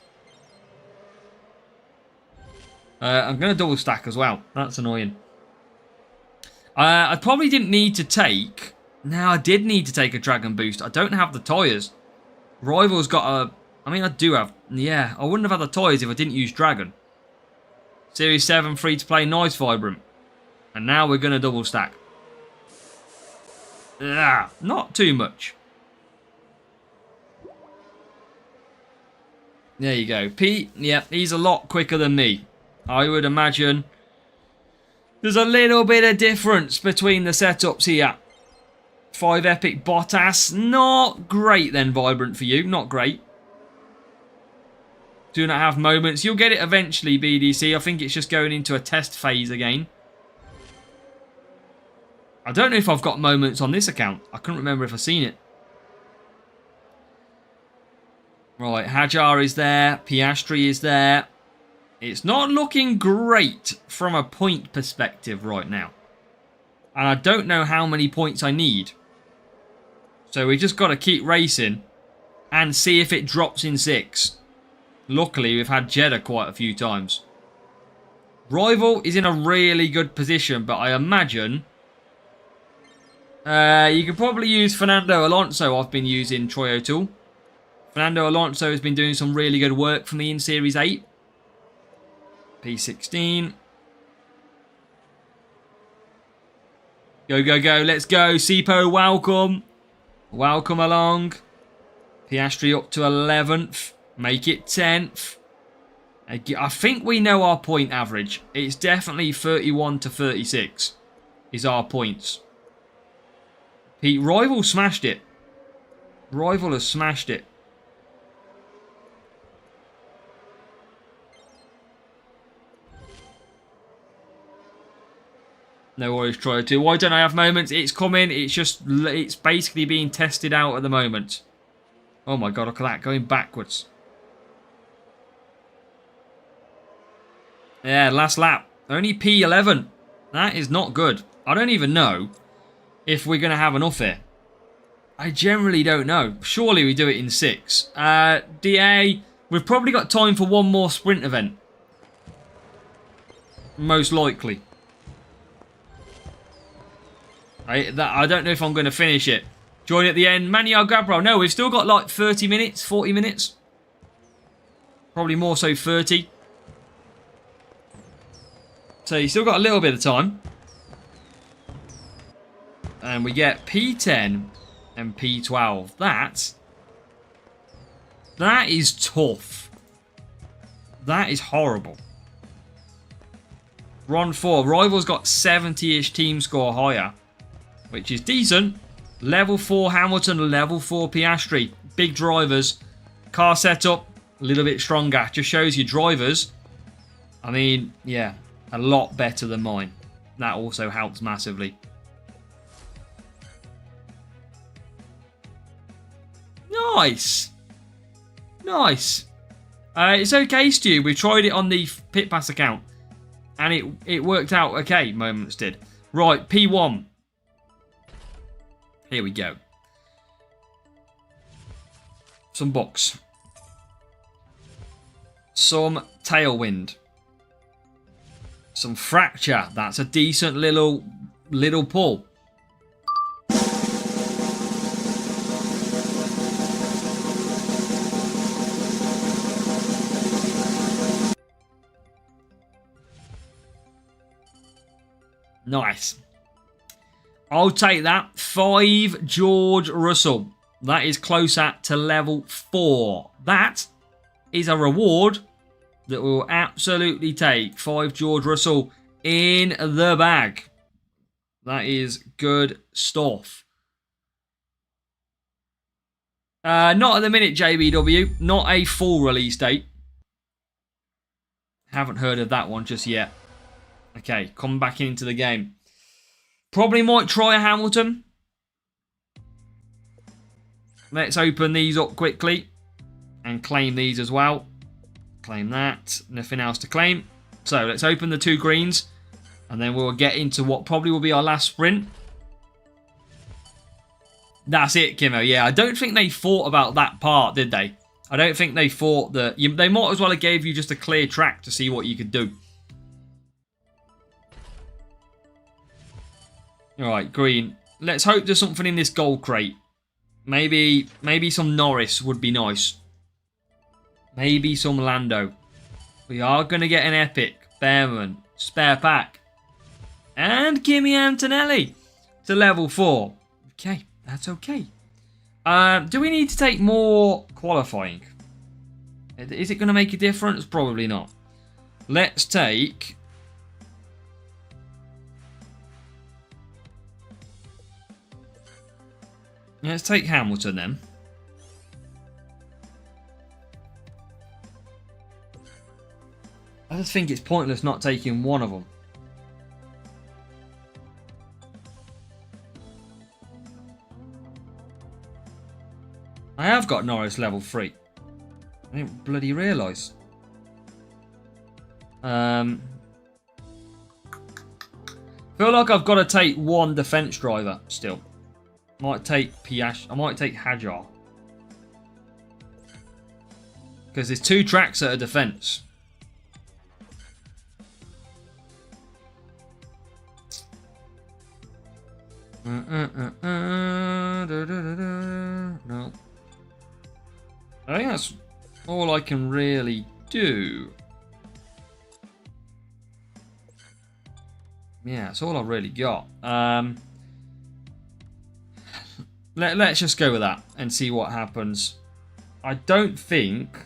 I'm going to double stack as well. That's annoying. I probably didn't need to take... No, I did need to take a Dragon Boost. I don't have the tyres. Rival's got a... I mean, I do have... Yeah, I wouldn't have had the tyres if I didn't use Dragon. Series 7 free to play, nice Vibrant. And now we're going to double stack. Ah, not too much. There you go. Pete, yeah, he's a lot quicker than me. I would imagine there's a little bit of difference between the setups here. 5 Epic Bottas. Not great then, Vibrant, for you. Not great. Do not have moments. You'll get it eventually, BDC. I think it's just going into a test phase again. I don't know if I've got moments on this account. I couldn't remember if I've seen it. Right, Hadjar is there. Piastri is there. It's not looking great from a point perspective right now. And I don't know how many points I need. So we just got to keep racing and see if it drops in 6. Luckily, we've had Jeddah quite a few times. Rival is in a really good position, but I imagine... you could probably use Fernando Alonso. I've been using Troy O'Toole. Fernando Alonso has been doing some really good work for me in Series 8. P16. Go, go, go. Let's go. Sipo, welcome. Welcome along. Piastri up to 11th. Make it 10th. I think we know our point average. It's definitely 31 to 36 is our points. Rival smashed it. Rival has smashed it. No worries, Troy. Why don't I have moments? It's coming. It's basically being tested out at the moment. Oh my god, look at that. Going backwards. Yeah, last lap. Only P11. That is not good. I don't even know if we're going to have enough here. I generally don't know. Surely we do it in 6. DA, we've probably got time for one more sprint event. Most likely. I don't know if I'm going to finish it. Join at the end. Manuel Gabriel. No, we've still got like 30 minutes, 40 minutes. Probably more so 30. So you still got a little bit of time. And we get P10 and P12. That is tough. That is horrible. Ron 4. Rivals got 70-ish team score higher, which is decent. Level 4 Hamilton, level 4 Piastri. Big drivers. Car setup, a little bit stronger. Just shows you drivers. I mean, yeah, a lot better than mine. That also helps massively. Nice. Nice. It's okay, Stu. We tried it on the Pit Pass account. And it worked out okay, Moments did. Right, P1. Here we go. Some books. Some tailwind. Some fracture. That's a decent little pull. Nice. I'll take that. 5 George Russell. That is closer to level 4. That is a reward that we'll absolutely take. 5 George Russell in the bag. That is good stuff. Not at the minute, JBW. Not a full release date. Haven't heard of that one just yet. Okay, come back into the game. Probably might try a Hamilton. Let's open these up quickly and claim these as well. Claim that. Nothing else to claim. So let's open the 2 greens and then we'll get into what probably will be our last sprint. That's it, Kimmo. Yeah, I don't think they thought about that part, did they? I don't think they thought that... They might as well have gave you just a clear track to see what you could do. Alright, green. Let's hope there's something in this gold crate. Maybe some Norris would be nice. Maybe some Lando. We are going to get an epic. Behrman. Spare pack. And Kimi Antonelli to level 4. Okay, that's okay. Do we need to take more qualifying? Is it going to make a difference? Probably not. Let's take... Let's take Hamilton then. I just think it's pointless not taking one of them. I have got Norris level 3. I didn't bloody realise. Feel like I've got to take one defence driver still. Might take Piastri. I might take Hajar. Because there's 2 tracks that are defence. No. I think that's all I can really do. Yeah, that's all I've really got. Let's just go with that and see what happens. I don't think...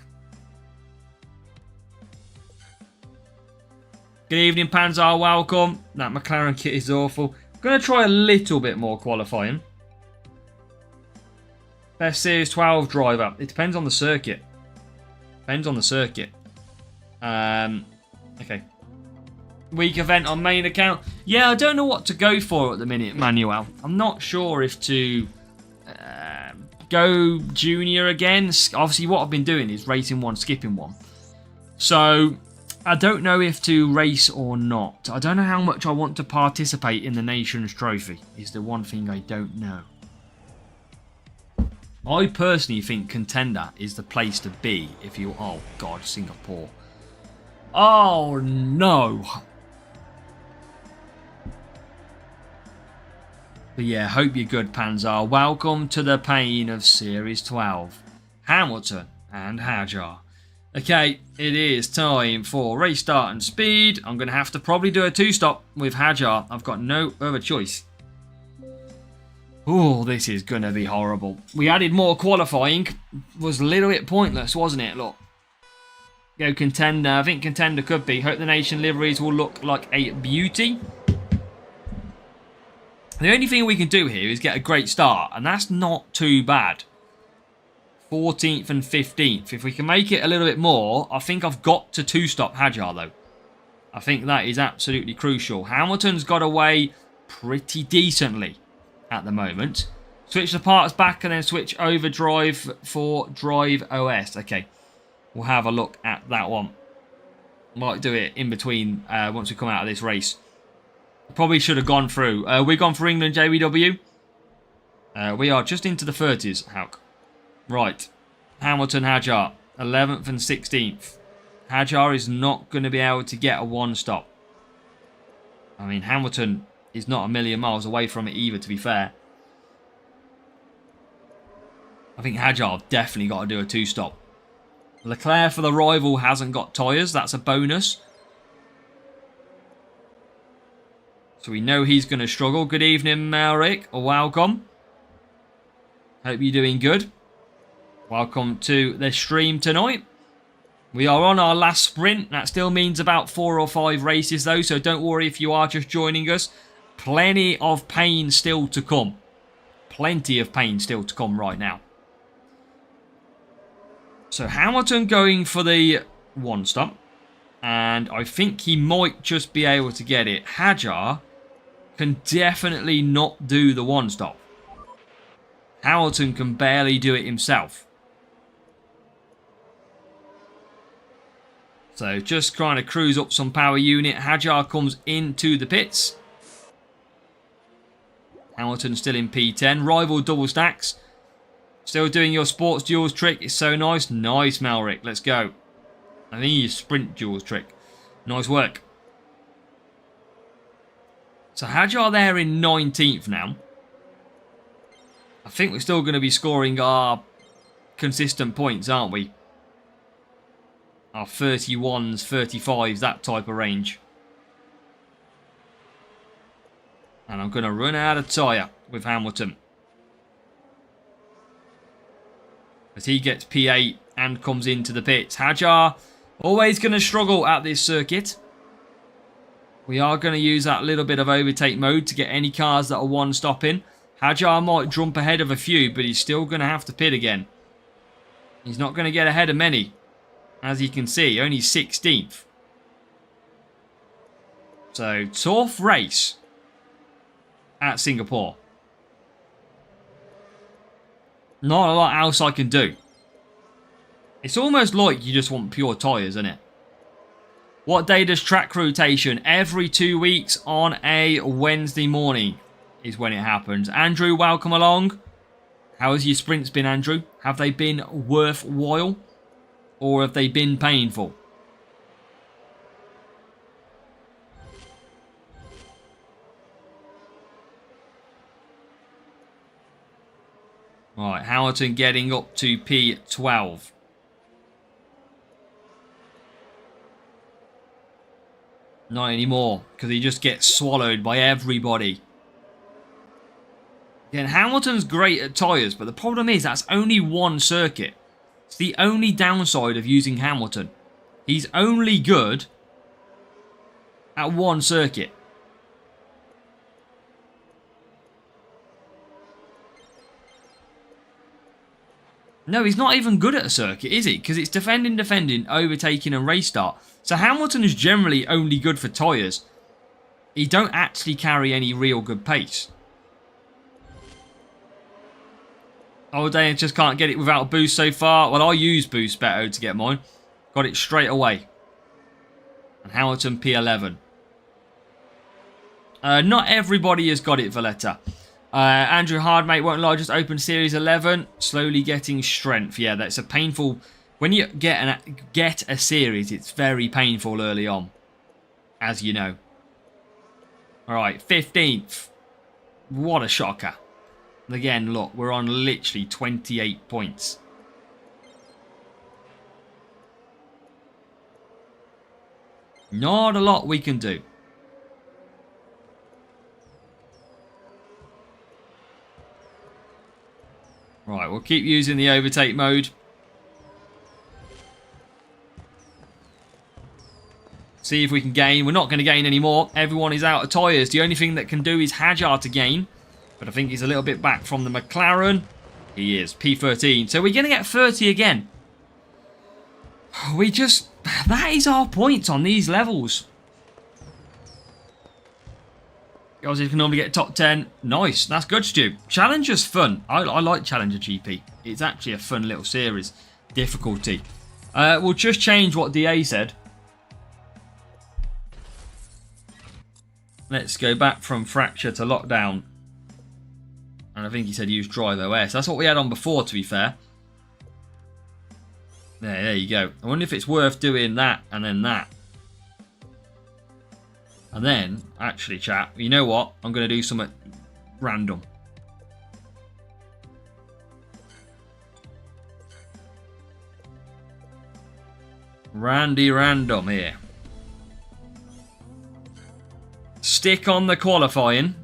Good evening, Panzer. Welcome. That McLaren kit is awful. I'm going to try a little bit more qualifying. Best Series 12 driver. It depends on the circuit. Depends on the circuit. Okay. Week event on main account. Yeah, I don't know what to go for at the minute, Manuel. I'm not sure if to... go junior again. Obviously what I've been doing is racing one, skipping one. So I don't know if to race or not. I don't know how much I want to participate in the Nations Trophy, is the one thing I don't know. I personally think Contender is the place to be if you... Oh, God, Singapore. Oh, no. But yeah, hope you're good, Panzar. Welcome to the pain of Series 12. Hamilton and Hadjar. Okay, it is time for race start and speed. I'm going to have to probably do a 2-stop with Hadjar. I've got no other choice. Oh, this is going to be horrible. We added more qualifying. Was a little bit pointless, wasn't it? Look. Go Contender. I think Contender could be. Hope the Nation liveries will look like a beauty. The only thing we can do here is get a great start. And that's not too bad. 14th and 15th. If we can make it a little bit more, I think I've got to 2-stop Hadjar, though. I think that is absolutely crucial. Hamilton's got away pretty decently at the moment. Switch the parts back and then switch overdrive for Drive OS. Okay, we'll have a look at that one. Might do it in between once we come out of this race. Probably should have gone through. We've gone for England, JBW. We are just into the 30s, Hauk. Right. Hamilton, Hadjar. 11th and 16th. Hadjar is not going to be able to get a 1-stop. I mean, Hamilton is not a million miles away from it either, to be fair. I think Hadjar definitely got to do a 2-stop. Leclerc for the rival hasn't got tyres. That's a bonus. So we know he's going to struggle. Good evening, Melrick. Welcome. Hope you're doing good. Welcome to the stream tonight. We are on our last sprint. That still means about 4 or 5 races, though. So don't worry if you are just joining us. Plenty of pain still to come. Plenty of pain still to come right now. So Hamilton going for the 1-stop. And I think he might just be able to get it. Hadjar can definitely not do the 1-stop. Hamilton can barely do it himself. So just trying to cruise up some power unit. Hadjar comes into the pits. Hamilton still in P10. Rival double stacks. Still doing your sports duels trick. It's so nice. Nice, Melrick. Let's go. I think you sprint duels trick. Nice work. So Hadjar there in 19th now. I think we're still going to be scoring our consistent points, aren't we? Our 31s, 35s, that type of range. And I'm going to run out of tyre with Hamilton. As he gets P8 and comes into the pits. Hadjar always going to struggle at this circuit. We are going to use that little bit of overtake mode to get any cars that are 1-stopping. Hadjar might jump ahead of a few, but he's still going to have to pit again. He's not going to get ahead of many. As you can see, only 16th. So, tough race at Singapore. Not a lot else I can do. It's almost like you just want pure tyres, isn't it? What day does track rotation? Every 2 weeks on a Wednesday morning is when it happens. Andrew, welcome along. How has your sprints been, Andrew? Have they been worthwhile? Or have they been painful? Right, Hamilton getting up to P12. Not anymore, because he just gets swallowed by everybody. Again, Hamilton's great at tyres, but the problem is that's only one circuit. It's the only downside of using Hamilton. He's only good at one circuit. No, he's not even good at a circuit, is he? Because it's defending, overtaking and race start. So Hamilton is generally only good for tyres. He don't actually carry any real good pace. Oh, they just can't get it without a boost so far. Well, I use boost better to get mine. Got it straight away. And Hamilton P11. Not everybody has got it, Valletta. Andrew Hardmate won't lie, just opened Series 11. Slowly getting strength. Yeah, that's a painful... When you get a series, it's very painful early on. As you know. Alright, 15th. What a shocker. Again, look, we're on literally 28 points. Not a lot we can do. Right, we'll keep using the overtake mode. See if we can gain. We're not going to gain anymore. Everyone is out of tyres. The only thing that can do is Hadjar to gain. But I think he's a little bit back from the McLaren. He is. P13. So we're going to get 30 again. We just... That is our points on these levels. Obviously, you can normally get top 10. Nice. That's good, Stu. Challenger's fun. I like Challenger GP. It's actually a fun little series. Difficulty. We'll just change what DA said. Let's go back from Fracture to Lockdown. And I think he said use Drive OS. That's what we had on before, to be fair. There you go. I wonder if it's worth doing that and then that. And then, actually, chat, you know what? I'm going to do something random. Randy Random here. Stick on the qualifying.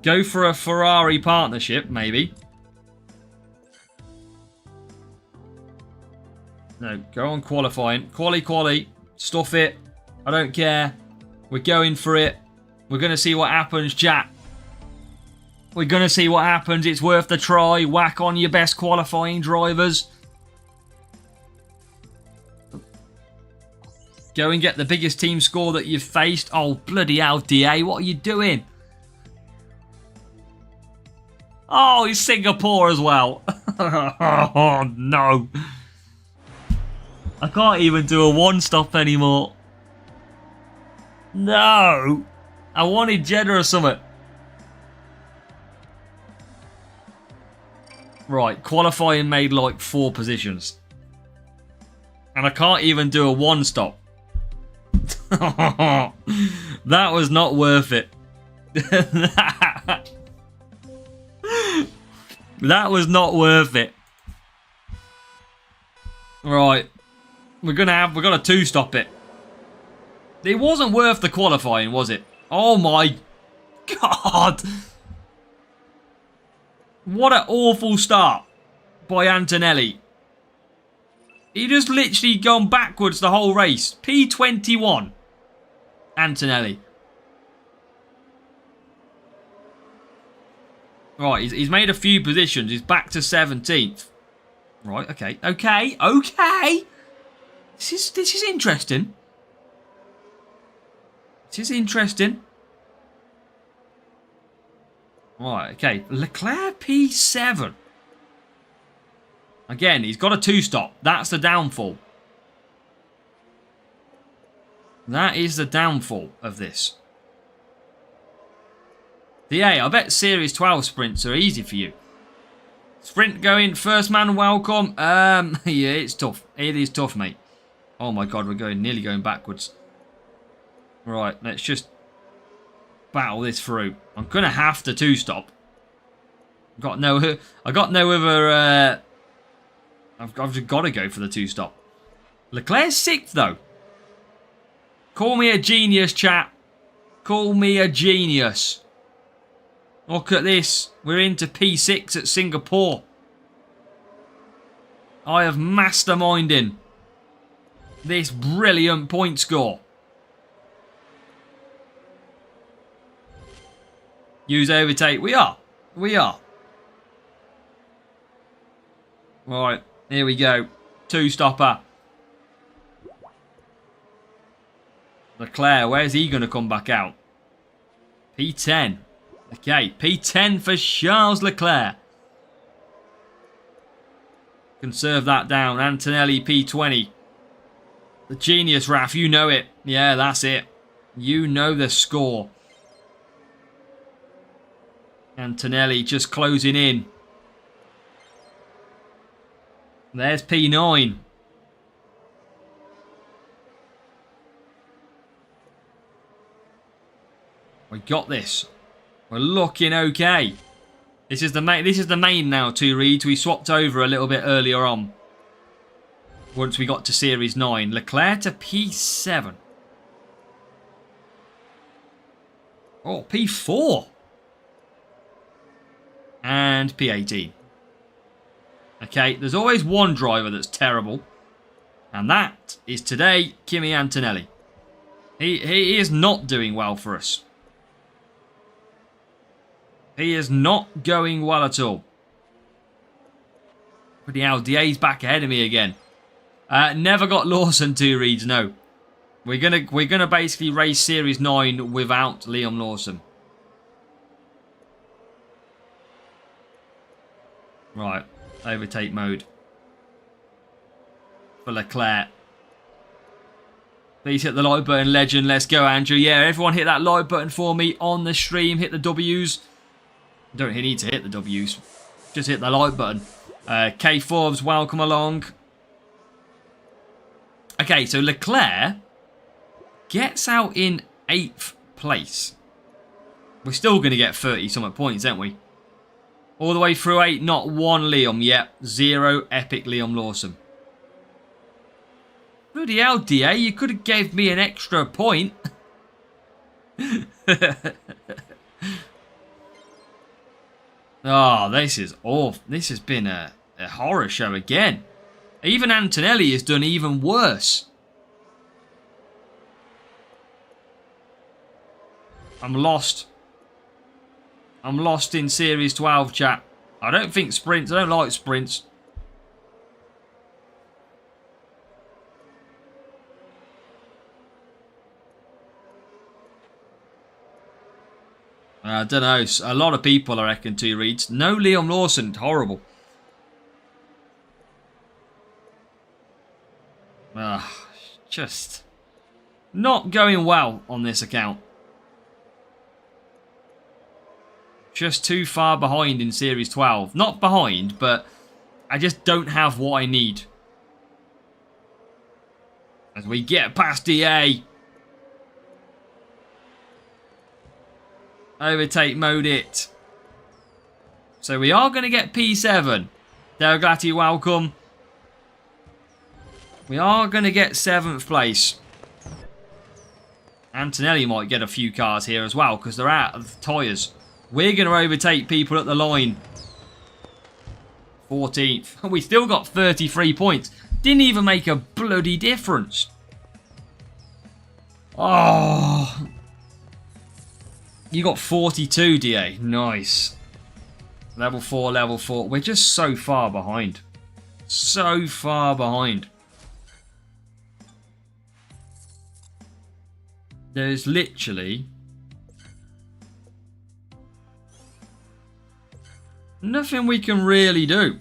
Go for a Ferrari partnership, maybe. No, go on qualifying. Quali. Stuff it. I don't care. We're going for it. We're going to see what happens, chat. We're going to see what happens. It's worth the try. Whack on your best qualifying drivers. Go and get the biggest team score that you've faced. Oh, bloody hell, DA. What are you doing? Oh, it's Singapore as well. Oh, no. I can't even do a one-stop anymore. No. I wanted Jeddah or something. Right, qualifying made like 4 positions. And I can't even do a one-stop. That was not worth it. That was not worth it. Right. We're gonna 2-stop it. It wasn't worth the qualifying, was it? Oh my God. What an awful start by Antonelli. He just literally gone backwards the whole race. P21. Antonelli. Right, he's made a few positions. He's back to 17th. Right, okay. This is interesting. This is interesting. Right, okay. Leclerc P7. Again, he's got a 2-stop. That's the downfall. That is the downfall of this. DA, I bet Series 12 sprints are easy for you. Sprint going, first man welcome. Yeah, it's tough. It is tough, mate. Oh my God, we're nearly going backwards. Right, let's just battle this through. I'm gonna have to 2-stop. I got no other. I've just got to go for the 2-stop. Leclerc's 6th though. Call me a genius, chat. Call me a genius. Look at this. We're into P6 at Singapore. I have masterminded this brilliant point score. Use overtake. We are. Right, here we go. 2-stopper. Leclerc, where's he going to come back out? P10. Okay, P10 for Charles Leclerc. Conserve that down. Antonelli, P20. The genius, Raf. You know it. Yeah, that's it. You know the score. Antonelli just closing in. There's P9. We got this. We're looking okay. This is the main now, two reads. We swapped over a little bit earlier on. Once we got to Series 9. Leclerc to P7. Oh, P4. And P18. Okay, there's always one driver that's terrible. And that is today, Kimi Antonelli. He is not doing well for us. He is not going well at all. Pretty hell, DA's back ahead of me again. Never got Lawson two reads, no. We're gonna basically race Series 9 without Liam Lawson. Right, overtake mode. For Leclerc. Please hit the like button, legend. Let's go, Andrew. Yeah, everyone hit that like button for me on the stream. Hit the W's. Don't need to hit the W's. Just hit the like button. K4's welcome along. Okay, so Leclerc gets out in 8th place. We're still going to get 30-something points, aren't we? All the way through 8, not one Liam yet. 0 epic Liam Lawson. Bloody hell, DA, you could have gave me an extra point. Oh, this is awful. This has been a horror show again. Even Antonelli has done even worse. I'm lost. I'm lost in Series 12, chat. I don't think sprints. I don't like sprints. I don't know. A lot of people, I reckon, two reads. No Liam Lawson. Horrible. Just not going well on this account. Just too far behind in Series 12. Not behind, but I just don't have what I need. As we get past DA. Overtake mode it. So we are going to get P7. Deoglati, welcome. We are going to get 7th place. Antonelli might get a few cars here as well because they're out of tyres. We're going to overtake people at the line. 14th. We still got 33 points. Didn't even make a bloody difference. Oh. You got 42, DA. Nice. Level 4, level 4. We're just so far behind. So far behind. There's literally nothing we can really do.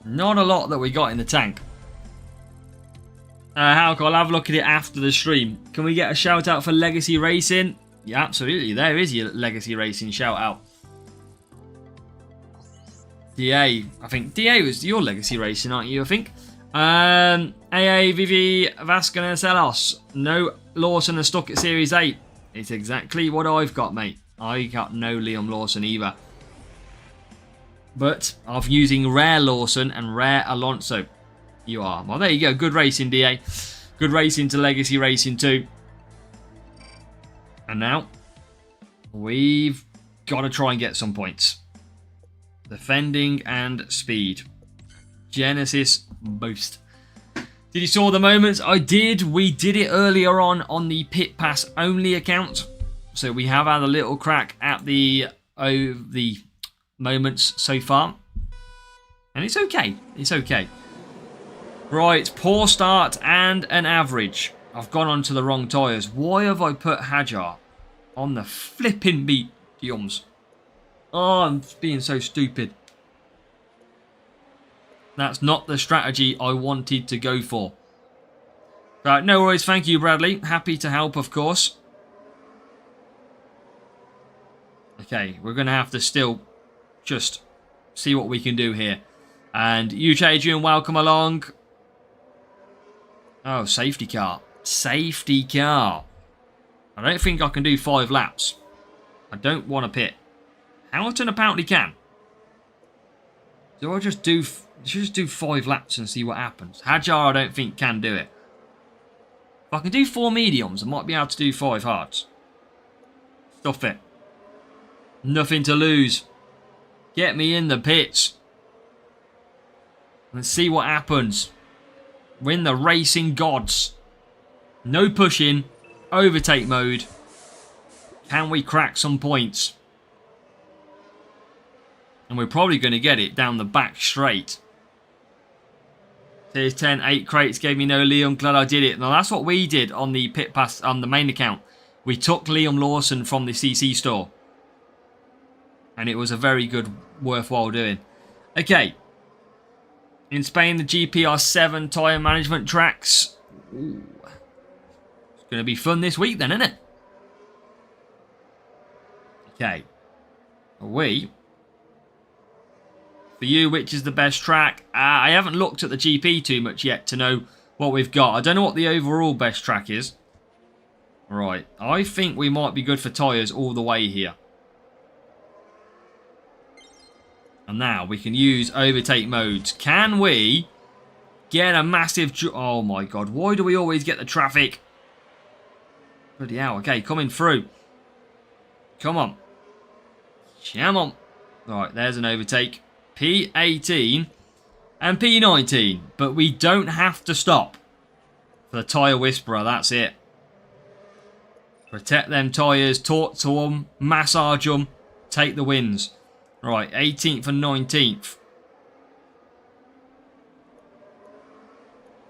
Not a lot that we got in the tank. Halk, I'll have a look at it after the stream. Can we get a shout out for Legacy Racing? Yeah, absolutely. There is your Legacy Racing shout out. DA, I think. DA was your Legacy Racing, aren't you? I think. AA, Vivi, Vasconcelos. No Lawson are stuck at Series 8. It's exactly what I've got, mate. I got no Liam Lawson either. But I'm using Rare Lawson and Rare Alonso. You are. Well, there you go. Good racing, DA. Good racing to Legacy Racing too. And now, we've got to try and get some points. Defending and speed. Genesis boost. Did you saw the moments? I did. We did it earlier on the Pit Pass only account. So we have had a little crack at the moments so far. And it's okay. It's okay. Right, poor start and an average. I've gone onto the wrong tyres. Why have I put Hajar on the flipping mediums? Oh, I'm being so stupid. That's not the strategy I wanted to go for. Right, no worries. Thank you, Bradley. Happy to help, of course. Okay, we're going to have to still just see what we can do here. And you, Adrian, welcome along. Oh, safety car. Safety car. I don't think I can do 5 laps. I don't want to pit. Hamilton apparently can. Do I just do 5 laps and see what happens? Hajar I don't think can do it. If I can do 4 mediums, I might be able to do 5 hards. Stuff it. Nothing to lose. Get me in the pits. Let's see what happens. We're in the racing gods. No pushing. Overtake mode. Can we crack some points? And we're probably going to get it down the back straight. Here's 10, 8 crates gave me no Liam. Glad I did it. Now that's what we did on the pit pass on the main account. We took Liam Lawson from the CC store. And it was a very good, worthwhile doing. Okay. In Spain, the GPR 7 tyre management tracks. Ooh. It's going to be fun this week then, isn't it? Okay. For you, which is the best track? I haven't looked at the GP too much yet to know what we've got. I don't know what the overall best track is. Right. I think we might be good for tyres all the way here. And now we can use overtake modes. Can we get a massive... Oh my god, why do we always get the traffic? Bloody hell, okay, coming through. Come on. Come on. Right, there's an overtake. P18 and P19. But we don't have to stop. For the tyre whisperer, that's it. Protect them tyres, talk to them, massage them, take the wins. Right, 18th and 19th.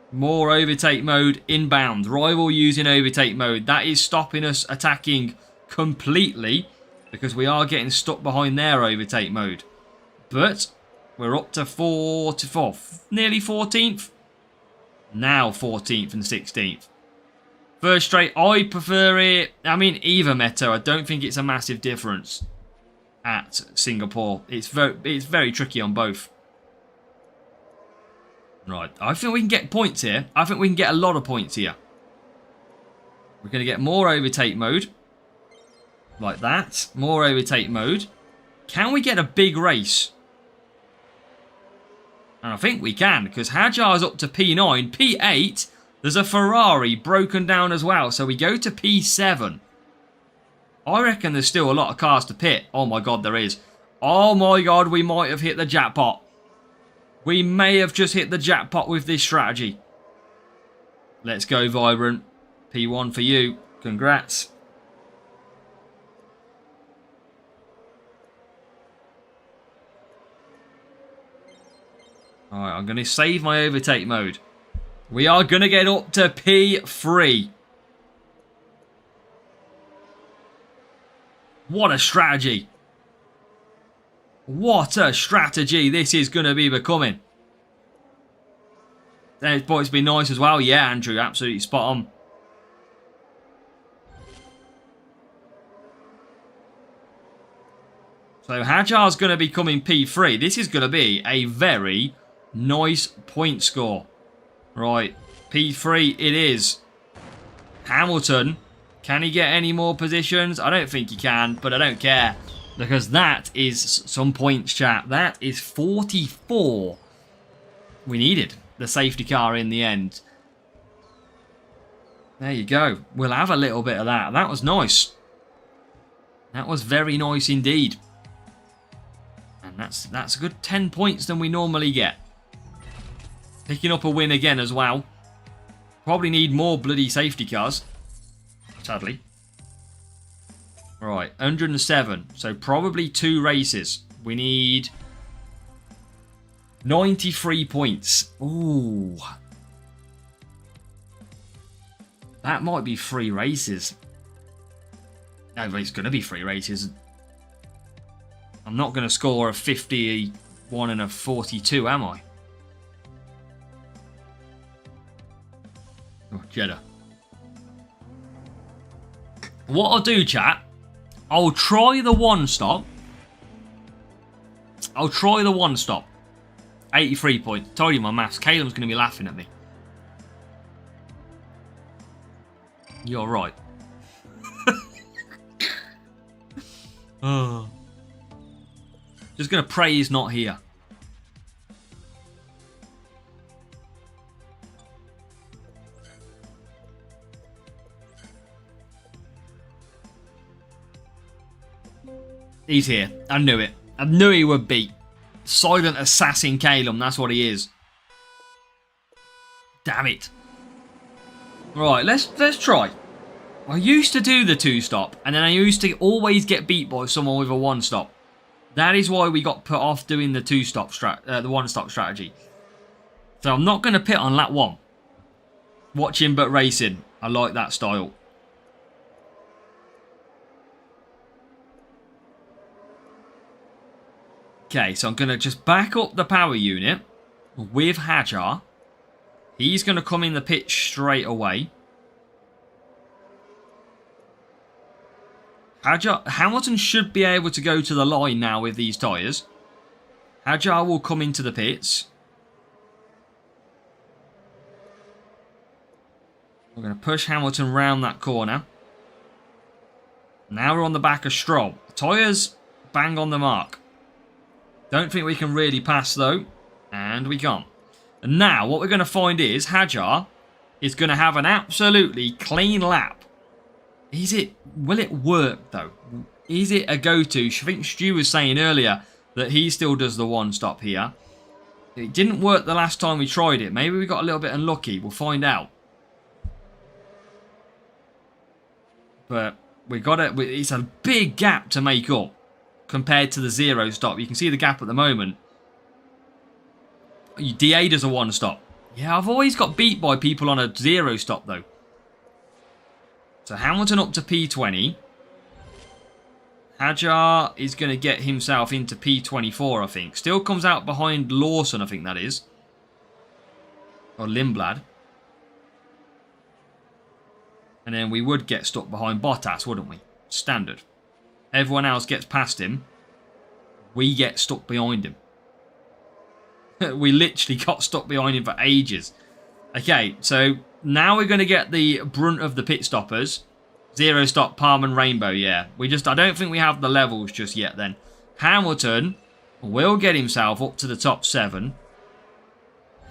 More overtake mode inbound. Rival using overtake mode. That is stopping us attacking completely because we are getting stuck behind their overtake mode. But we're up to 4th, nearly 14th. Now 14th and 16th. First straight, I prefer it. I mean, either meta, I don't think it's a massive difference. At Singapore, it's very tricky on both. Right, I think we can get points here. I think we can get a lot of points here. We're going to get more overtake mode, like that. More overtake mode. Can we get a big race? And I think we can because Hajar's up to P9, P8. There's a Ferrari broken down as well, so we go to P7. I reckon there's still a lot of cars to pit. Oh my god, there is. Oh my god, we might have hit the jackpot. We may have just hit the jackpot with this strategy. Let's go, Vibrant. P1 for you. Congrats. Alright, I'm going to save my overtake mode. We are going to get up to P3. What a strategy. What a strategy this is going to be becoming. There's points been nice as well. Yeah, Andrew, absolutely spot on. So Hajar's going to be coming P3. This is going to be a very nice point score. Right, P3 it is. Hamilton. Can he get any more positions? I don't think he can, but I don't care. Because that is some points, chat. That is 44. We needed the safety car in the end. There you go. We'll have a little bit of that. That was nice. That was very nice indeed. And that's a good 10 points than we normally get. Picking up a win again as well. Probably need more bloody safety cars. Sadly. Right, 107. So probably 2 races. We need 93 points. Ooh. That might be 3 races. No, but it's going to be 3 races. I'm not going to score a 51 and a 42, am I? Oh, Jeddah. What I'll do, chat, I'll try the one stop. 83 points. Told you my maths. Caleb's going to be laughing at me. You're right. Oh. Just going to pray he's not here. He's here. I knew it. I knew he would be. Silent assassin Caleb, that's what he is. Damn it. Right, let's try. I used to do the 2-stop, and then I used to always get beat by someone with a 1-stop. That is why we got put off doing the 2-stop the 1-stop strategy. So I'm not going to pit on lap 1. Watching but racing. I like that style. Okay, so I'm going to just back up the power unit with Hadjar. He's going to come in the pit straight away. Hamilton should be able to go to the line now with these tyres. Hadjar will come into the pits. We're going to push Hamilton round that corner. Now we're on the back of Stroll. Tyres bang on the mark. Don't think we can really pass though. And we can't. And now what we're going to find is Hadjar is going to have an absolutely clean lap. Will it work though? Is it a go-to? I think Stu was saying earlier that he still does the 1-stop here. It didn't work the last time we tried it. Maybe we got a little bit unlucky. We'll find out. But we got it. It's a big gap to make up compared to the 0-stop. You can see the gap at the moment. DA does a 1-stop. Yeah, I've always got beat by people on a 0-stop though. So Hamilton up to P20. Hadjar is going to get himself into P24, I think. Still comes out behind Lawson, I think that is. Or Lindblad. And then we would get stuck behind Bottas, wouldn't we? Standard. Everyone else gets past him. We get stuck behind him. We literally got stuck behind him for ages. Okay, so now we're going to get the brunt of the pit stoppers. 0-stop, Palm and Rainbow, yeah. I don't think we have the levels just yet then. Hamilton will get himself up to the top 7.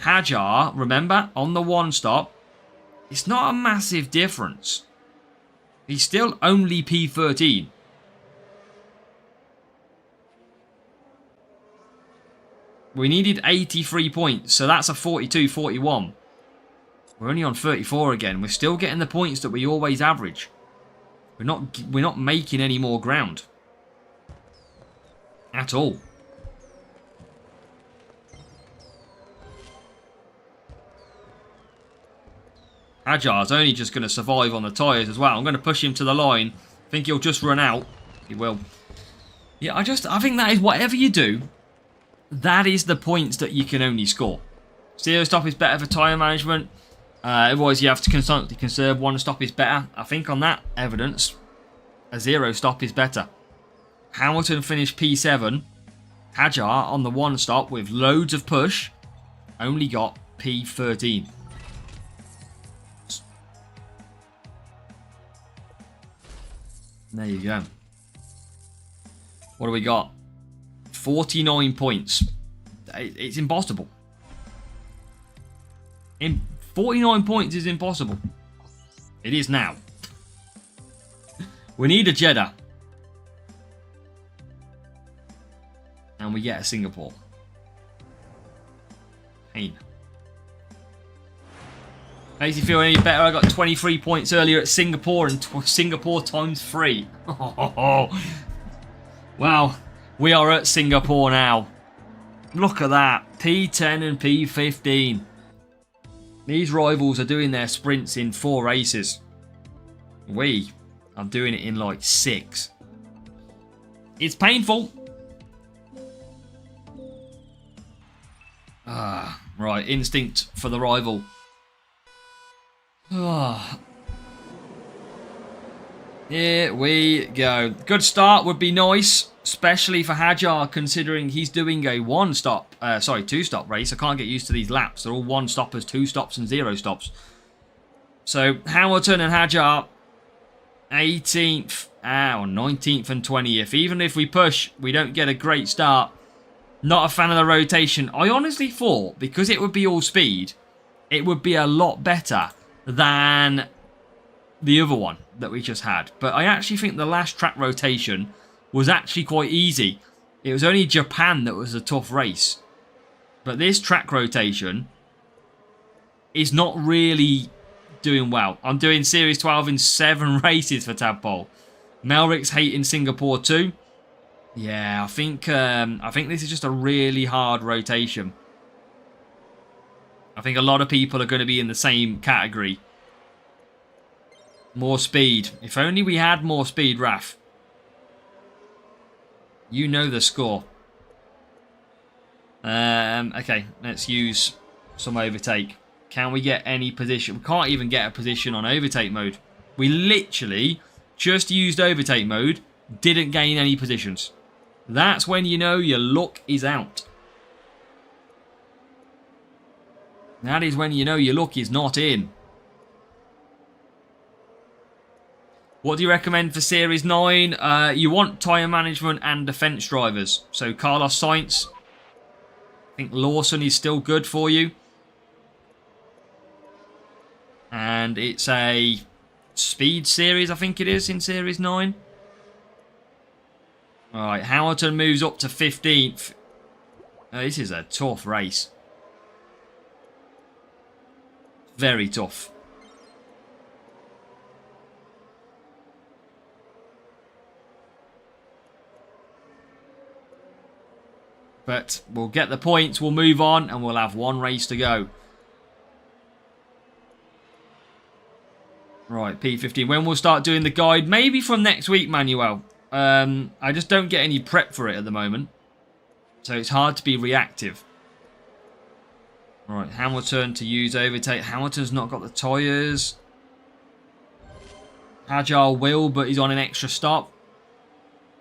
Hadjar, remember, on the 1-stop, it's not a massive difference. He's still only P13. We needed 83 points, so that's a 42-41. We're only on 34 again. We're still getting the points that we always average. We're not making any more ground. At all. Hadjar's only just going to survive on the tyres as well. I'm going to push him to the line. I think he'll just run out. He will. Yeah, I think that is whatever you do, that is the points that you can only score. 0-stop is better for tyre management. Otherwise, you have to constantly conserve. 1-stop is better. I think on that evidence, a 0-stop is better. Hamilton finished P7. Hadjar on the 1-stop with loads of push only got P13. There you go. What do we got? 49 points. It's impossible. 49 points is impossible. It is now. We need a Jeddah. And we get a Singapore. Pain. Makes you feel any better? I got 23 points earlier at Singapore and Singapore times 3. Wow. We are at Singapore now. Look at that. P10 and P15. These rivals are doing their sprints in 4 races. We are doing it in like 6. It's painful. Right, instinct for the rival. Here we go. Good start would be nice, especially for Hajar, considering he's doing a 2-stop race. I can't get used to these laps. They're all 1-stoppers, 2 stops, and 0 stops. So Hamilton and Hajar, 18th, 19th and 20th. Even if we push, we don't get a great start. Not a fan of the rotation. I honestly thought, because it would be all speed, it would be a lot better than the other one that we just had. But I actually think the last track rotation was actually quite easy. It was only Japan that was a tough race. But this track rotation is not really doing well. I'm doing Series 12 in 7 races for Tadpole. Melrick's hating Singapore too. Yeah, I think this is just a really hard rotation. I think a lot of people are going to be in the same category. More speed. If only we had more speed, Raf. You know the score. Okay, let's use some overtake. Can we get any position? We can't even get a position on overtake mode. We literally just used overtake mode, didn't gain any positions. That's when you know your luck is out. That is when you know your luck is not in. What do you recommend for Series 9? You want tyre management and defence drivers. So Carlos Sainz. I think Lawson is still good for you. And it's a speed series, I think it is, in Series 9. Alright, Hamilton moves up to 15th. This is a tough race. Very tough. But we'll get the points, we'll move on, and we'll have one race to go. Right, P15. When we'll start doing the guide? Maybe from next week, Manuel. I just don't get any prep for it at the moment. So it's hard to be reactive. Right, Hamilton to use overtake. Hamilton's not got the tyres. Hajar will, but he's on an extra stop.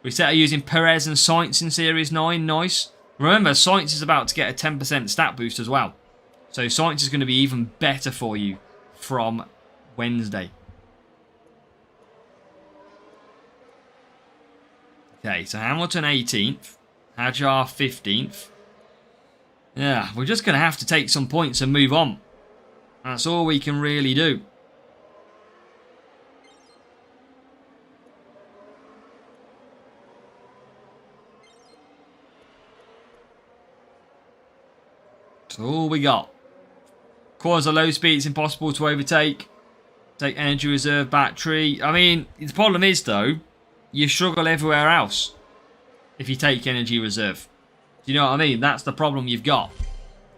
We set using Perez and Sainz in Series 9. Nice. Remember, Sainz is about to get a 10% stat boost as well. So Sainz is going to be even better for you from Wednesday. Okay, so Hamilton 18th. Hajar 15th. Yeah, we're just going to have to take some points and move on. That's all we can really do. That's all we got. Cause a low speed, it's impossible to overtake. Take energy reserve battery. I mean, the problem is though, you struggle everywhere else if you take energy reserve. Do you know what I mean? That's the problem you've got.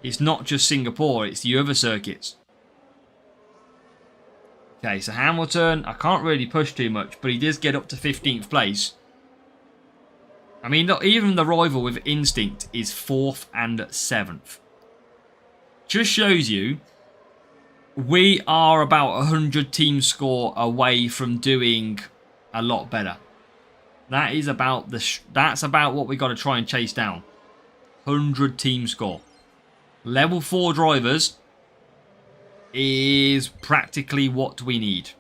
It's not just Singapore, it's the other circuits. Okay, so Hamilton, I can't really push too much, but he does get up to 15th place. I mean, look, even the rival with Instinct is 4th and 7th. Just shows you we are about 100 team score away from doing a lot better. That is about that's about what we got to try and chase down. 100 team score. Level 4 drivers is practically what we need.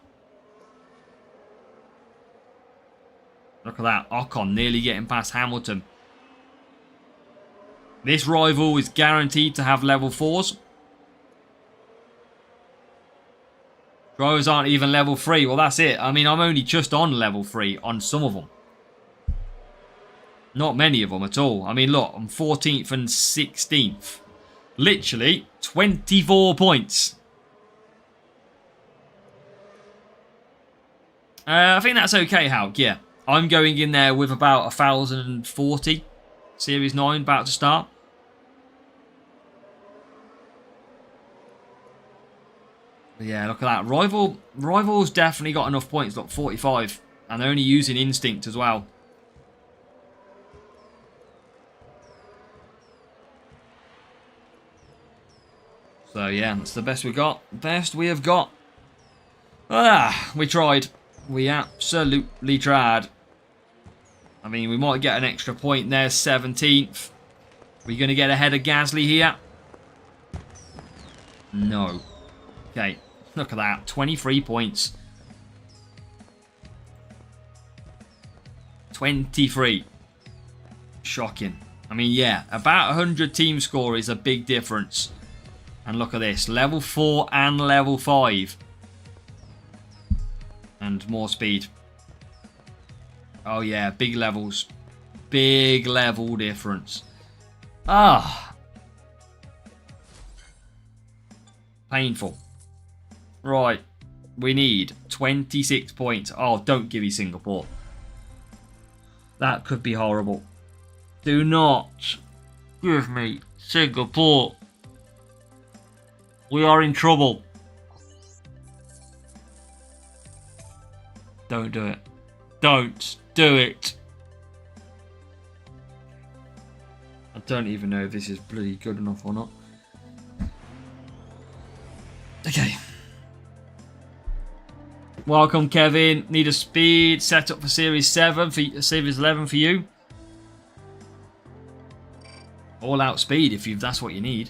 Look at that. Ocon nearly getting past Hamilton. This rival is guaranteed to have level 4s. Drivers aren't even level 3. Well, that's it. I mean, I'm only just on level 3 on some of them. Not many of them at all. I mean, look, I'm 14th and 16th. Literally 24 points. I think that's okay, Hauk. Yeah. I'm going in there with about 1,040. Series 9 about to start. Yeah, look at that. Rival's definitely got enough points. Look, 45. And they're only using Instinct as well. So, yeah, that's the best we got. Best we have got. Ah, we tried. We absolutely tried. I mean, we might get an extra point there. 17th. We're going to get ahead of Gasly here. No. Okay, look at that. 23 points. 23. Shocking. I mean, yeah, about 100 team score is a big difference. And look at this. Level 4 and level 5. And more speed. Oh, yeah. Big levels. Big level difference. Ah. Painful. Right. We need 26 points. Oh, don't give me Singapore. That could be horrible. Do not give me Singapore. We are in trouble. Don't do it. Don't do it. I don't even know if this is bloody good enough or not. Okay. Welcome, Kevin. Need a speed set up for Series 7, for Series 11 for you. All out speed if that's what you need.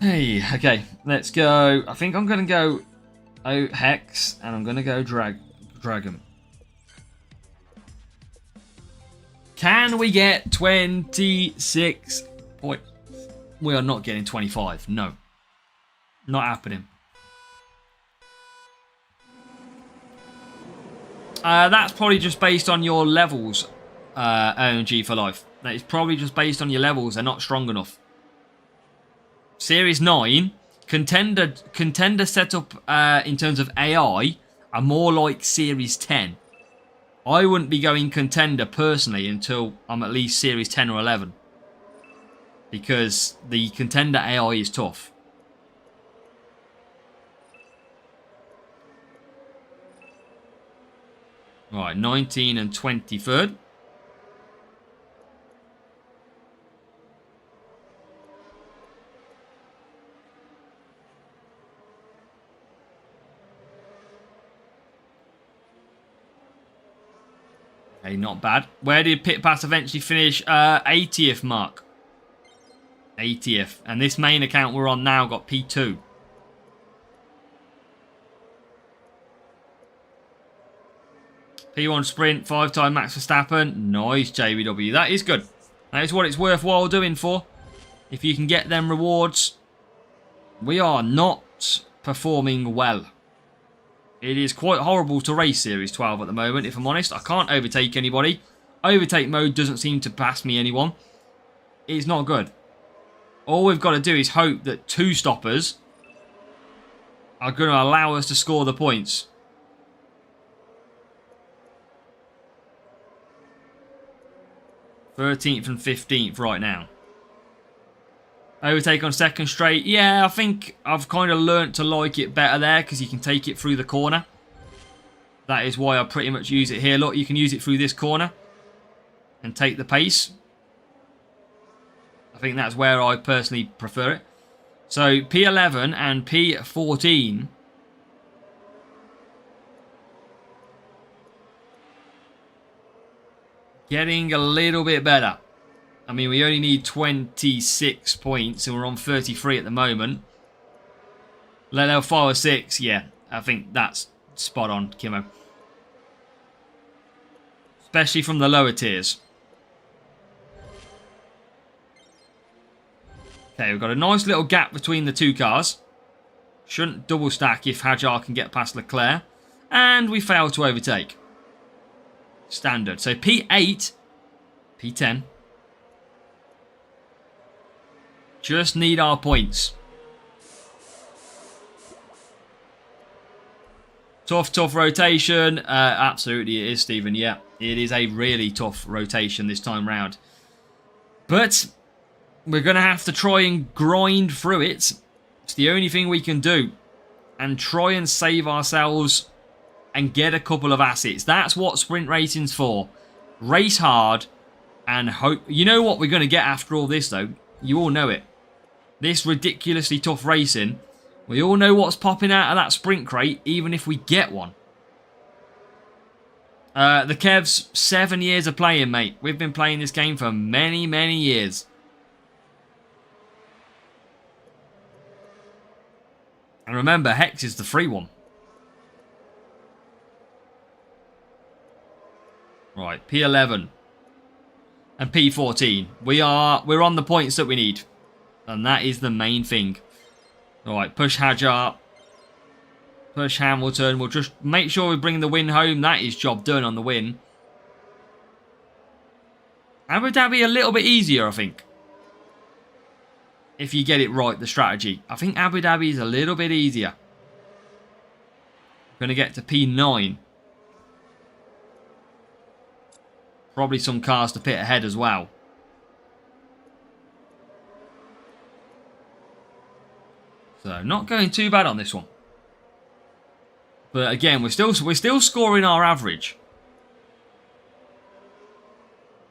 Hey, okay, let's go. I think I'm going to go Hex, and I'm going to go Dragon. Can we get 26 points? We are not getting 25. No. Not happening. That's probably just based on your levels, OMG for life. That is probably just based on your levels. They're not strong enough. Series 9, contender setup in terms of AI are more like Series 10. I wouldn't be going contender personally until I'm at least Series 10 or 11. Because the contender AI is tough. Right, 19 and 23rd. Okay, not bad. Where did Pit Pass eventually finish? 80th mark. 80th. And this main account we're on now got P2. P1 sprint, 5-time Max Verstappen. Nice, JBW. That is good. That is what it's worthwhile doing for. If you can get them rewards. We are not performing well. It is quite horrible to race Series 12 at the moment, if I'm honest. I can't overtake anybody. Overtake mode doesn't seem to pass me anyone. It's not good. All we've got to do is hope that 2 stoppers are going to allow us to score the points. .13th and 15th right now. Overtake on second straight. Yeah, I think I've kind of learnt to like it better there because you can take it through the corner. That is why I pretty much use it here. Look, you can use it through this corner and take the pace. I think that's where I personally prefer it. So P11 and P14. Getting a little bit better. I mean, we only need 26 points and we're on 33 at the moment. Let out 5 or 6. Yeah, I think that's spot on, Kimmo. Especially from the lower tiers. Okay, we've got a nice little gap between the 2 cars. Shouldn't double stack if Hajar can get past Leclerc. And we failed to overtake. Standard. So P8, P10. Just need our points. Tough rotation. Absolutely it is, Stephen. Yeah, it is a really tough rotation this time round. But we're going to have to try and grind through it. It's the only thing we can do. and try and save ourselves and get a couple of assets. That's what sprint racing's for. Race hard and hope. You know what we're going to get after all this, though? You all know it. This ridiculously tough racing. We all know what's popping out of that sprint crate, even if we get one. The Kevs, 7 years of playing, mate. We've been playing this game for many, many years. And remember, Hex is the free one. Right, P11 and P14. We're on the points that we need. And that is the main thing. Alright, push Hadjar. Push Hamilton. We'll just make sure we bring the win home. That is job done on the win. Abu Dhabi a little bit easier, I think. If you get it right, the strategy. I think Abu Dhabi is a little bit easier. We're going to get to P9. Probably some cars to pit ahead as well. So, not going too bad on this one. But again, we're still scoring our average.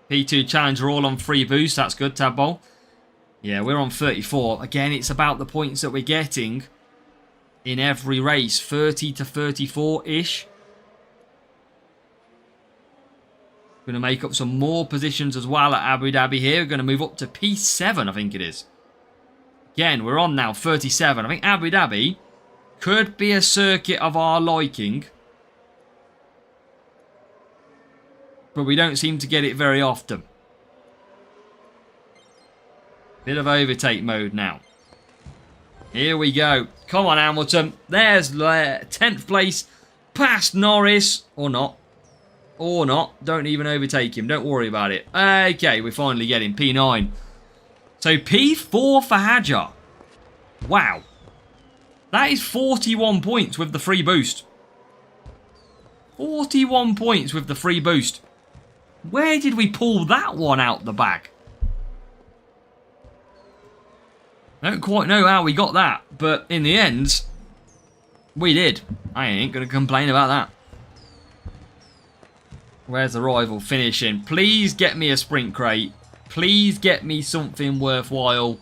P2 Challenger all on free boost. That's good, Tabol. Yeah, we're on 34. Again, it's about the points that we're getting in every race. 30 to 34-ish. Going to make up some more positions as well at Abu Dhabi here. We're going to move up to P7, I think it is. Again, we're on now 37. I think Abu Dhabi could be a circuit of our liking. But we don't seem to get it very often. Bit of overtake mode now. Here we go. Come on, Hamilton. There's 10th place. Past Norris. Or not. Or not. Don't even overtake him. Don't worry about it. Okay, we're finally getting P9. So P4 for Hadjar. Wow. That is 41 points with the free boost. 41 points with the free boost. Where did we pull that one out the bag? I don't quite know how we got that. But in the end, we did. I ain't going to complain about that. Where's the rival finishing? Please get me a sprint crate. Please get me something worthwhile.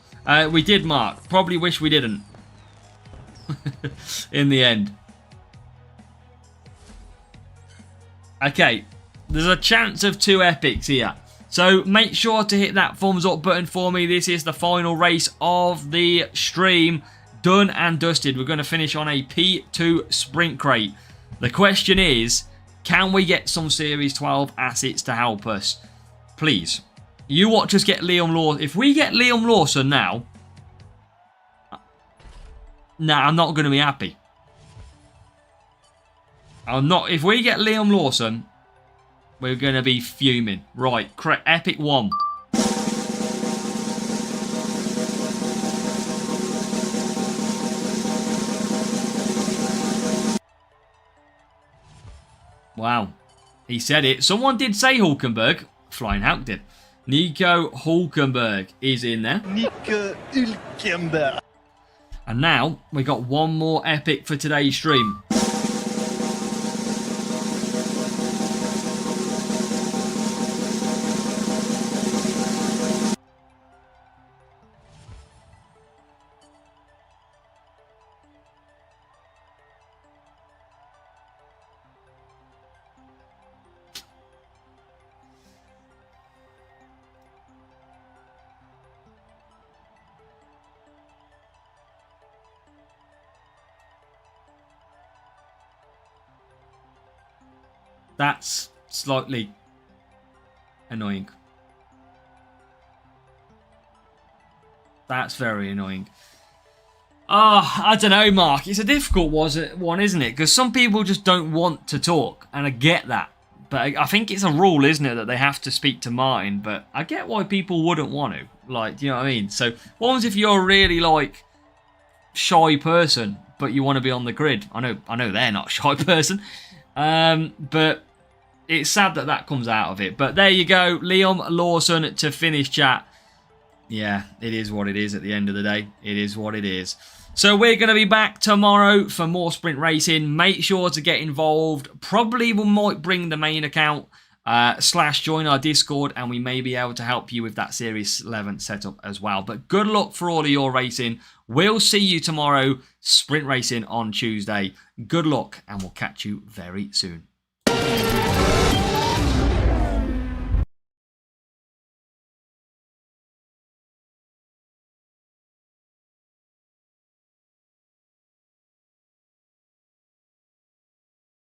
We did, Mark. Probably wish we didn't. In the end. Okay. There's a chance of 2 epics here. So make sure to hit that thumbs up button for me. This is the final race of the stream. Done and dusted. We're going to finish on a P2 sprint crate. The question is, can we get some Series 12 assets to help us? Please. You watch us get Liam Lawson. If we get Liam Lawson now, nah, I'm not going to be happy. I'm not. If we get Liam Lawson, we're going to be fuming. Right, Epic 1. Wow. He said it. Someone did say Hulkenberg. Flying Hulk did. Nico Hulkenberg is in there. Nico Hulkenberg. And now, we got one more epic for today's stream. That's slightly annoying. That's very annoying. I don't know, Mark. It's a difficult one, isn't it? Because some people just don't want to talk, and I get that. But I think it's a rule, isn't it, that they have to speak to Martin. But I get why people wouldn't want to. Like, do you know what I mean? So, what was if you're a really, like, shy person, but you want to be on the grid? I know they're not a shy person. But it's sad that that comes out of it. But there you go. Liam Lawson to finish, chat. Yeah, it is what it is at the end of the day. It is what it is. So we're going to be back tomorrow for more sprint racing. Make sure to get involved. Probably we might bring the main account / join our Discord, and we may be able to help you with that Series 11 setup as well. But good luck for all of your racing. We'll see you tomorrow, sprint racing on Tuesday. Good luck, and we'll catch you very soon.